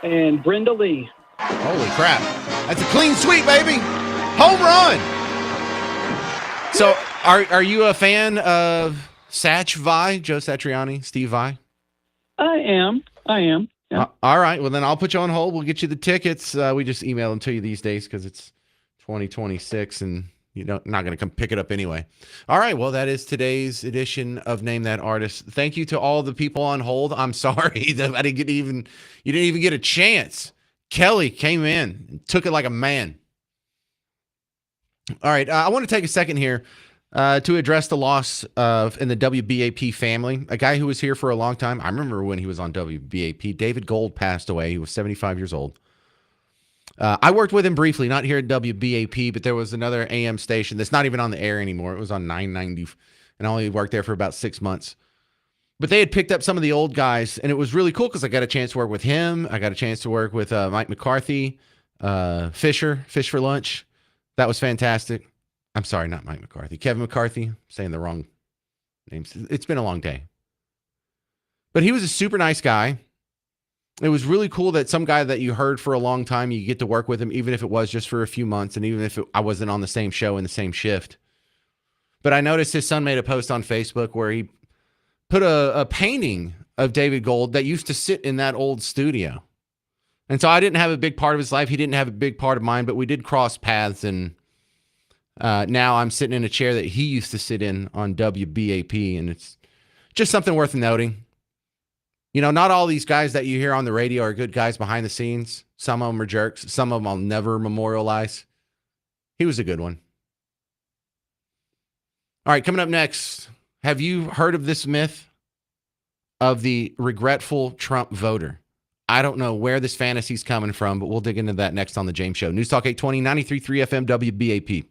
And Brenda Lee. Holy crap. That's a clean sweep, baby. Home run. So are you a fan of Satch Vai, Joe Satriani, Steve Vai? I am. Yeah. All right. Well, then I'll put you on hold. We'll get you the tickets. We just email them to you these days because it's 2026 and you're not going to come pick it up anyway. All right. Well, that is today's edition of Name That Artist. Thank you to all the people on hold. I'm sorry that you didn't even get a chance. Kelly came in and took it like a man. All right, I want to take a second here to address the loss in the WBAP family. A guy who was here for a long time. I remember when he was on WBAP. David Gold passed away. He was 75 years old. I worked with him briefly, not here at WBAP, but there was another AM station that's not even on the air anymore. It was on 990, and I only worked there for about 6 months. But they had picked up some of the old guys, and it was really cool because I got a chance to work with him. I got a chance to work with Mike McCarthy, Fish for Lunch. That was fantastic. I'm sorry, not Mike McCarthy. Kevin McCarthy. I'm saying the wrong names. It's been a long day. But he was a super nice guy. It was really cool that some guy that you heard for a long time, you get to work with him, even if it was just for a few months, and even if I wasn't on the same show in the same shift. But I noticed his son made a post on Facebook where he put a painting of David Gold that used to sit in that old studio. And so I didn't have a big part of his life. He didn't have a big part of mine, but we did cross paths. And now I'm sitting in a chair that he used to sit in on WBAP. And it's just something worth noting. You know, not all these guys that you hear on the radio are good guys behind the scenes. Some of them are jerks. Some of them I'll never memorialize. He was a good one. All right, coming up next, have you heard of this myth of the regretful Trump voter? I don't know where this fantasy's coming from, but we'll dig into that next on The James Show. News Talk 820, 93.3 FM, WBAP.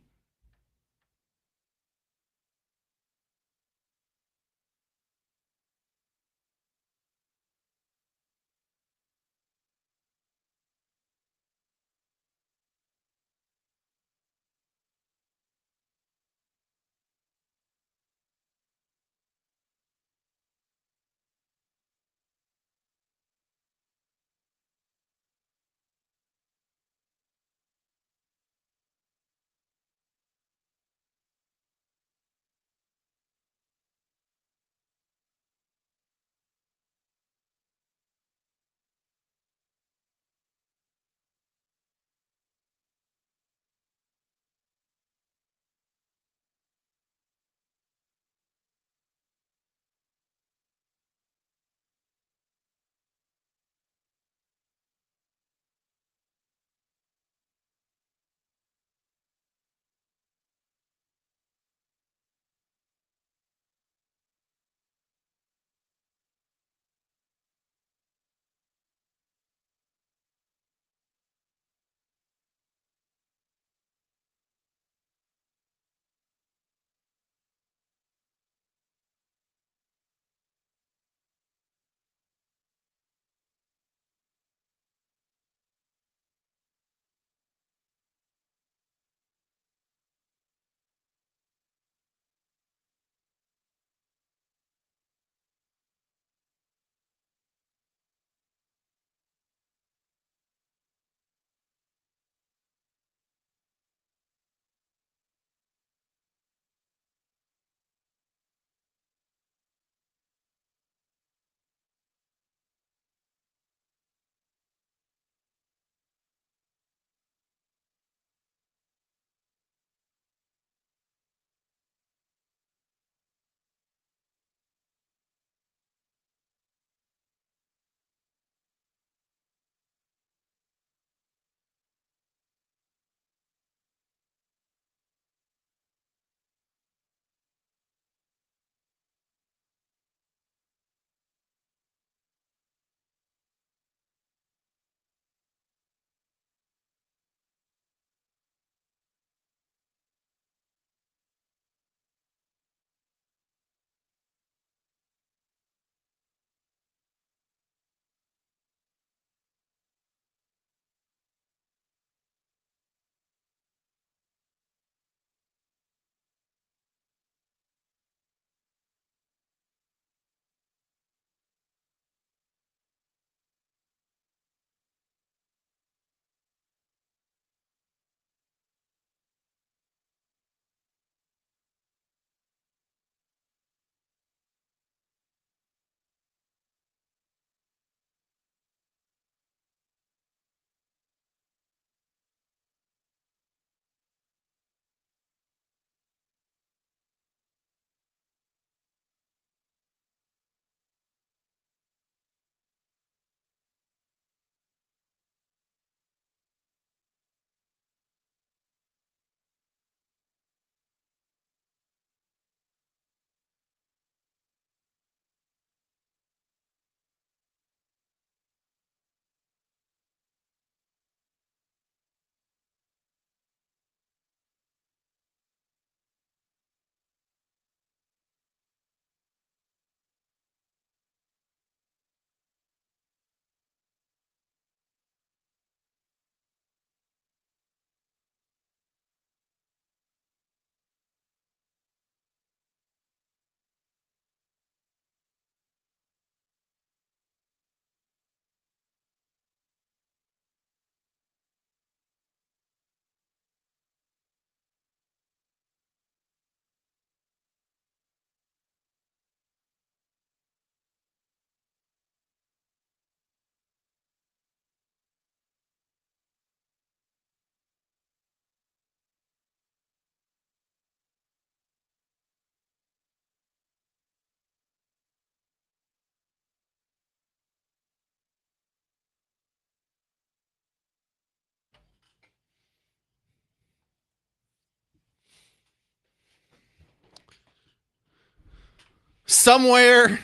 Somewhere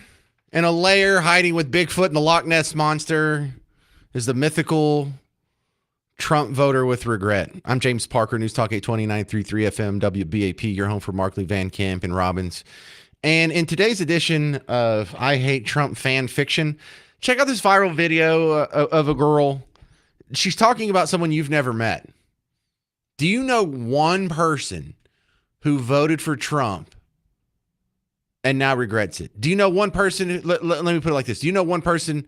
in a lair hiding with Bigfoot and the Loch Ness Monster is the mythical Trump voter with regret. I'm James Parker, News Talk 829.33 FM, WBAP, your home for Markley, Van Camp, and Robbins. And in today's edition of I Hate Trump fan fiction, check out this viral video of a girl. She's talking about someone you've never met. Do you know one person who voted for Trump and now regrets it? Do you know one person? Let me put it like this. Do you know one person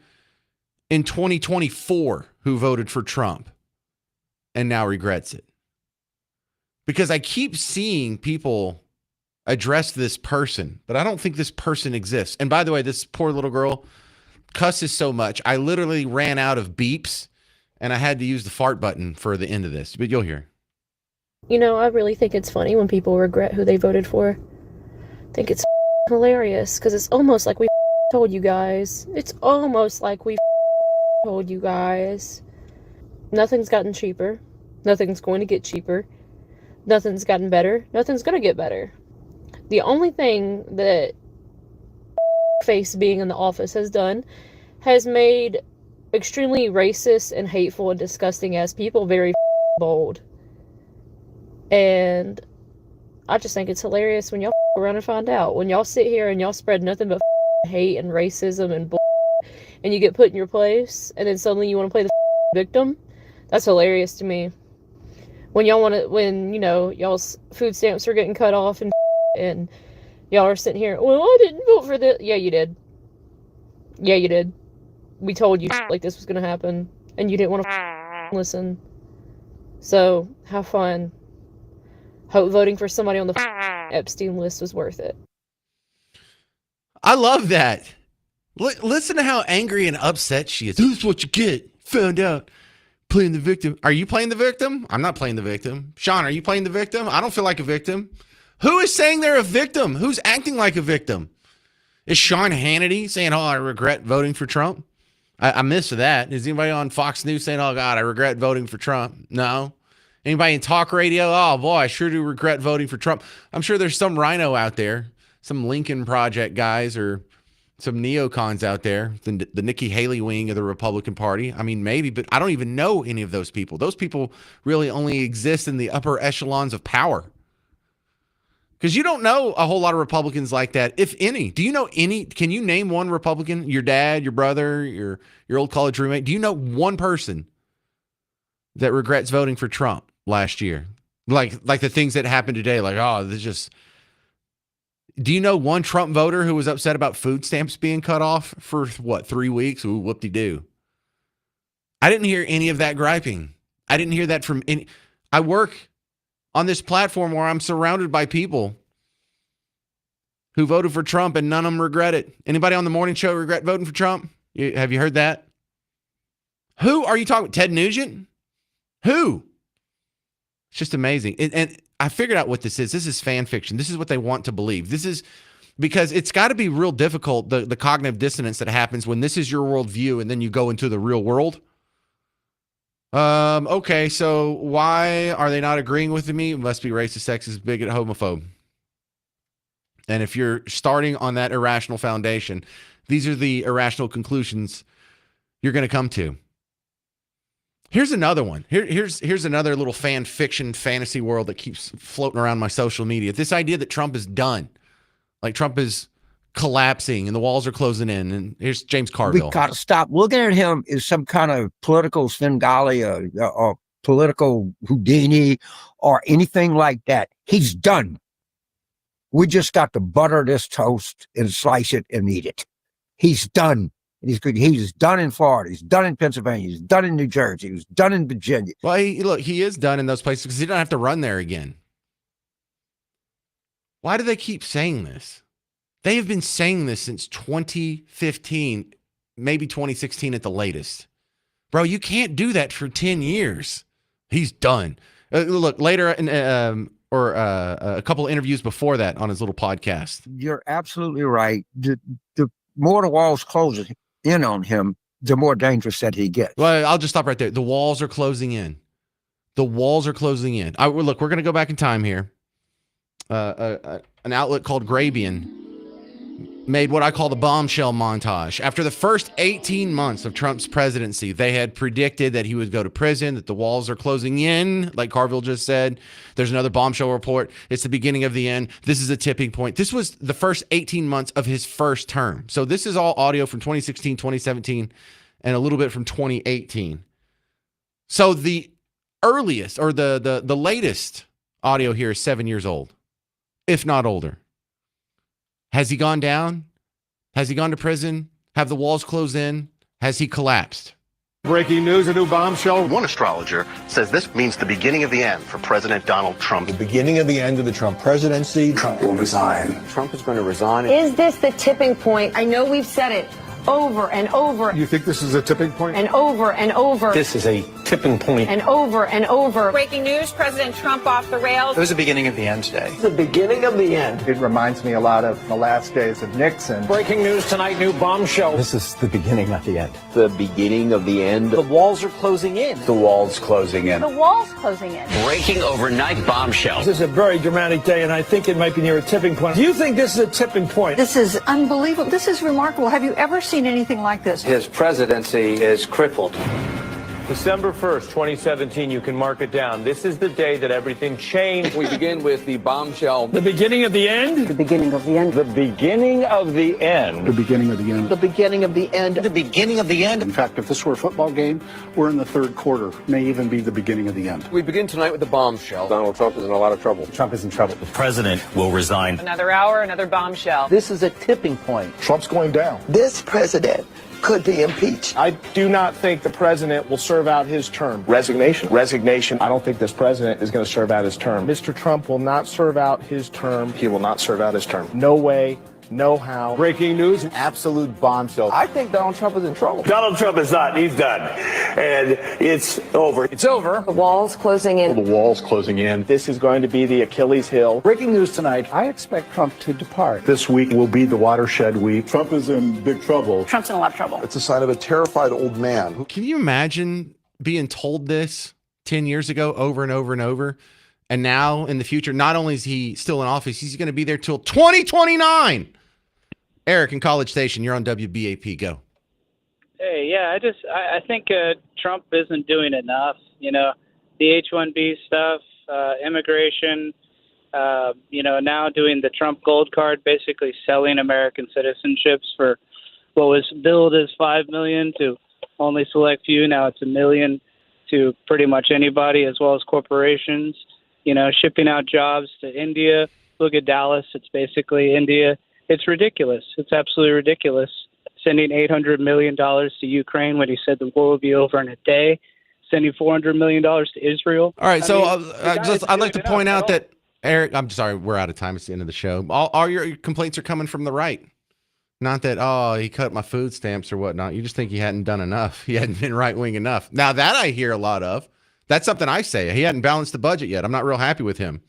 in 2024 who voted for Trump and now regrets it? Because I keep seeing people address this person, but I don't think this person exists. And by the way, this poor little girl cusses so much, I literally ran out of beeps and I had to use the fart button for the end of this, but you'll hear. You know, I really think it's funny when people regret who they voted for. I think it's hilarious because it's almost like we told you guys. It's almost like we told you guys. Nothing's gotten cheaper. Nothing's going to get cheaper. Nothing's gotten better. Nothing's going to get better. The only thing that face being in the office has done has made extremely racist and hateful and disgusting ass people very bold. And I just think it's hilarious when y'all around and find out. When y'all sit here and y'all spread nothing but hate and racism and and you get put in your place and then suddenly you want to play the victim. That's hilarious to me. When y'all want to, when, you know, y'all's food stamps are getting cut off and y'all are sitting here, well, I didn't vote for this. Yeah, you did. Yeah, you did. We told you like this was going to happen and you didn't want to listen. So have fun. Hope voting for somebody on the Epstein list was worth it. I love that. Listen to how angry and upset she is. This is what you get. Found out. Playing the victim. Are you playing the victim? I'm not playing the victim. Sean, are you playing the victim? I don't feel like a victim. Who is saying they're a victim? Who's acting like a victim? Is Sean Hannity saying, oh, I regret voting for Trump? I missed that. Is anybody on Fox News saying, oh, God, I regret voting for Trump? No. Anybody in talk radio? Oh, boy, I sure do regret voting for Trump. I'm sure there's some rhino out there, some Lincoln Project guys or some neocons out there, the Nikki Haley wing of the Republican Party. I mean, maybe, but I don't even know any of those people. Those people really only exist in the upper echelons of power. Because you don't know a whole lot of Republicans like that, if any. Do you know any? Can you name one Republican? Your dad, your brother, your old college roommate? Do you know one person that regrets voting for Trump last year? Like the things that happened today, like, oh, this just... Do you know one Trump voter who was upset about food stamps being cut off for, 3 weeks? Ooh, whoop-de-doo. I didn't hear any of that griping. I didn't hear that from any... I work on this platform where I'm surrounded by people who voted for Trump and none of them regret it. Anybody on the morning show regret voting for Trump? Have you heard that? Who are you talking about? Ted Nugent? Who? It's just amazing. And I figured out what this is. This is fan fiction. This is what they want to believe. This is because it's got to be real difficult, the cognitive dissonance that happens when this is your worldview and then you go into the real world. Okay, so why are they not agreeing with me? It must be racist, sexist, bigot, homophobe. And if you're starting on that irrational foundation, these are the irrational conclusions you're going to come to. Here's another one. Here's another little fan fiction fantasy world that keeps floating around my social media. This idea that Trump is done. Like Trump is collapsing and the walls are closing in. And here's James Carville. We got to stop looking at him as some kind of political Svengali or political Houdini or anything like that. He's done. We just got to butter this toast and slice it and eat it. He's done. He's good. He's done in Florida. He's done in Pennsylvania. He's done in New Jersey. He's done in Virginia. Well, he is done in those places because he don't have to run there again. Why do they keep saying this? They have been saying this since 2015, maybe 2016 at the latest. Bro, you can't do that for 10 years. He's done. Look, later in, a couple of interviews before that on his little podcast. You're absolutely right. The more the walls close in on him, the more dangerous that he gets. Well, I'll just stop right there. The walls are closing in. The walls are closing in. Look, we're going to go back in time here. An outlet called Grabien made what I call the bombshell montage. After the first 18 months of Trump's presidency, they had predicted that he would go to prison, that the walls are closing in, like Carville just said. There's another bombshell report. It's the beginning of the end. This is a tipping point. This was the first 18 months of his first term. So this is all audio from 2016, 2017, and a little bit from 2018. So the earliest or the latest audio here is 7 years old, if not older. Has he gone down? Has he gone to prison? Have the walls closed in? Has he collapsed? Breaking news, a new bombshell. One astrologer says this means the beginning of the end for President Donald Trump. The beginning of the end of the Trump presidency. Trump will resign. Trump is going to resign. Is this the tipping point? I know we've said it over and over. You think this is a tipping point? And over and over. This is a tipping point. And over and over. Breaking news, President Trump off the rails. It was the beginning of the end today. The beginning of the end. It reminds me a lot of the last days of Nixon. Breaking news tonight, new bombshell. This is the beginning of the end. The beginning of the end. The walls are closing in. The walls closing in. The wall's closing in. Breaking overnight bombshell. This is a very dramatic day, and I think it might be near a tipping point. Do you think this is a tipping point? This is unbelievable. This is remarkable. Have you ever seen anything like this? His presidency is crippled. December 1st, 2017, you can mark it down. This is the day that everything changed. We begin with the bombshell. The beginning of the end? The beginning of the end. The beginning of the end. The beginning of the end. The beginning of the end. The beginning of the end. In fact, if this were a football game, we're in the third quarter. May even be the beginning of the end. We begin tonight with the bombshell. Donald Trump is in a lot of trouble. Trump is in trouble. The president will resign. Another hour, another bombshell. This is a tipping point. Trump's going down. This president could be impeached. I do not think the president will serve out his term. Resignation. I don't think this president is going to serve out his term. Mr. Trump will not serve out his term. He will not serve out his term. No way. No how. Breaking news, an absolute bombshell. I think Donald Trump is in trouble. Donald Trump is not. He's done. And it's over. It's over. The wall's closing in. The walls closing in. This is going to be the Achilles heel. Breaking news tonight, I expect Trump to depart. This week will be the watershed week. Trump is in big trouble. Trump's in a lot of trouble. It's a sign of a terrified old man. Can you imagine being told this 10 years ago over and over and over? And now in the future, not only is he still in office, he's going to be there till 2029. Eric in College Station, you're on WBAP. Go. Hey, yeah, I think Trump isn't doing enough. You know, the H-1B stuff, immigration, now doing the Trump gold card, basically selling American citizenships for what was billed as $5 million to only select few. Now it's $1 million to pretty much anybody, as well as corporations. You know, shipping out jobs to India. Look at Dallas. It's basically India. It's ridiculous. It's absolutely ridiculous. Sending $800 million to Ukraine when he said the war would be over in a day. Sending $400 million to Israel. All right, I'd like to point out that, Eric, I'm sorry, we're out of time. It's the end of the show. All your complaints are coming from the right. Not that, he cut my food stamps or whatnot. You just think he hadn't done enough. He hadn't been right-wing enough. Now, that I hear a lot of. That's something I say. He hadn't balanced the budget yet. I'm not real happy with him.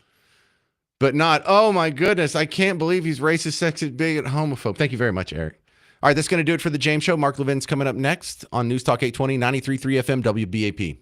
But not, oh my goodness, I can't believe he's racist, sexist, bigot, homophobe. Thank you very much, Eric. All right, that's going to do it for the James Show. Mark Levin's coming up next on News Talk 820, 93.3 FM, WBAP.